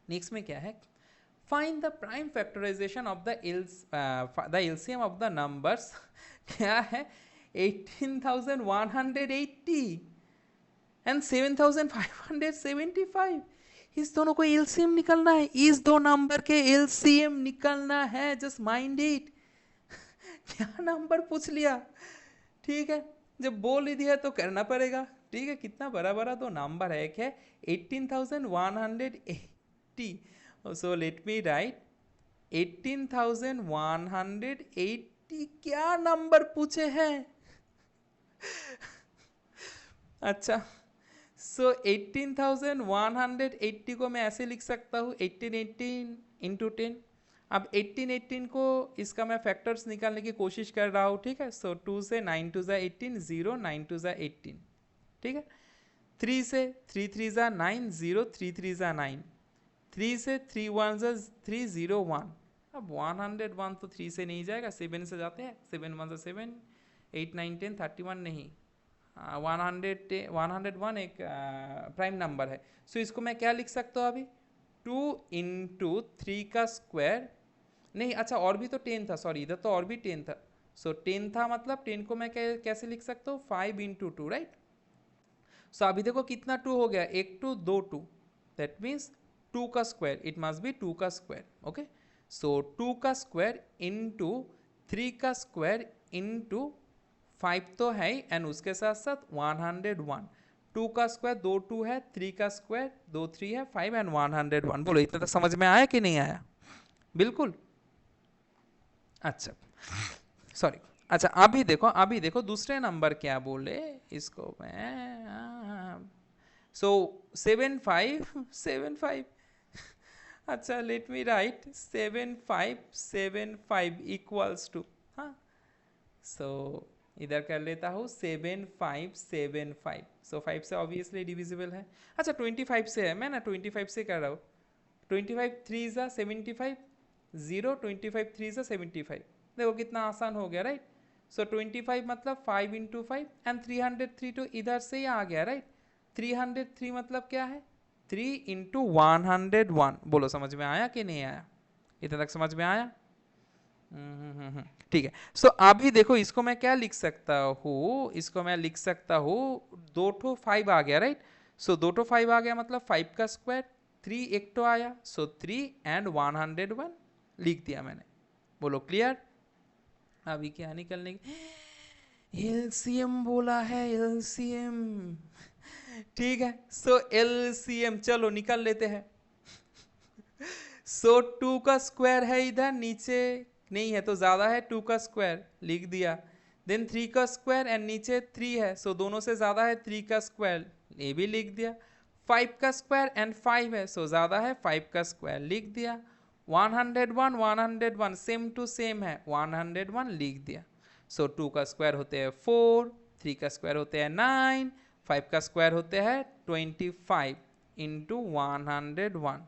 नेक्स्ट में क्या है, find the prime factorisation of the LCM of the numbers क्या है, 18,180 एंड 7,575, इस दोनों को एलसीएम निकलना है, इस दो नंबर के एलसीएम निकलना है, जस्ट माइंड इट क्या नंबर पूछ लिया, ठीक है। जब बोल ही दिया तो करना पड़ेगा, ठीक है। कितना बड़ा बड़ा तो नंबर है, एक है 18,180, सो लेट मी राइट 18,180 क्या नंबर पूछे हैं। अच्छा, सो 18,180 को मैं ऐसे लिख सकता हूँ 1818 इंटू 10। अब 1818 को इसका मैं फैक्टर्स निकालने की कोशिश कर रहा हूँ, ठीक है। सो 2 से 9 टू ज़ा 18, 0 9 टू ज़ा 18, ठीक है। 3 से 3 3 ज़ा 9, 0 3 3 ज़ा 9, 3 से 3 1 ज़ा 3, 0 1। अब 101 तो 3 से नहीं जाएगा, 7 से जाते हैं, 7 1 ज़ा 7, 8 9 10 31 नहीं, 101 एक प्राइम नंबर है। सो इसको मैं क्या लिख सकता हूँ अभी, 2 इंटू 3 का स्क्वायर, नहीं अच्छा और भी तो 10 था, सॉरी इधर तो और भी 10 था। सो 10 था मतलब 10 को मैं कैसे लिख सकता हूँ, 5 इंटू 2, राइट। सो अभी देखो कितना 2 हो गया, एक 2 2 2, दैट मीन्स 2 का स्क्वायर, इट मस्ट बी 2 का स्क्वायर, ओके। सो 2 का स्क्वायर इंटू 3 का स्क्वायर इंटू 5 तो है ही, एंड उसके साथ साथ 101। 2 का स्क्वायर 2 2 है, 3 का स्क्वायर 2 3 है, 5 एंड 101। बोलो इतना तक समझ में आया कि नहीं आया? बिल्कुल। अच्छा सॉरी, अच्छा अभी देखो दूसरे नंबर क्या बोले इसको मैं, सो 7575, अच्छा let me write 7575 equals to, हाँ सो इधर कर लेता हूँ 7575। सो 5 से ऑब्वियसली डिविजिबल है। अच्छा 25 से है, मैं ना 25 से कर रहा हूँ। 25 3 ज़ा 75, 0 25 3 ज़ा 75, देखो कितना आसान हो गया, राइट। सो 25 मतलब 5 इंटू 5 एंड 303 तो इधर से ही आ गया, राइट। 303 मतलब क्या है, 3 इंटू 101। बोलो समझ में आया कि नहीं आया? इतना तक समझ में आया? ठीक है। सो अभी देखो इसको मैं क्या लिख सकता हूँ, इसको मैं लिख सकता हूँ 2 ठो 5 आ गया, राइट। सो 2 ठो 5 आ गया मतलब 5 का स्क्वायर, 3 एक तो आया, सो 3 एंड 101 लिख दिया मैंने। बोलो क्लियर? अभी क्या निकलने की, एलसीएम बोला है, एलसीएम, ठीक है। सो एलसीएम चलो निकल लेते हैं। सो 2 का स्क्वायर है इधर नीचे, नहीं है तो ज्यादा है, 2 का स्क्वायर लिख दिया। देन 3 का स्क्वायर एंड नीचे 3 है, सो दोनों से ज्यादा है 3 का स्क्वायर, ये भी लिख दिया। 5 का स्क्वायर एंड 5 है, सो ज्यादा है 5 का स्क्वायर, लिख दिया। 101 सेम टू सेम है, 101 लिख दिया। सो 2 का स्क्वायर होते हैं 4, 3 का स्क्वायर होते हैं 9, 5 का स्क्वायर होते हैं 25 इंटू 101।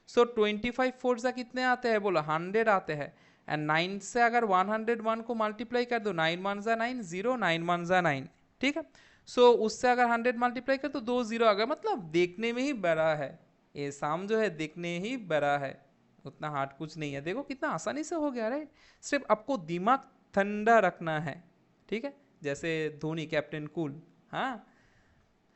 सो 25 फोर सा कितने आते हैं, बोलो 100 आते हैं। एंड 9 से अगर 101 को मल्टीप्लाई कर दो, 9 1 ज़ा 9, 0 9 1 ज़ा 9, ठीक है। सो उससे अगर 100 मल्टीप्लाई कर तो 2 0 आ गया, मतलब देखने में ही बड़ा है, ये साम जो है देखने ही बड़ा है, उतना हार्ड कुछ नहीं है। देखो कितना आसानी से हो गया, राइट। सिर्फ आपको दिमाग ठंडा रखना है, ठीक है, जैसे धोनी कैप्टन कूल, हाँ।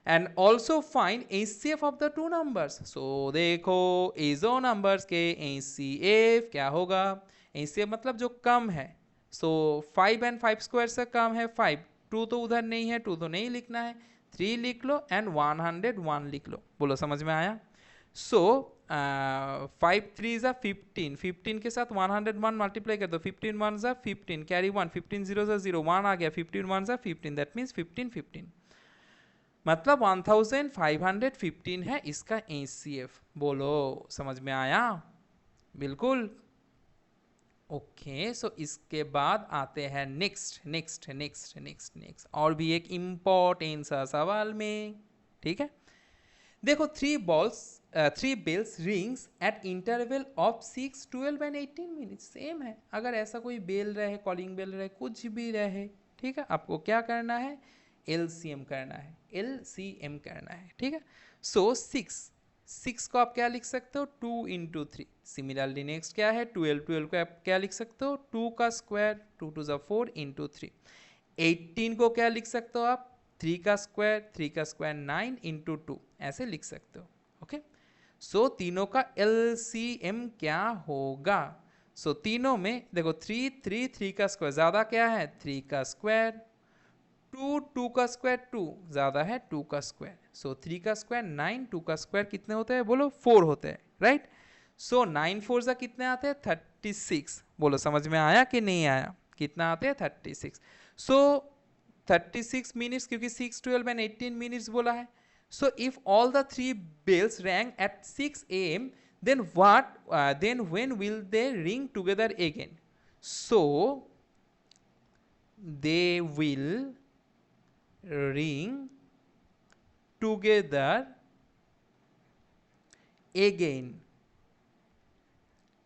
and also find HCF of the two numbers। so देखो इजो नंबर्स के HCF क्या होगा, HCF मतलब जो कम है। so 5 एंड 5 स्क्वायर से कम है 5, 2 तो उधर नहीं है, 2 तो नहीं लिखना है, 3 लिख लो एंड 101 लिख लो। बोलो समझ में आया? सो 5 3 ज़ा 15, 15 के साथ 101 मल्टीप्लाई कर दो, 15 1 ज़ा 15, कैरी 1, 15 0 ज़ा 0, 1 आ गया, 15 1 ज़ा 15, दैट मीन्स 15 15, मतलब 1515 है इसका HCF। बोलो समझ में आया? बिल्कुल ओके। सो इसके बाद आते हैं next next next next next, और भी एक इम्पोर्टेंट सा सवाल में, ठीक है। देखो 3 bells rings at interval of 6 12 and 18 minutes, same है। अगर ऐसा कोई बेल रहे, कॉलिंग बेल रहे, कुछ भी रहे, ठीक है, आपको क्या करना है, LCM करना है, LCM करना है, ठीक है। सो 6 को आप क्या लिख सकते हो, 2 इंटू 3। सिमिलरली नेक्स्ट क्या है, 12 12 को आप क्या लिख सकते हो, 2 का स्क्वायर, 2 2 ज़ा 4 इंटू 3। 18 को क्या लिख सकते हो आप, 3 का स्क्वायर 9 इंटू 2, ऐसे लिख सकते हो, ओके। सो तीनों का LCM क्या होगा? तीनों में देखो 3 3 3 का स्क्वायर, ज़्यादा क्या है 3 का स्क्वायर, टू का स्क्वायर टू ज़्यादा है टू का स्क्वायर, सो 3 का स्क्वायर 9, 2 का स्क्वायर कितने होते हैं बोलो 4 होते हैं, राइट। सो 9 4 जा कितने आते हैं 36, बोलो समझ में आया कि नहीं आया, कितना आते हैं 36। सो 36 मिनट्स, क्योंकि 6 12 एंड 18 मिनट्स बोला है। So if all the three bells rang at 6 a.m. then when will they ring together again? So they will ring together again,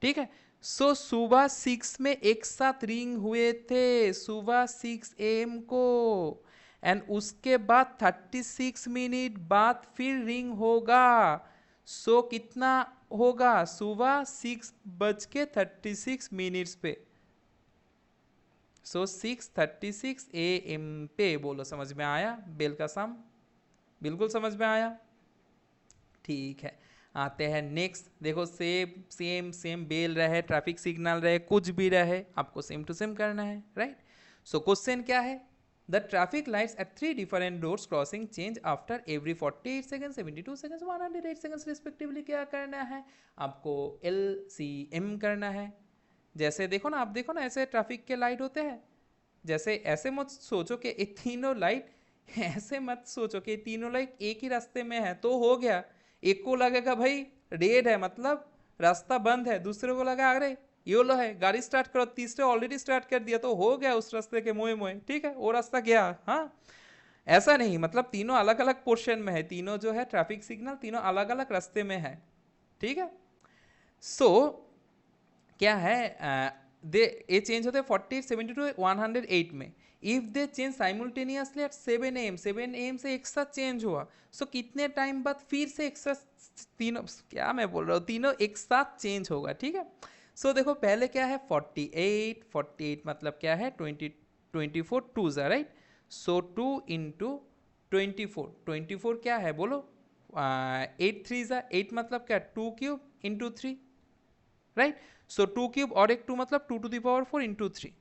ठीक है। सो सुबह 6 में एक साथ रिंग हुए थे, सुबह 6 AM को, एंड उसके बाद 36 मिनट बाद फिर रिंग होगा। सो कितना होगा, सुबह 6:36 मिनट्स पे, सो 6:36 AM पे, बोलो समझ में आया बेल का सम, बिल्कुल समझ में आया, ठीक है। आते हैं नेक्स्ट, देखो सेम सेम सेम बेल रहे, ट्रैफिक सिग्नल रहे, कुछ भी रहे, आपको सेम टू सेम करना है, राइट। सो क्वेश्चन क्या है, the traffic lights at 3 different doors crossing change after every 48 second, 72 second, 108 second respectively. क्या करना है आपको, LCM करना है। जैसे देखो ना, आप देखो ना, ऐसे ट्रैफिक के लाइट होते हैं, जैसे ऐसे मत सोचो कि ये तीनों लाइट ऐसे मत सोचो कि तीनों लाइट एक ही रास्ते में है तो हो गया। एक को लगेगा भाई रेड है मतलब रास्ता बंद है, दूसरे को लगा अरे येलो है गाड़ी स्टार्ट करो, तीसरे ऑलरेडी स्टार्ट कर दिया तो हो गया उस रास्ते के मोए मोए, ठीक है, वो रास्ता गया। हाँ, ऐसा नहीं, मतलब तीनों अलग अलग पोर्शन में है, तीनों जो है ट्रैफिक सिग्नल तीनों अलग अलग रास्ते में है, ठीक है। सो क्या है, दे ये चेंज होते हैं 48 72 108 में। If they change simultaneously eight 7 AM, 7 AM से एक साथ चेंज हुआ, सो कितने टाइम बाद फिर से एक साथ तीनों, क्या मैं बोल रहा हूँ, तीनों एक साथ चेंज होगा, ठीक है। सो देखो पहले क्या है 48, 48 मतलब क्या है 20, 24 टू ज़ा, राइट। सो 2 इंटू 24, 24 क्या है बोलो 8 3 ज़ा, 8 मतलब क्या 2 क्यूब इंटू 3, राइट। सो 2 क्यूब और एक 2 मतलब 2 टू द पावर 4 इंटू 3,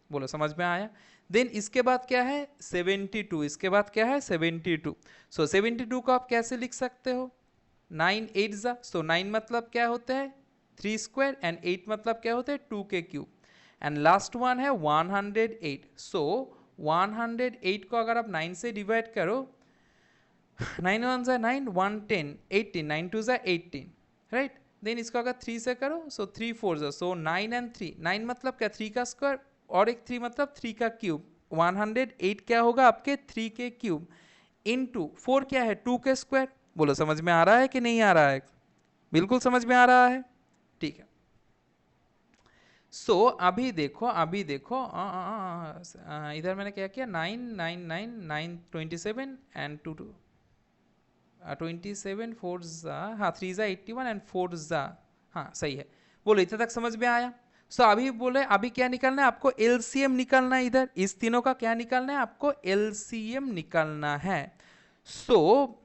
बोलो समझ में आया। देन इसके बाद क्या है 72, इसके बाद क्या है 72। सो 72 को आप कैसे लिख सकते हो, 9 8 जा, सो 9 मतलब क्या होता है 3 स्क्वायर एंड 8 मतलब क्या होता है 2 के क्यूब, एंड लास्ट वन है 108। सो 108 को अगर आप 9 से डिवाइड करो, 9 1 जा 9, 1 10, 18, 9 2 जा 18, राइट। देन इसको अगर 3 से करो, सो 3 4 जा, सो 9 एंड 3, 9 मतलब क्या 3 का स्क्वायर और एक 3 मतलब 3 का क्यूब, 108 क्या होगा आपके 3 के क्यूब, इनटू 4 क्या है 2 के स्क्वायर, बोलो समझ में आ रहा है कि नहीं आ रहा है, बिल्कुल समझ में आ रहा है, ठीक है। सो अभी देखो इधर मैंने क्या किया 9 9 9 9 27 एंड 2 2 27 4 जा, हाँ 3 जा 81 एंड 4 जा, हाँ सही है, बोलो इतना तक समझ में आया। सो अभी बोले अभी क्या निकालना है आपको, LCM निकालना है, इधर इस तीनों का क्या निकालना है आपको LCM निकालना है। सो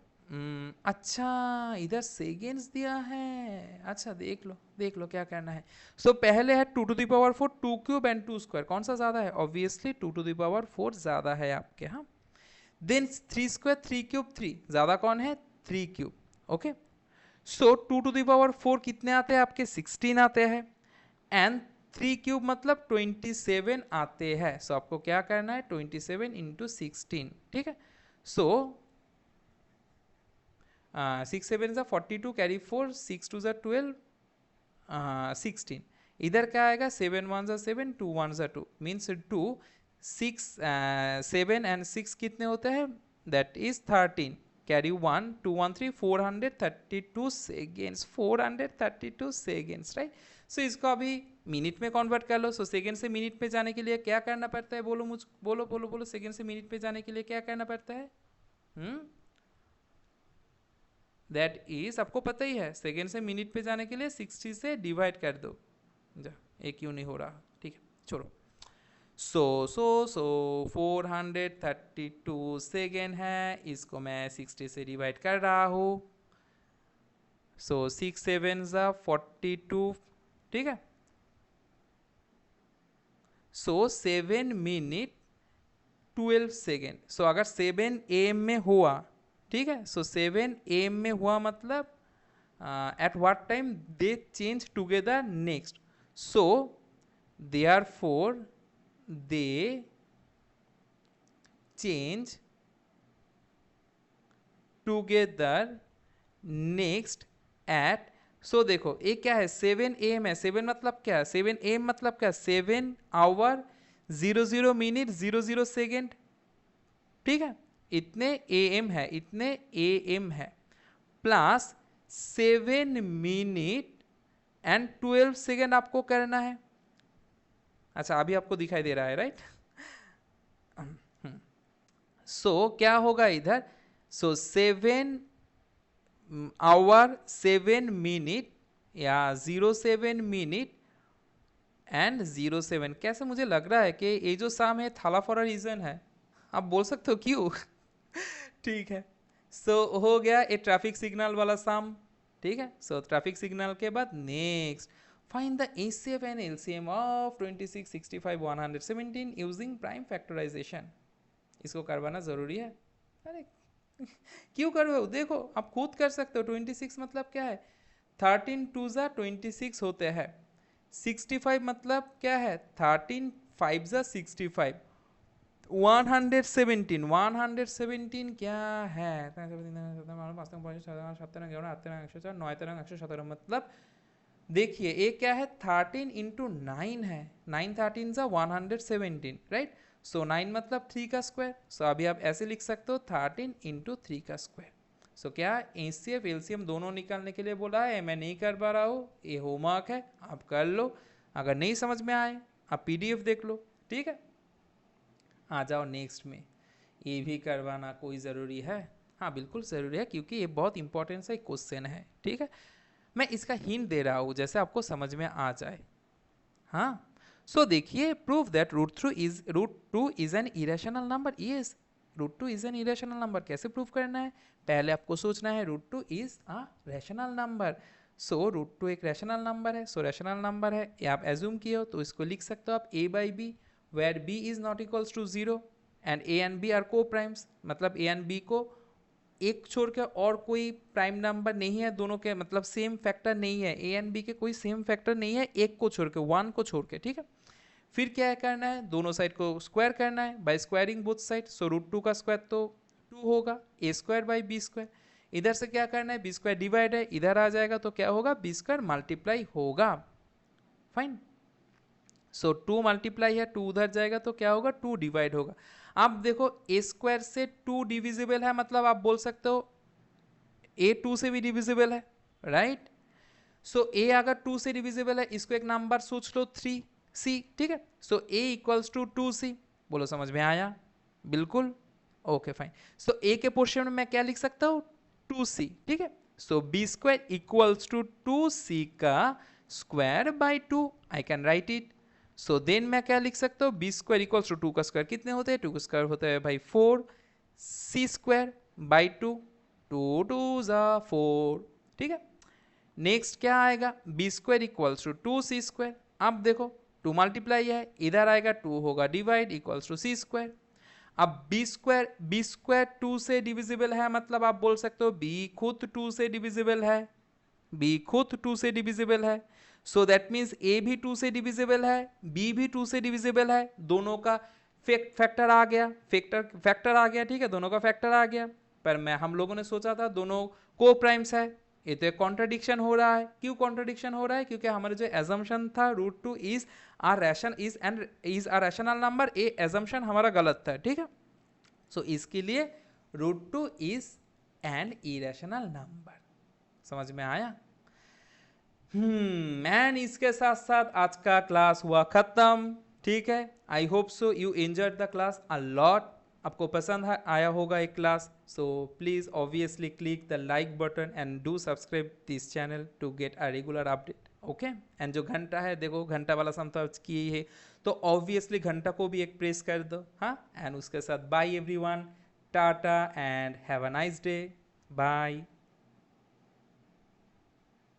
अच्छा इधर सेकेंड्स दिया है, अच्छा देख लो क्या करना है। सो पहले है 2 to the power 4 2 cube and 2 square, कौन सा ज्यादा है, ऑब्वियसली 2 टू द पावर 4 ज्यादा है आपके, हाँ। देन 3 स्क्वायर 3 क्यूब 3, ज्यादा कौन है 3 cube, okay. So 2 to the power 4 कितने आते हैं आपके 16 आते हैं, एंड 3 क्यूब मतलब 27 आते हैं। सो आपको क्या करना है 27 इंटू 16, ठीक है। सो 6 7 जा 42 कैरी 4, 6 2 जा 12, 16, इधर क्या आएगा 7 1 जा 7, 2 1 जा 2, मीन्स 2 6 7 एंड 6 कितने होते हैं, that is 13, carry 1 2 1 3 432 seconds, 432 seconds, right. So इसको अभी मिनट में कन्वर्ट कर लो। सो सेकेंड से मिनट पे जाने के लिए क्या करना पड़ता है, बोलो बोलो सेकेंड से मिनट पे जाने के लिए क्या करना पड़ता है, दैट इज आपको पता ही है, सेकेंड से मिनट पे जाने के लिए 60 से डिवाइड कर दो, जा एक क्यों नहीं हो रहा, ठीक है छोड़ो। सो 432 सेकेंड है, इसको मैं 60 से डिवाइड कर रहा हूँ, सो 6 7 जा 42, ठीक है। सो 7 मिनट 12 सेकेंड। सो अगर 7 AM में हुआ, ठीक है, सो 7 AM में हुआ मतलब at what time they change together next, so therefore they change together next at, सो देखो ये क्या है, 7 AM है, 7 मतलब क्या है, 7 AM मतलब क्या, 7 आवर 00 मिनट 00 सेकेंड, ठीक है, इतने AM है, इतने AM है, प्लस 7 मिनट एंड 12 सेकेंड आपको करना है। अच्छा अभी आपको दिखाई दे रहा है, राइट? सो क्या होगा इधर, सो 7 आवर 7 मिनट या 07 मिनट एंड 07, कैसे मुझे लग रहा है कि ये जो साम है थाला फॉर अ रीजन है, आप बोल सकते हो क्यों? ठीक है, सो हो गया ये ट्रैफिक सिग्नल वाला साम, ठीक है। सो ट्रैफिक सिग्नल के बाद next find the HCF and LCM of 26, 65, 117 using prime factorisation. इसको करवाना जरूरी है? अरे क्यों करवाओ, देखो आप खुद कर सकते हो। 26 मतलब क्या है, 13 2 जा 26 होते हैं। 65 मतलब क्या है, 13 5 जा 65। 117 क्या है, मतलब देखिए ये क्या है, 13 इंटू 9 है, 9 13 जा 117, राइट? सो 9 मतलब 3 का स्क्वायर। सो अभी आप ऐसे लिख सकते हो 13 इंटू 3 का स्क्वायर। सो क्या HCF LCM दोनों निकालने के लिए बोला है, मैं नहीं कर पा रहा हूँ, ये होमवर्क है, आप कर लो। अगर नहीं समझ में आए आप PDF देख लो, ठीक है। आ जाओ नेक्स्ट में, ये भी करवाना कोई ज़रूरी है? हाँ बिल्कुल ज़रूरी है, क्योंकि ये बहुत इंपॉर्टेंट सा एक क्वेश्चन है, ठीक है। मैं इसका हिंट दे रहा हूँ जैसे आपको समझ में आ जाए। हाँ सो देखिए, prove that root two is an irrational number. Yes, root two is an irrational number. कैसे प्रूव करना है, पहले आपको सोचना है root two is a rational number. So root two एक रैशनल नंबर है, सो रैशनल नंबर है, ये आप एज्यूम किए हो तो इसको लिख सकते हो आप a by b, where b is not equals to 0 and a and b are coprimes. मतलब a एंड b को एक छोड़ के और कोई प्राइम नंबर नहीं है, दोनों के मतलब सेम फैक्टर नहीं है, a एंड b के कोई सेम फैक्टर नहीं है, एक को छोड़ के, 1 को छोड़ के, ठीक है। फिर क्या करना है, दोनों साइड को स्क्वायर करना है by squaring both side. So root two का स्क्वायर तो 2 होगा, a square by b square. इधर से क्या करना है, बी स्क्वायर डिवाइड है, इधर आ जाएगा तो क्या होगा, बी स्क्वायर मल्टीप्लाई होगा। फाइन, सो 2 मल्टीप्लाई है, 2 उधर जाएगा तो क्या होगा, 2 डिवाइड होगा। अब देखो a स्क्वायर से 2 डिविजिबल है, मतलब आप बोल सकते हो a 2 से भी डिविजिबल है, राइट? सो a अगर 2 से डिविजिबल है, इसको एक नंबर सोच लो 3c, ठीक है। So a equals to 2c। बोलो समझ में आया? बिल्कुल, ओके फाइन। सो a के पोर्शन में मैं क्या लिख सकता हूँ, 2c, ठीक है। So b square equals to 2c का square by 2, I can write it. So then मैं क्या लिख सकता हूँ, बी स्क्वायर इक्वल्स टू 2 का स्क्वायर कितने होते हैं, 2 का स्क्वायर होता है भाई 4, सी स्क्वायर बाई 2, 2 2 जा 4, ठीक है। नेक्स्ट क्या आएगा, b square equals to 2c square. अब देखो 2 मल्टीप्लाई है, इधर आएगा 2 होगा divide equals to c square. अब बी स्क्वायर 2 से डिविजिबल है, मतलब आप बोल सकते हो b खुद 2 से डिविजिबल है, b खुद 2 से डिविजिबल है। सो दैट मीन्स a भी 2 से डिविजिबल है, b भी 2 से डिविजिबल है, दोनों का फैक्टर आ गया, फैक्टर आ गया, ठीक है, दोनों का फैक्टर आ गया। पर मैं हम लोगों ने सोचा था दोनों को प्राइम्स है, ये तो एक कॉन्ट्रडिक्शन हो रहा है। क्यों कॉन्ट्रडिक्शन हो रहा है, क्योंकि हमारा जो एजम्पशन था root two is a rational number, ये एजम्पशन हमारा गलत था, ठीक है। सो इसके लिए root two is an irrational number. समझ में आया? एंड इसके साथ साथ आज का क्लास हुआ खत्म, ठीक है। I hope so you enjoyed the class a lot. आपको पसंद आया होगा एक class. So please obviously click the like button and do subscribe this channel to get a regular update, okay. And जो घंटा है, देखो घंटा वाला सम तो किए है, तो ऑब्वियसली घंटा को भी एक प्रेस कर दो, हाँ। एंड उसके साथ bye everyone, tata and have a nice day, bye.